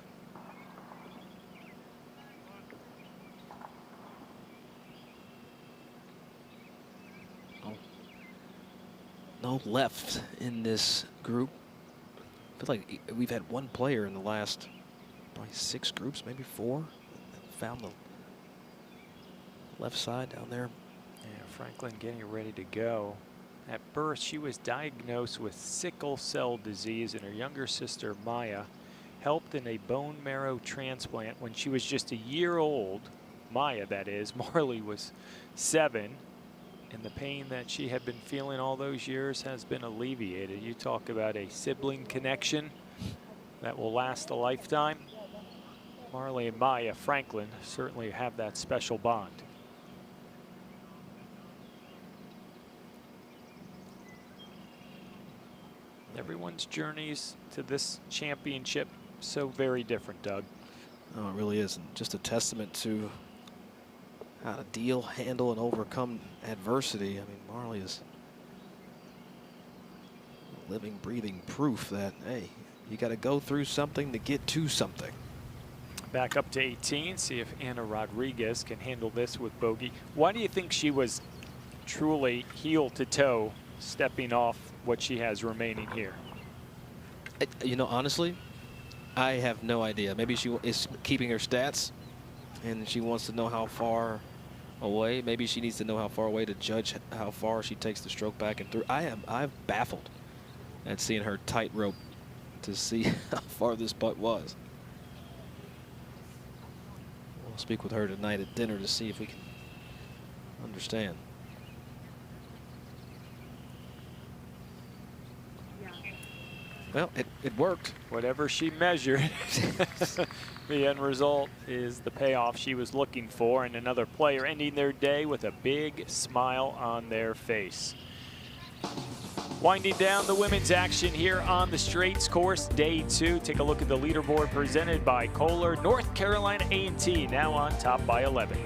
No left in this group. I feel like we've had one player in the last probably 6 groups, maybe 4, that found the left side down there. Yeah, Franklin getting ready to go. At birth, she was diagnosed with sickle cell disease, and her younger sister, Maya, helped in a bone marrow transplant when she was just a year old. Maya, that is. Marley was 7, and the pain that she had been feeling all those years has been alleviated. You talk about a sibling connection that will last a lifetime. Marley and Maya Franklin certainly have that special bond. Everyone's journeys to this championship so very different, Doug. Oh, it really is. And just a testament to how to deal, handle, and overcome adversity. I mean, Marley is, living, breathing proof that, hey, you got to go through something to get to something. Back up to 18, see if Anna Rodriguez can handle this with bogey. Why do you think she was truly heel to toe stepping off what she has remaining here? You know, honestly, I have no idea. Maybe she is keeping her stats and she wants to know how far away. Maybe she needs to know how far away to judge how far she takes the stroke back and through. I'm baffled at seeing her tightrope to see how far this putt was. We'll speak with her tonight at dinner to see if we can understand. Well, it worked. Whatever she measured, the end result is the payoff she was looking for, and another player ending their day with a big smile on their face. Winding down the women's action here on the Straits course, day 2. Take a look at the leaderboard presented by Kohler. North Carolina A&T now on top by 11.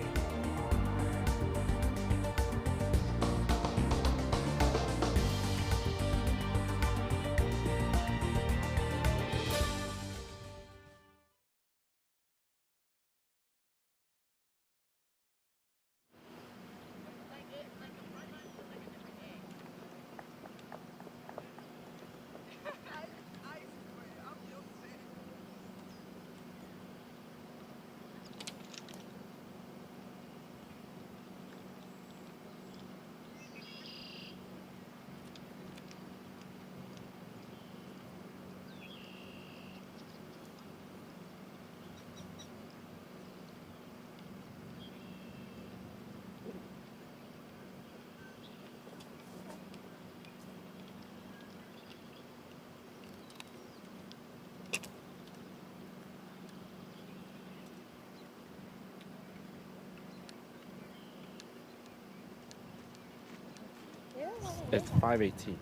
It's 518.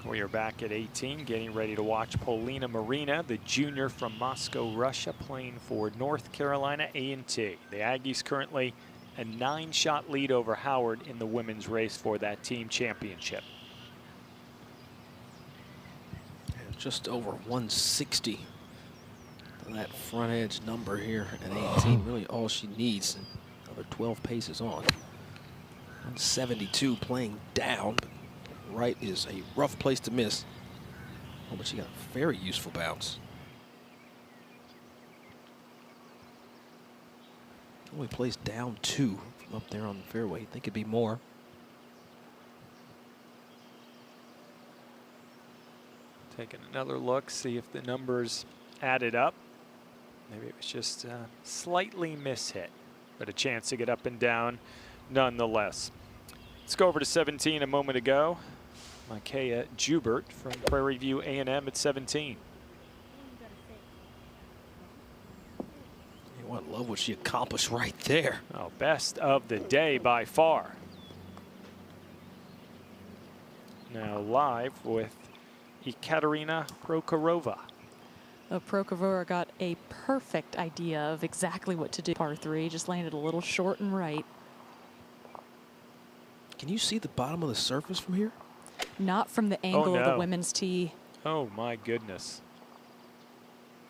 We are back at 18, getting ready to watch Polina Marina, the junior from Moscow, Russia, playing for North Carolina A&T. The Aggies currently a 9-shot lead over Howard in the women's race for that team championship. And just over 160. That front edge number here at 18, really all she needs. Another 12 paces on. 172 playing down. Right is a rough place to miss. Oh, but she got a very useful bounce. Only plays down 2 from up there on the fairway. I think it'd be more. Taking another look, see if the numbers added up. Maybe it was just a slightly mishit, but a chance to get up and down nonetheless. Let's go over to 17 a moment ago. Micaiah Jubert from Prairie View A&M at 17. I love what she accomplished right there. Oh, best of the day by far. Now live with Ekaterina Prokhorova. Prokhorova got a perfect idea of exactly what to do. Par 3, just landed a little short and right. Can you see the bottom of the surface from here? Not from the angle of the women's tee. Oh, my goodness.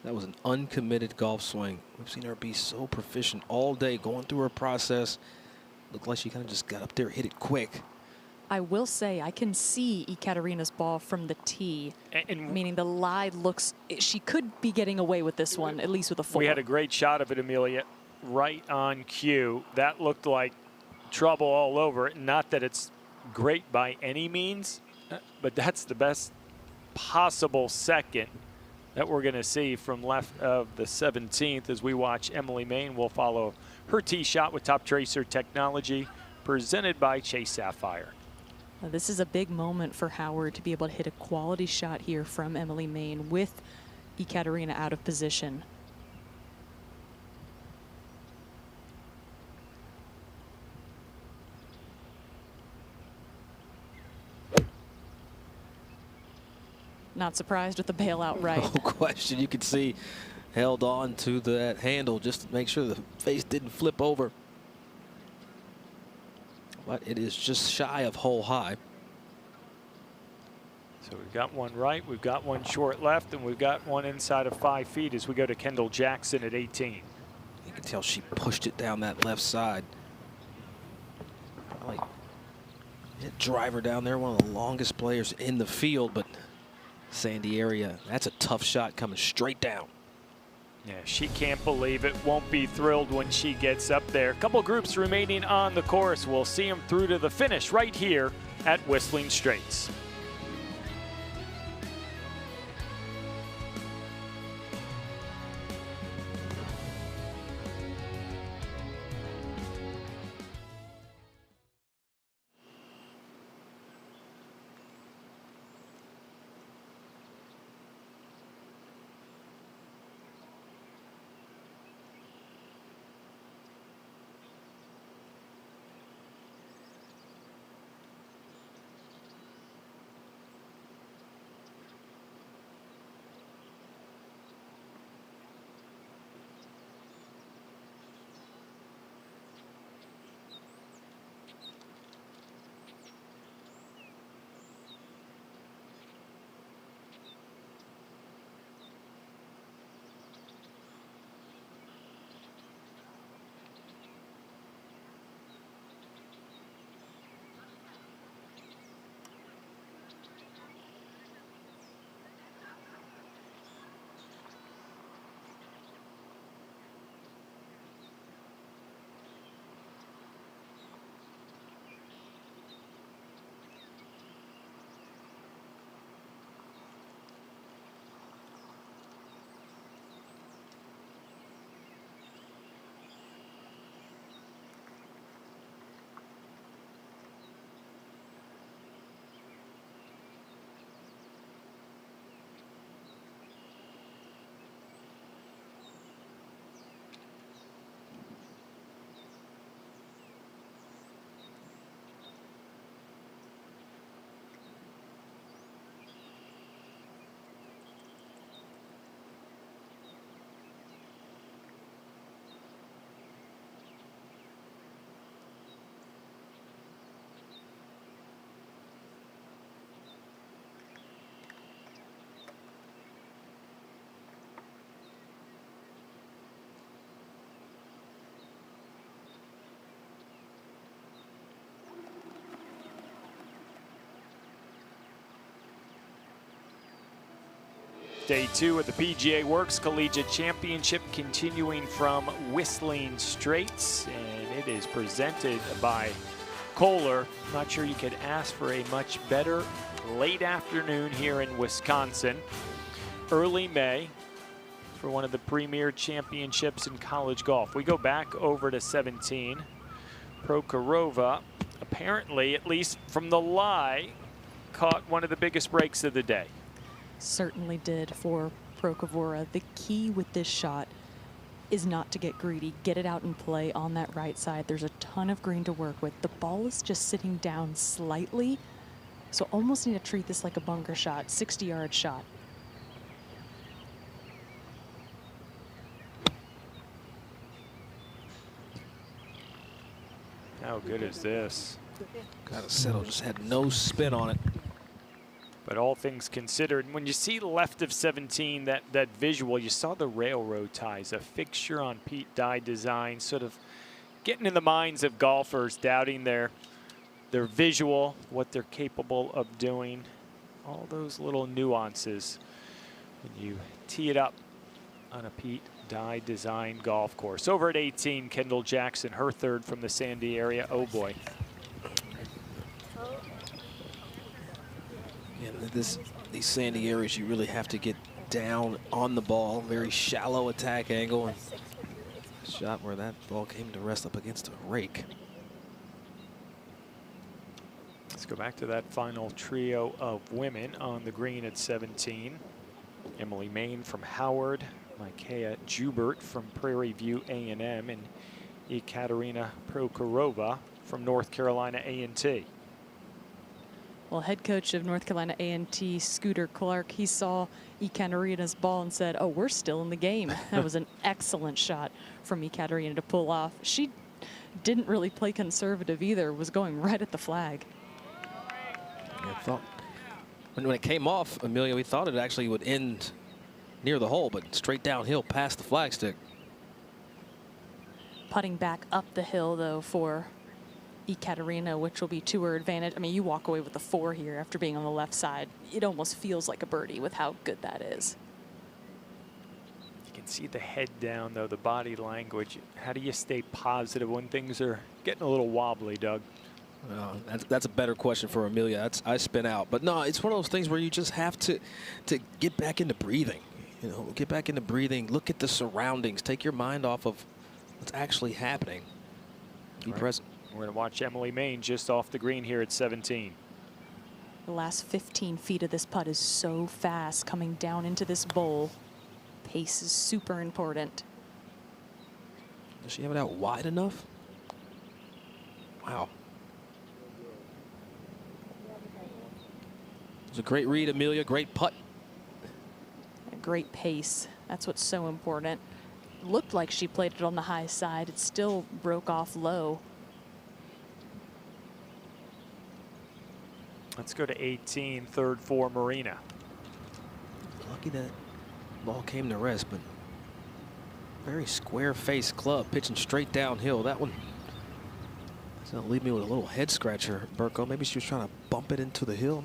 That was an uncommitted golf swing. We've seen her be so proficient all day going through her process. Looked like she kind of just got up there, hit it quick. I will say I can see Ekaterina's ball from the tee, meaning the lie looks, she could be getting away with this one, at least with a 4. We had a great shot of it, Amelia, right on cue. That looked like trouble all over it. Not that it's great by any means, but that's the best possible second that we're going to see from left of the 17th as we watch Emily Main. Will follow her tee shot with Top Tracer technology presented by Chase Sapphire. Now, this is a big moment for Howard to be able to hit a quality shot here from Emily Main with Ekaterina out of position. Not surprised with the bailout right. No question. You could see held on to that handle just to make sure the face didn't flip over. But it is just shy of hole high. So we've got one right, we've got one short left, and we've got one inside of 5 feet as we go to Kendall Jackson at 18. You can tell she pushed it down that left side. Like, hit driver down there, one of the longest players in the field, but Sandy area, that's a tough shot coming straight down. Yeah, she can't believe it. Won't be thrilled when she gets up there. A couple groups remaining on the course. We'll see them through to the finish right here at Whistling Straits. Day 2 of the PGA Works Collegiate Championship continuing from Whistling Straits, and it is presented by Kohler. Not sure you could ask for a much better late afternoon here in Wisconsin. Early May for one of the premier championships in college golf. We go back over to 17. Prokhorova, apparently, at least from the lie, caught one of the biggest breaks of the day. Certainly did for Prokhorova. The key with this shot is not to get greedy. Get it out and play on that right side. There's a ton of green to work with. The ball is just sitting down slightly, so almost need to treat this like a bunker shot, 60-yard shot. How good is this? Got to settle, just had no spin on it. But all things considered, when you see left of 17, that visual, you saw the railroad ties, a fixture on Pete Dye design, sort of getting in the minds of golfers, doubting their visual, what they're capable of doing. All those little nuances when you tee it up on a Pete Dye design golf course. Over at 18, Kendall Jackson, her third from the Sandy area. Oh boy. Yeah, these sandy areas, you really have to get down on the ball. Very shallow attack angle, and a shot where that ball came to rest up against a rake. Let's go back to that final trio of women on the green at 17. Emily Main from Howard, Micaiah Jubert from Prairie View A&M, and Ekaterina Prokhorova from North Carolina A&T. Well, head coach of North Carolina A&T, Scooter Clark, he saw Ekaterina's ball and said, oh, we're still in the game. That was an excellent shot from Ekaterina to pull off. She didn't really play conservative either, was going right at the flag. I thought when it came off, Amelia, we thought it actually would end near the hole, but straight downhill past the flagstick. Putting back up the hill, though, for Ekaterina, which will be to her advantage. I mean, you walk away with a 4 here after being on the left side. It almost feels like a birdie with how good that is. You can see the head down, though, the body language. How do you stay positive when things are getting a little wobbly, Doug? That's a better question for Amelia. I spin out. But no, it's one of those things where you just have to get back into breathing. You know, get back into breathing. Look at the surroundings. Take your mind off of what's actually happening. Be present. We're going to watch Emily Main just off the green here at 17. The last 15 feet of this putt is so fast coming down into this bowl. Pace is super important. Does she have it out wide enough? Wow. It was a great read, Amelia. Great putt. A great pace. That's what's so important. Looked like she played it on the high side. It still broke off low. Let's go to 18, third for Marina. Lucky that ball came to rest, but very square-faced club pitching straight downhill. That one is going to leave me with a little head scratcher, Burko. Maybe she was trying to bump it into the hill.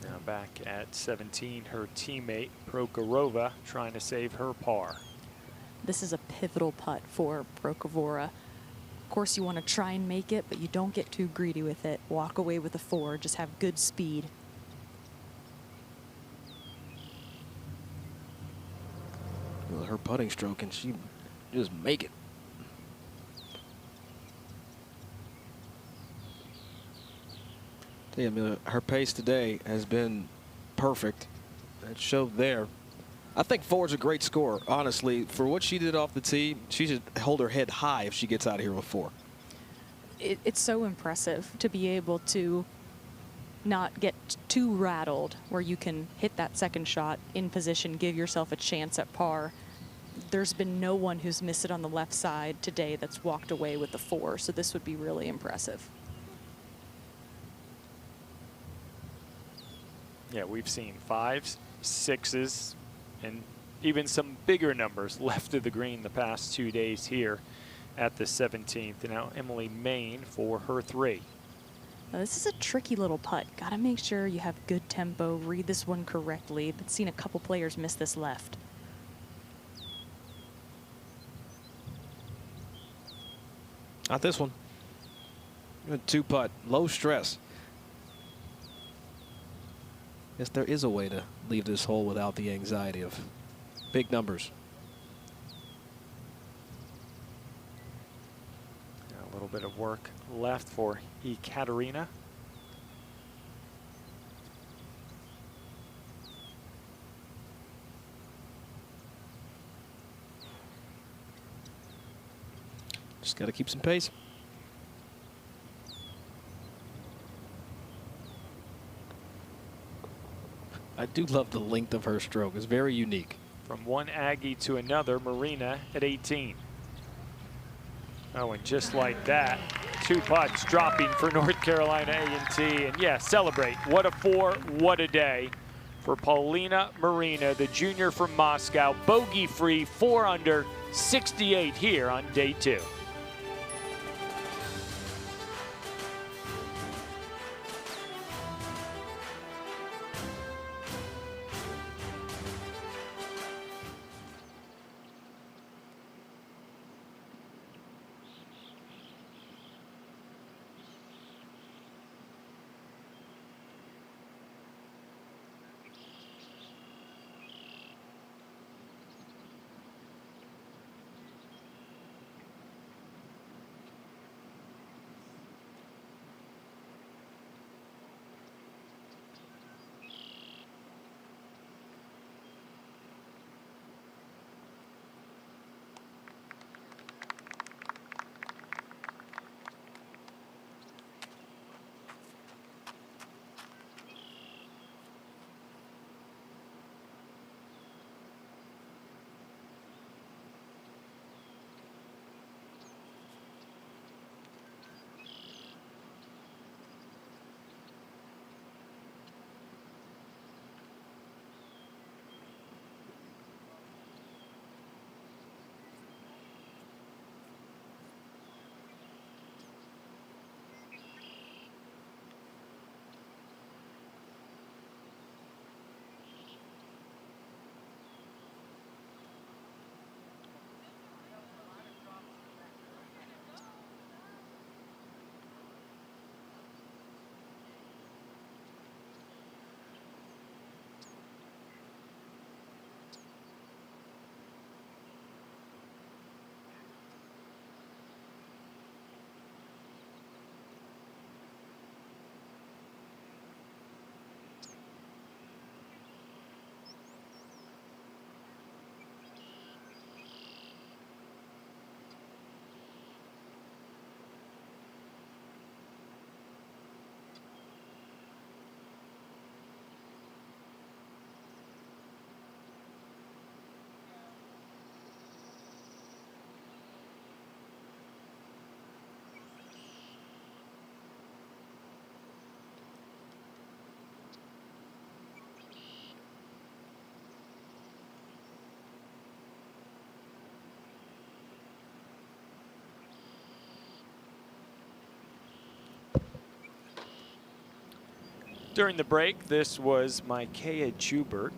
Now back at 17, her teammate Prokhorova trying to save her par. This is a pivotal putt for Prokhorova. Of course, you want to try and make it, but you don't get too greedy with it. Walk away with a 4. Just have good speed. Well, her putting stroke, and she just make it. Tell you, Amelia, her pace today has been perfect. That showed there. I think 4 is a great score. Honestly, for what she did off the tee, she should hold her head high if she gets out of here with 4. It's so impressive to be able to not get too rattled where you can hit that second shot in position, give yourself a chance at par. There's been no one who's missed it on the left side today that's walked away with the 4, so this would be really impressive. Yeah, we've seen 5s, 6s, and even some bigger numbers left of the green the past 2 days here at the 17th. And now Emily Main for her 3. Now this is a tricky little putt. Got to make sure you have good tempo, read this one correctly. But seen a couple players miss this left. Not this one. Good 2-putt, low stress. Guess there is a way to leave this hole without the anxiety of big numbers. A little bit of work left for Ekaterina. Just got to keep some pace. I do love the length of her stroke. It's very unique. From one Aggie to another, Marina at 18. Oh, and just like that, 2 putts dropping for North Carolina A&T. And yeah, celebrate. What a 4, what a day for Paulina Marina, the junior from Moscow. Bogey-free, 4 under, 68 here on day 2. During the break, this was Micaiah Jubert,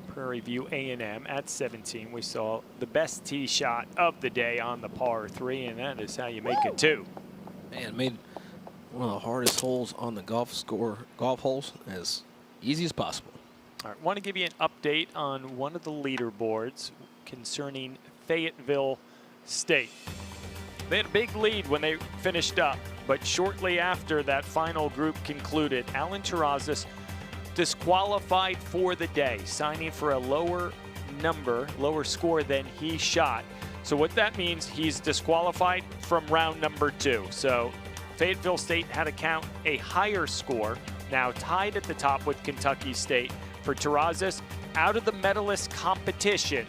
Prairie View A&M at 17. We saw the best tee shot of the day on the par 3, and that is how you make it 2. Man, made one of the hardest holes on the golf holes as easy as possible. All right, want to give you an update on one of the leaderboards concerning Fayetteville State. They had a big lead when they finished up, but shortly after that final group concluded, Alan Terrazas disqualified for the day, signing for a lower score than he shot. So what that means, he's disqualified from round number 2. So Fayetteville State had to count a higher score, now tied at the top with Kentucky State. For Terrazas, out of the medalist competition,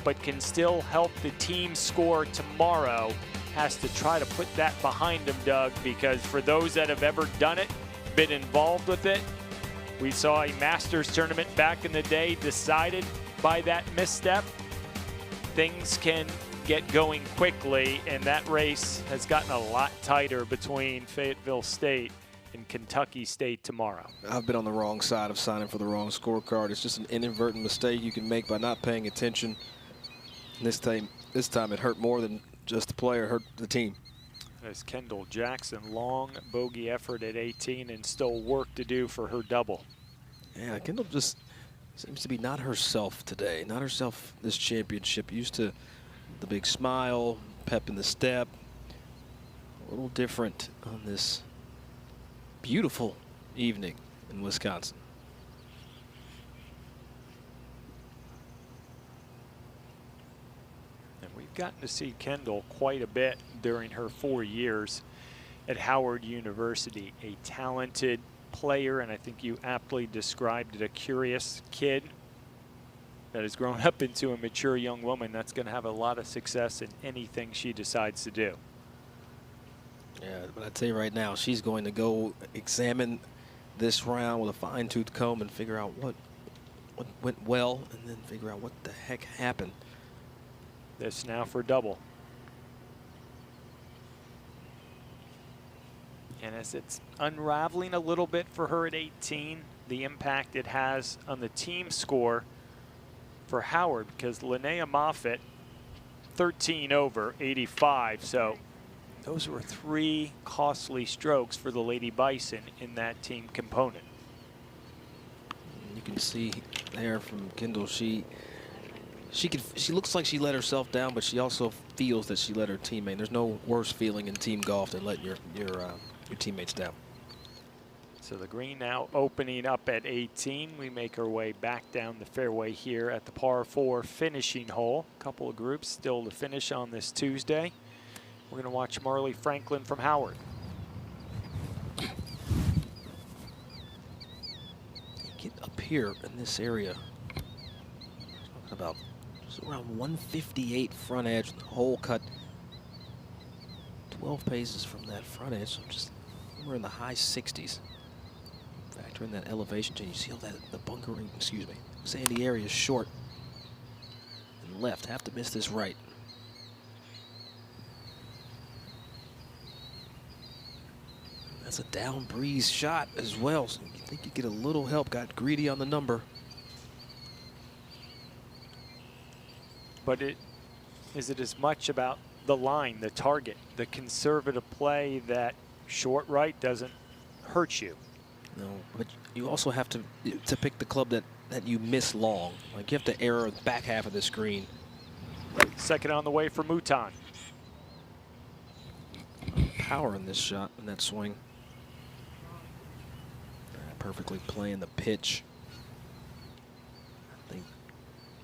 but can still help the team score tomorrow. Has to try to put that behind him, Doug, because for those that have ever done it, been involved with it, we saw a Masters tournament back in the day decided by that misstep. Things can get going quickly, and that race has gotten a lot tighter between Fayetteville State and Kentucky State tomorrow. I've been on the wrong side of signing for the wrong scorecard. It's just an inadvertent mistake you can make by not paying attention. This time it hurt more than just the player, hurt the team. As Kendall Jackson, long bogey effort at 18 and still work to do for her double. Yeah, Kendall just seems to be not herself today, not herself this championship. Used to the big smile, pep in the step. A little different on this beautiful evening in Wisconsin. Gotten to see Kendall quite a bit during her 4 years at Howard University. A talented player, and I think you aptly described it, a curious kid that has grown up into a mature young woman that's going to have a lot of success in anything she decides to do. Yeah, but I tell you right now, she's going to go examine this round with a fine-tooth comb and figure out what went well, and then figure out what the heck happened. This now for double. And as it's unraveling a little bit for her at 18, the impact it has on the team score for Howard, because Linnea Moffitt, 13 over, 85. So those were 3 costly strokes for the Lady Bison in that team component. You can see there from Kendall, she looks like she let herself down, but she also feels that she let her teammate. There's no worse feeling in team golf than letting your teammates down. So the green now opening up at 18. We make our way back down the fairway here at the par 4 finishing hole. A couple of groups still to finish on this Tuesday. We're going to watch Marley Franklin from Howard. Get up here in this area. Talking about just around 158 front edge. The hole cut 12 paces from that front edge. So just we're in the high 60s. Factor in that elevation change. You see all that, the bunkering, excuse me, sandy area is short. And left, have to miss this right. That's a down breeze shot as well. So you think you get a little help, got greedy on the number. But is it as much about the line, the target, the conservative play that short right doesn't hurt you? No, but you also have to pick the club that you miss long. Like you have to err the back half of the screen. Second on the way for Mouton. Power in this shot, in that swing. Perfectly playing the pitch. I think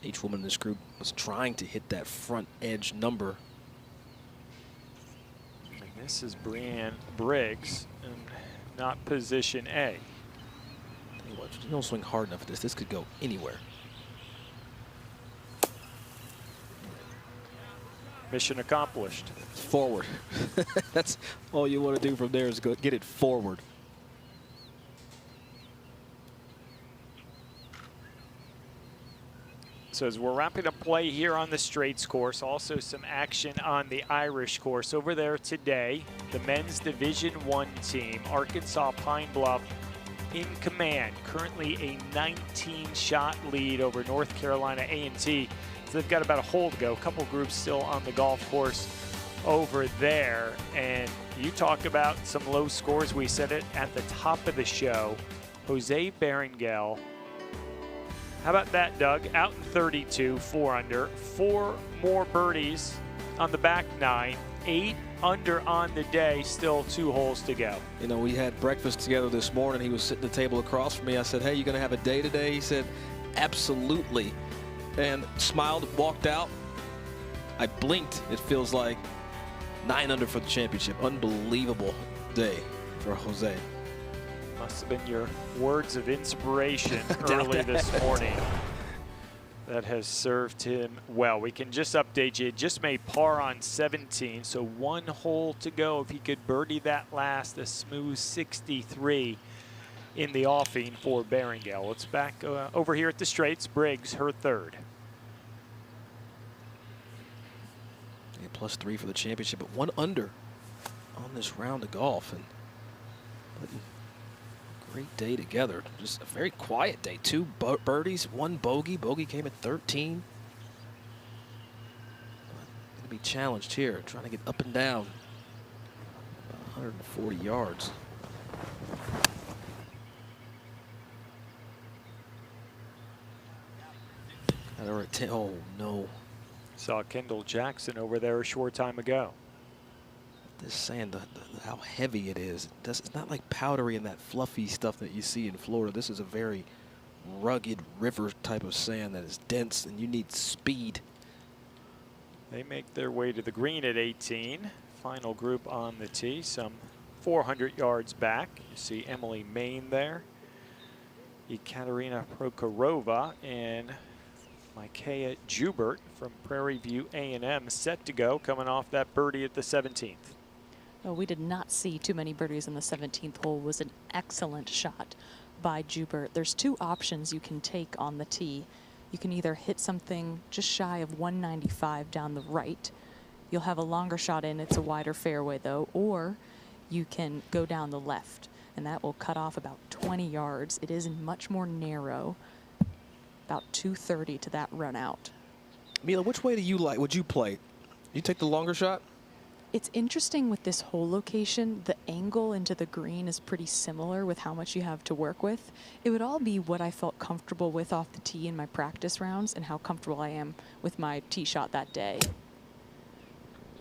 each woman in this group was trying to hit that front edge number. And this is Brianne Briggs, and not position A. Tell you what, if you don't swing hard enough at this could go anywhere. Mission accomplished. Forward. That's all you want to do from there is go get it forward. So as we're wrapping up play here on the Straits course, also some action on the Irish course over there today. The men's Division I team, Arkansas Pine Bluff, in command. Currently a 19-shot lead over North Carolina A&T. So they've got about a hole to go. A couple groups still on the golf course over there. And you talk about some low scores. We said it at the top of the show. Jose Berenguel. How about that, Doug? Out in 32, 4 under. 4 more birdies on the back 9. 8 under on the day, still 2 holes to go. You know, we had breakfast together this morning. He was sitting at the table across from me. I said, hey, you going to have a day today? He said, absolutely. And smiled, walked out. I blinked. It feels like 9 under for the championship. Unbelievable day for Jose. Must have been your words of inspiration early this morning. That has served him well. We can just update you. Just made par on 17, so 1 hole to go. If he could birdie that last, a smooth 63 in the offing for Berenguel. It's back over here at the Straits. Briggs, her 3rd. Yeah, +3 for the championship, but 1 under on this round of golf. And great day together. Just a very quiet day. 2 birdies, 1 bogey. Bogey came at 13. Going to be challenged here, trying to get up and down. 140 yards. Got her at 10. Oh, no. Saw Kendall Jackson over there a short time ago. This sand, how heavy it is. It's not like powdery and that fluffy stuff that you see in Florida. This is a very rugged river type of sand that is dense, and you need speed. They make their way to the green at 18. Final group on the tee, some 400 yards back. You see Emily Main there. Ekaterina Prokhorova and Micaiah Jubert from Prairie View A&M set to go, coming off that birdie at the 17th. Oh, we did not see too many birdies in the 17th hole. It was an excellent shot by Joubert. There's two options you can take on the tee. You can either hit something just shy of 195 down the right. You'll have a longer shot in. It's a wider fairway, though. Or you can go down the left, and that will cut off about 20 yards. It is much more narrow, about 230 to that run out. Mila, which way do you like? Would you play? You take the longer shot? It's interesting with this hole location, the angle into the green is pretty similar with how much you have to work with. It would all be what I felt comfortable with off the tee in my practice rounds and how comfortable I am with my tee shot that day.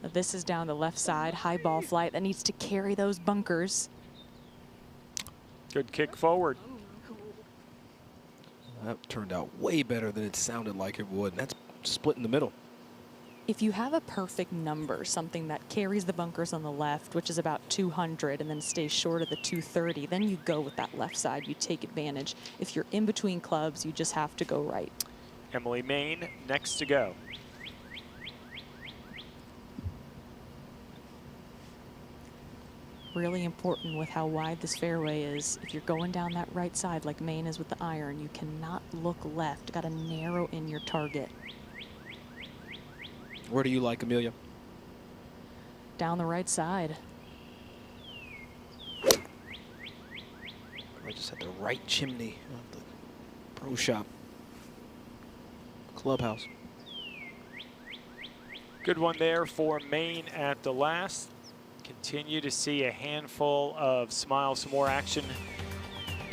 Now this is down the left side, high ball flight that needs to carry those bunkers. Good kick forward. That turned out way better than it sounded like it would. That's split in the middle. If you have a perfect number, something that carries the bunkers on the left, which is about 200, and then stays short of the 230, then you go with that left side. You take advantage. If you're in between clubs, you just have to go right. Emily Main next to go. Really important with how wide this fairway is. If you're going down that right side like Main is with the iron, you cannot look left. Got to narrow in your target. Where do you like, Amelia? Down the right side. I just had the right chimney of the pro shop clubhouse. Good one there for Maine at the last. Continue to see a handful of smiles, some more action.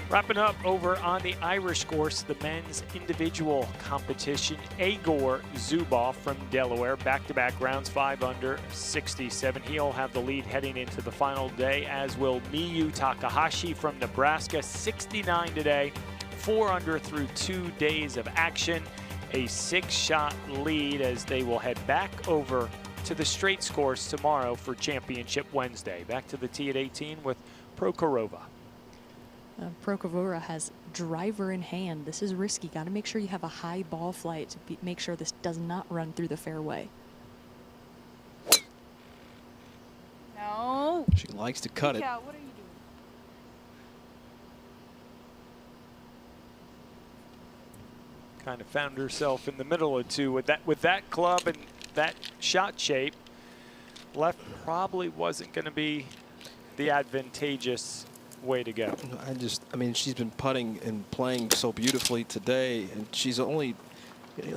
Wrapping up over on the Irish course, the men's individual competition. Igor Zubov from Delaware, back-to-back rounds, 5 under, 67. He'll have the lead heading into the final day, as will Miyu Takahashi from Nebraska, 69 today, 4 under through 2 days of action. A 6-shot lead as they will head back over to the Straits course tomorrow for Championship Wednesday. Back to the tee at 18 with Prokhorova. Prokhorova has driver in hand. This is risky. Got to make sure you have a high ball flight to make sure this does not run through the fairway. No. She likes to cut it. Yeah, what are you doing? Kind of found herself in the middle of two with that club and that shot shape. Left probably wasn't going to be the advantageous way to go. I mean, she's been putting and playing so beautifully today, and she's only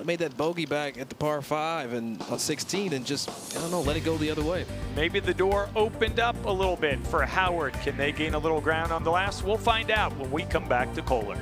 made that bogey back at the par 5 and on 16 and just, I don't know, let it go the other way. Maybe the door opened up a little bit for Howard. Can they gain a little ground on the last? We'll find out when we come back to Kohler.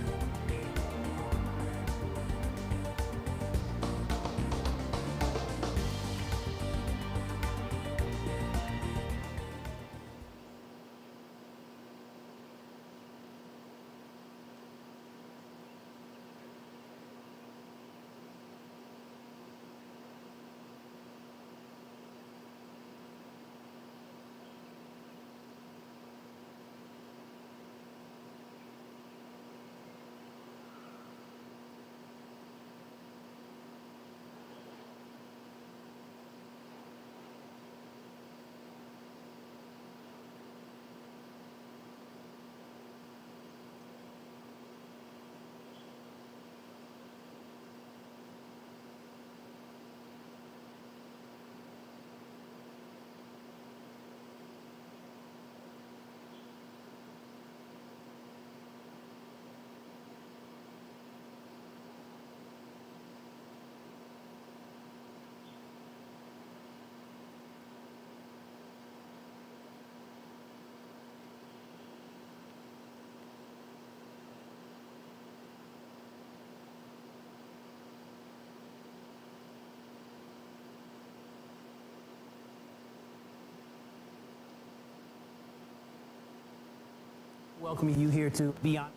Welcoming you here to Beyond.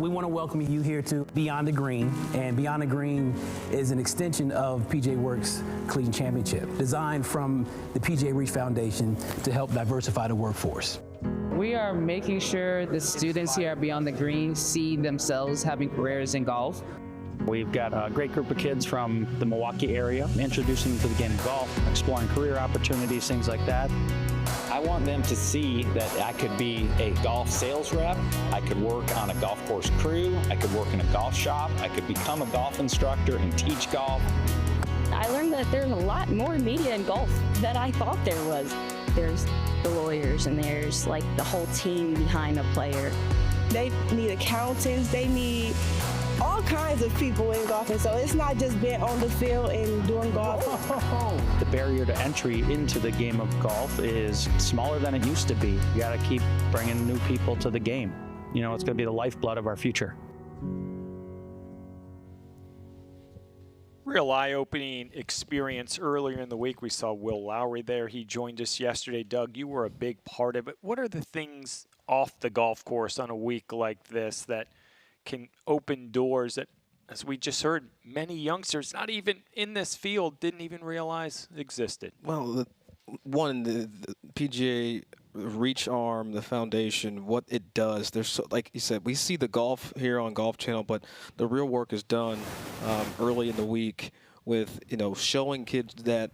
We want to welcome you here to Beyond the Green, and Beyond the Green is an extension of PGA Works Collegiate Championship, designed from the PGA Reach Foundation to help diversify the workforce. We are making sure the students here at Beyond the Green see themselves having careers in golf. We've got a great group of kids from the Milwaukee area, introducing them to the game of golf, exploring career opportunities, things like that. I want them to see that I could be a golf sales rep, I could work on a golf course crew, I could work in a golf shop, I could become a golf instructor and teach golf. I learned that there's a lot more media in golf than I thought there was. There's the lawyers and there's like the whole team behind a player. They need accountants, they need all kinds of people in golf, and so it's not just being on the field and doing golf. The barrier to entry into the game of golf is smaller than it used to be. You got to keep bringing new people to the game. You know, it's going to be the lifeblood of our future. Real eye-opening experience earlier in the week. We saw Will Lowry there. He joined us yesterday. Doug, you were a big part of it. What are the things off the golf course on a week like this that can open doors that, as we just heard, many youngsters, not even in this field, didn't even realize existed? Well, the PGA Reach Arm, the foundation, what it does. There's so, like you said, we see the golf here on Golf Channel, but the real work is done early in the week with, you know, showing kids that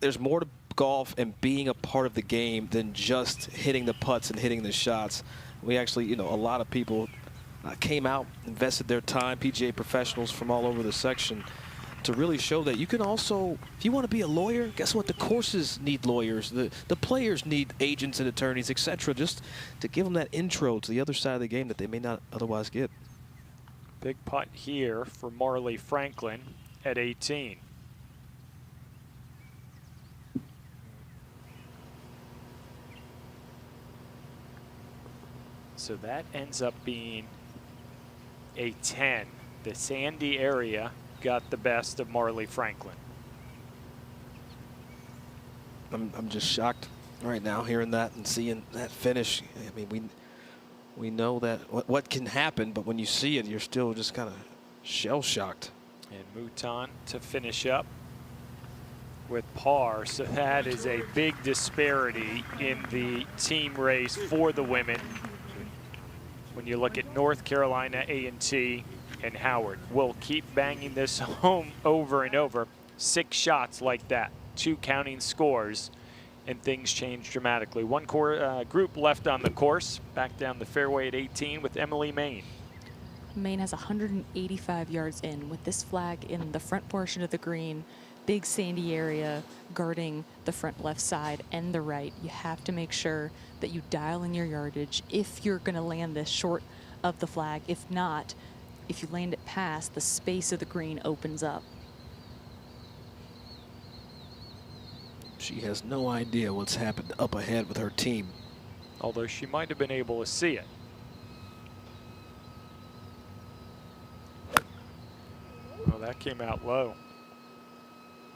there's more to golf and being a part of the game than just hitting the putts and hitting the shots. We actually, you know, a lot of people came out, invested their time, PGA professionals from all over the section, to really show that you can also, if you want to be a lawyer, guess what? The courses need lawyers. The players need agents and attorneys, etc., just to give them that intro to the other side of the game that they may not otherwise get. Big putt here for Marley Franklin at 18. So that ends up being a 10. The sandy area got the best of Marley Franklin. I'm just shocked right now hearing that and seeing that finish. I mean, we know that what can happen, but when you see it, you're still just kind of shell-shocked. And Mouton to finish up with par. So that is a big disparity in the team race for the women. When you look at North Carolina A&T and Howard, we'll keep banging this home over and over. 6 shots like that, 2 counting scores, and things change dramatically. One group left on the course, back down the fairway at 18 with Emily Main. Main has 185 yards in with this flag in the front portion of the green. Big sandy area guarding the front left side and the right. You have to make sure that you dial in your yardage if you're going to land this short of the flag. If not, if you land it past, the space of the green opens up. She has no idea what's happened up ahead with her team. Although she might have been able to see it. Oh, that came out low.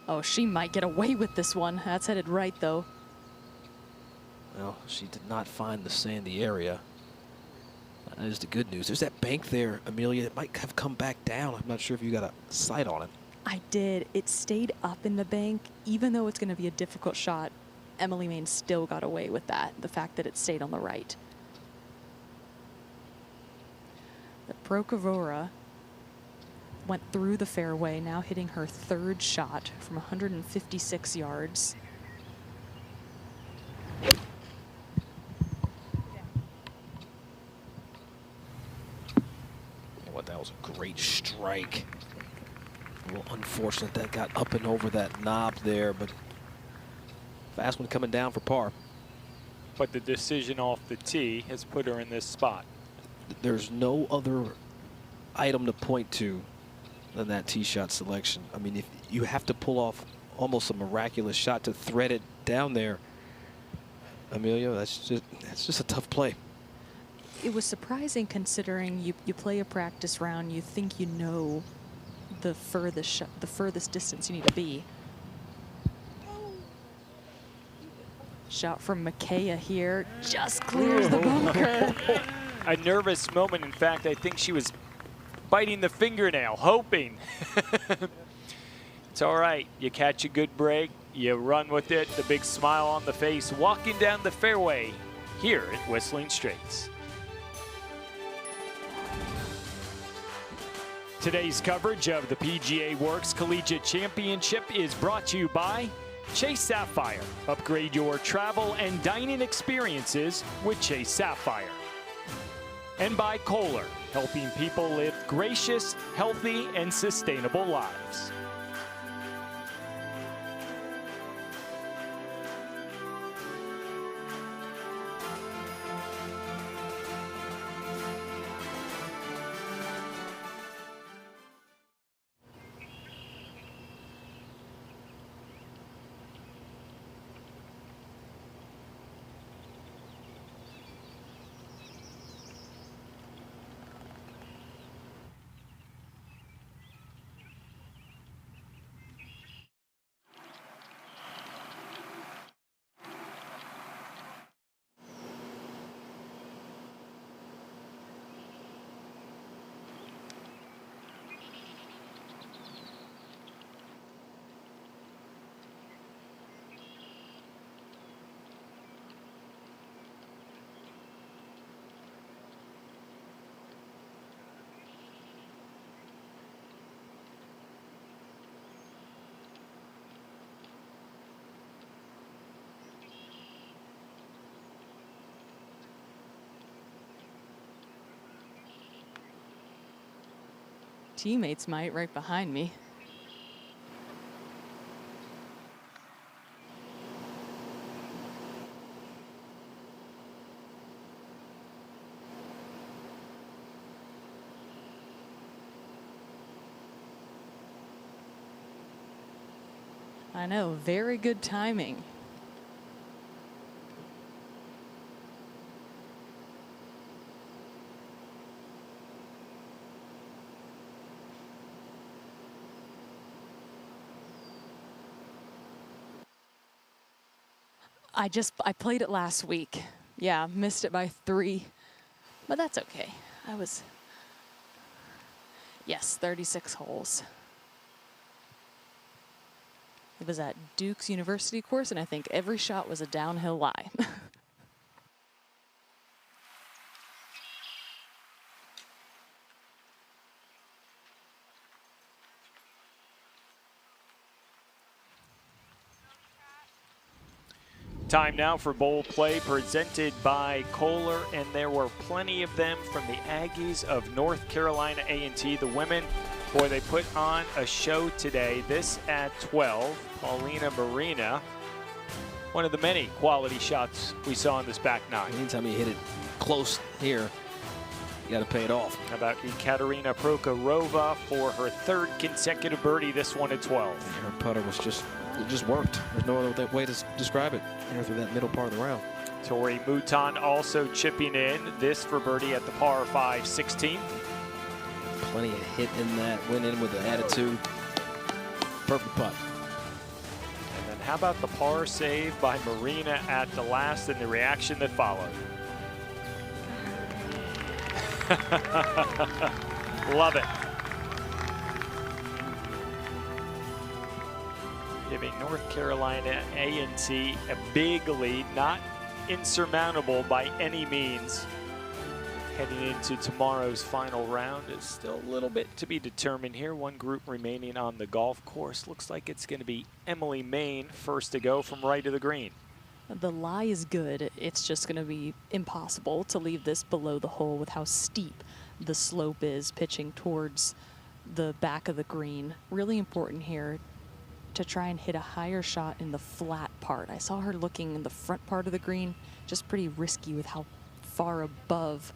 Oh, she might get away with this one. That's headed right, though. Well, she did not find the sandy area. That is the good news. There's that bank there, Amelia. It might have come back down. I'm not sure if you got a sight on it. I did. It stayed up in the bank. Even though it's going to be a difficult shot, Emily Main still got away with that, the fact that it stayed on the right. The Prokofora went through the fairway, now hitting her 3rd shot from 156 yards. What, that was a great strike. A little unfortunate that got up and over that knob there, but fast one coming down for par. But the decision off the tee has put her in this spot. There's no other item to point to than that tee shot selection. I mean, if you have to pull off almost a miraculous shot to thread it down there, Amelia, that's just a tough play. It was surprising considering you play a practice round, you think you know the furthest distance you need to be. Shot from Micaiah here, just clears the bunker. a nervous moment. In fact, I think she was biting the fingernail, hoping. It's all right. You catch a good break, you run with it, the big smile on the face, walking down the fairway here at Whistling Straits. Today's coverage of the PGA Works Collegiate Championship is brought to you by Chase Sapphire. Upgrade your travel and dining experiences with Chase Sapphire. And by Kohler, helping people live gracious, healthy, and sustainable lives. Teammates might right behind me. I know, very good timing. I played it last week. Yeah, missed it by 3, but that's okay. Yes, 36 holes. It was at Duke's University course, and I think every shot was a downhill lie. Time now for bowl play presented by Kohler, and there were plenty of them from the Aggies of North Carolina A&T. The women, boy, they put on a show today. This at 12, Paulina Marina. One of the many quality shots we saw in this back nine. Anytime you hit it close here, you got to pay it off. How about Ekaterina Prokhorova for her 3rd consecutive birdie, this one at 12. Her putter was it just worked. There's no other way to describe it here through that middle part of the round. Tori Mouton also chipping in, this for birdie at the par 5 16. Plenty of hit in that, went in with the attitude. Perfect putt. And then how about the par save by Marina at the last and the reaction that followed? Love it. Giving North Carolina A&T a big lead, not insurmountable by any means. Heading into tomorrow's final round, is still a little bit to be determined here. One group remaining on the golf course. Looks like it's going to be Emily Main first to go from right of the green. The lie is good. It's just going to be impossible to leave this below the hole with how steep the slope is pitching towards the back of the green. Really important here to try and hit a higher shot in the flat part. I saw her looking in the front part of the green, just pretty risky with how far above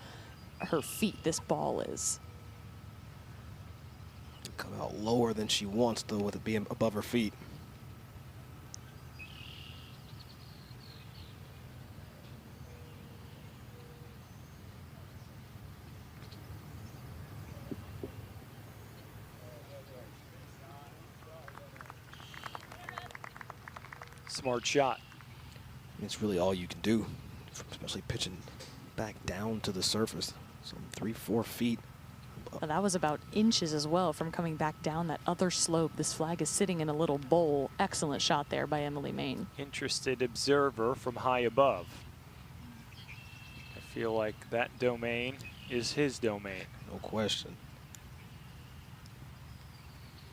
her feet this ball is. Come out lower than she wants, though, with it being above her feet. Smart shot. It's really all you can do, especially pitching back down to the surface, some 3-4 feet. Well, that was about inches as well from coming back down that other slope. This flag is sitting in a little bowl. Excellent shot there by Emily Main. Interested observer from high above. I feel like that domain is his domain. No question.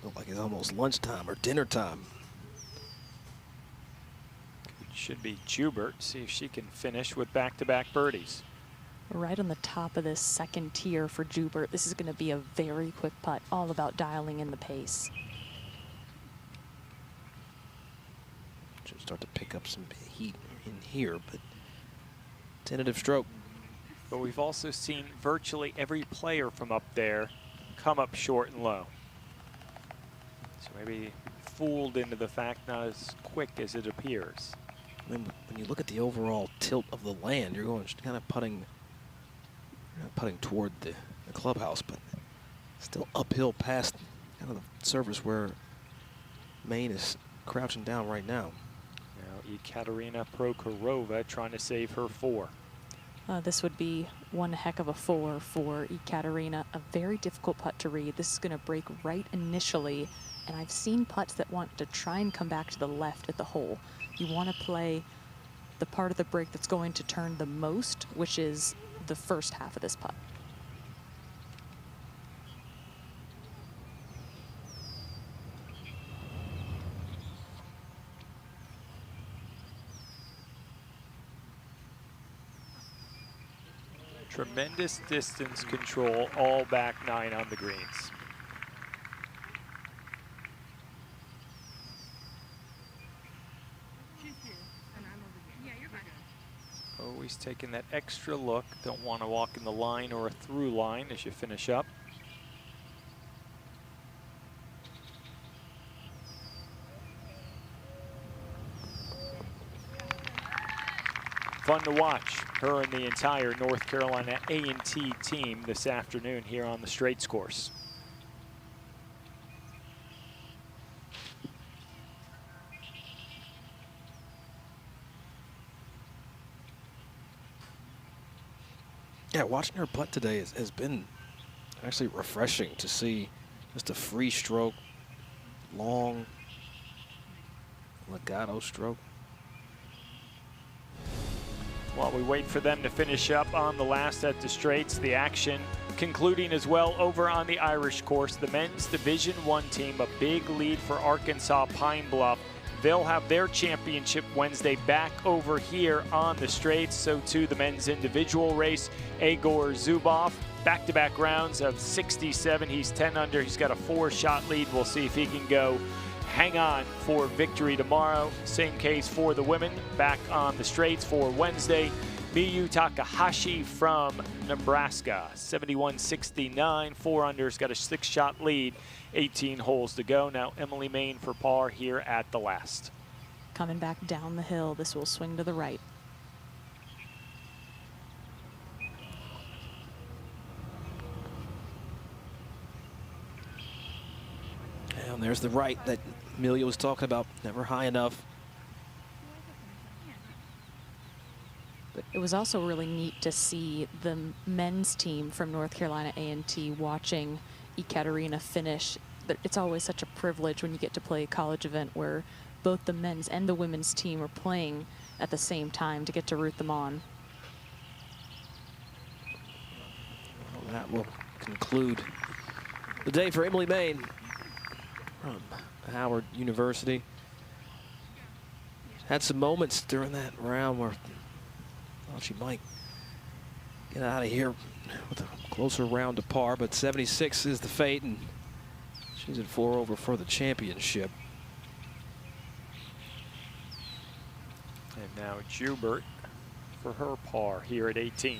Look like it's almost lunchtime or dinner time. It should be Jubert. See if she can finish with back-to-back birdies. Right on the top of this second tier for Jubert. This is going to be a very quick putt, all about dialing in the pace. Should start to pick up some heat in here, but tentative stroke. But we've also seen virtually every player from up there come up short and low. So maybe fooled into the fact not as quick as it appears. When you look at the overall tilt of the land, you're going kind of putting toward the clubhouse, but still uphill past kind of the surface where Main is crouching down right now. Now Ekaterina Prokhorova trying to save her 4. This would be one heck of a 4 for Ekaterina. A very difficult putt to read. This is going to break right initially, and I've seen putts that want to try and come back to the left at the hole. You want to play the part of the break that's going to turn the most, which is the first half of this putt. Tremendous distance control, all back 9 on the greens. Always taking that extra look. Don't want to walk in the line or a through line as you finish up. Fun to watch her and the entire North Carolina A&T team this afternoon here on the Straits course. Yeah, watching her putt today has been actually refreshing to see. Just a free stroke, long legato stroke. While we wait for them to finish up on the last at the Straits, the action concluding as well over on the Irish course. The men's Division I team, a big lead for Arkansas Pine Bluff. They'll have their championship Wednesday back over here on the Straits. So too the men's individual race. Egor Zubov, back-to-back rounds of 67. He's 10 under. He's got a 4-shot lead. We'll see if he can go hang on for victory tomorrow. Same case for the women back on the Straits for Wednesday. Miyu Takahashi from Nebraska, 71-69, 4 under, has got a 6-shot lead, 18 holes to go. Now Emily Main for par here at the last. Coming back down the hill, this will swing to the right. And there's the right that Amelia was talking about, never high enough. It was also really neat to see the men's team from North Carolina A&T watching Ekaterina finish. It's always such a privilege when you get to play a college event where both the men's and the women's team are playing at the same time to get to root them on. Well, that will conclude the day for Emily Main from Howard University. Had some moments during that round where she might get out of here with a closer round to par, but 76 is the fate, and she's at 4 over for the championship. And now Jubert for her par here at 18.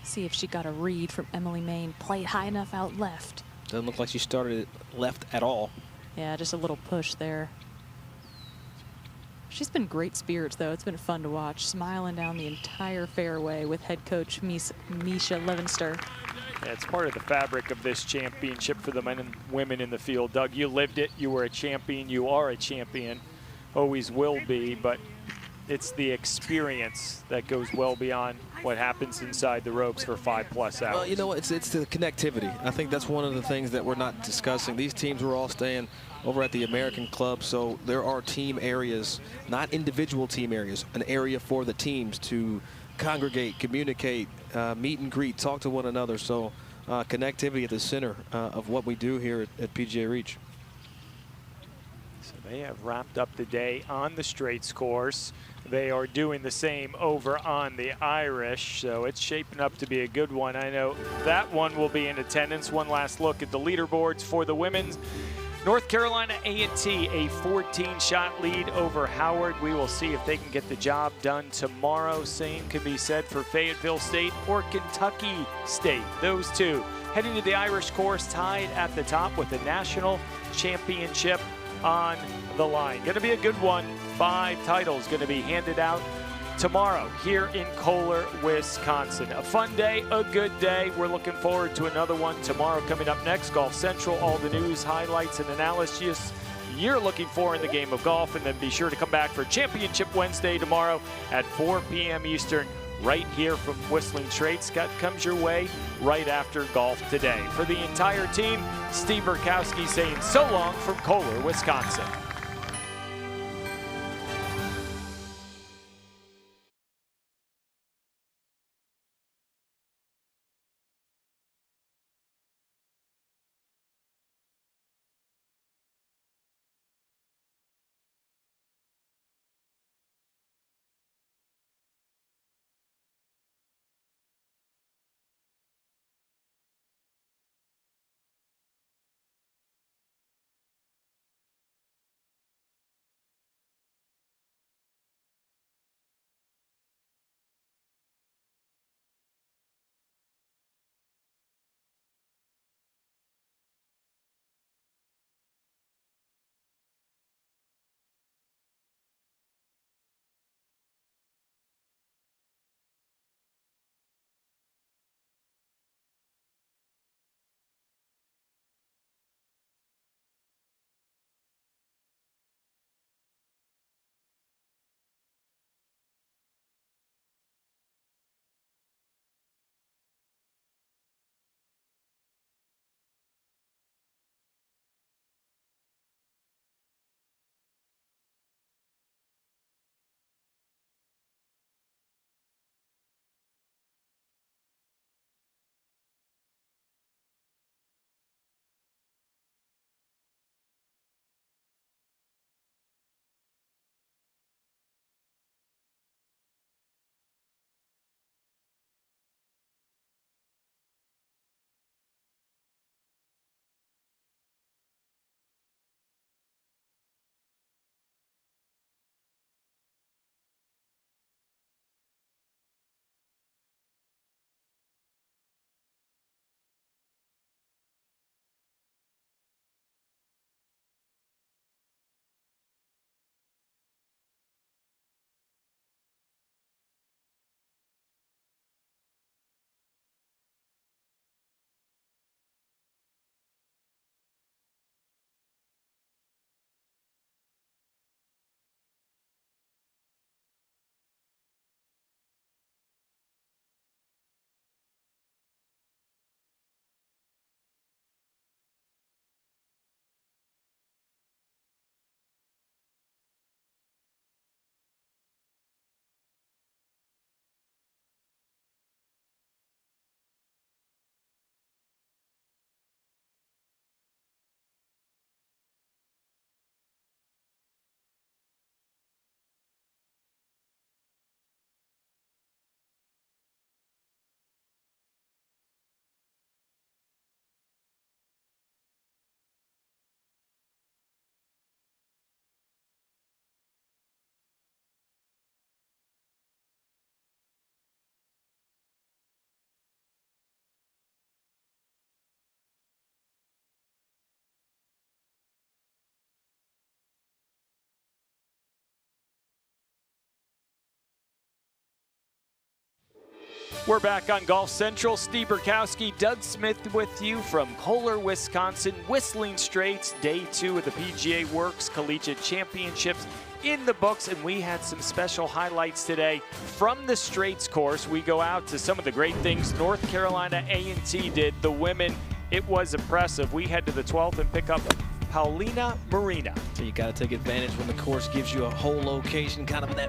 See if she got a read from Emily Main. Play high enough out left. Doesn't look like she started it left at all. Yeah, just a little push there. She's been great spirits, though. It's been fun to watch. Smiling down the entire fairway with head coach Misha Levenster. Yeah, it's part of the fabric of this championship for the men and women in the field. Doug, you lived it. You were a champion. You are a champion. Always will be. But it's the experience that goes well beyond what happens inside the ropes for 5+ hours. Well, you know what? It's the connectivity. I think that's one of the things that we're not discussing. These teams were all staying over at the American Club, so there are team areas, not individual team areas, an area for the teams to congregate, communicate, meet and greet, talk to one another. So connectivity at the center of what we do here at PGA Reach. So they have wrapped up the day on the Straits course. They are doing the same over on the Irish, so it's shaping up to be a good one. I know that one will be in attendance. One last look at the leaderboards for the women's. North Carolina A&T, a 14-shot lead over Howard. We will see if they can get the job done tomorrow. Same can be said for Fayetteville State or Kentucky State. Those two heading to the Irish course, tied at the top with the national championship on the line. Going to be a good one. 5 titles going to be handed out tomorrow here in Kohler, Wisconsin. A fun day, a good day. We're looking forward to another one tomorrow. Coming up next, Golf Central, all the news, highlights, and analysis you're looking for in the game of golf. And then be sure to come back for Championship Wednesday tomorrow at 4 p.m. Eastern, right here from Whistling Straits. Scott comes your way right after Golf Today. For the entire team, Steve Burkowski saying so long from Kohler, Wisconsin. We're back on Golf Central. Steve Burkowski, Doug Smith with you from Kohler, Wisconsin. Whistling Straits, day 2 of the PGA Works Collegiate Championships in the books, and we had some special highlights today from the Straits course. We go out to some of the great things North Carolina A&T did. The women, it was impressive. We head to the 12th and pick up Paulina Marina. So you got to take advantage when the course gives you a whole location, kind of in that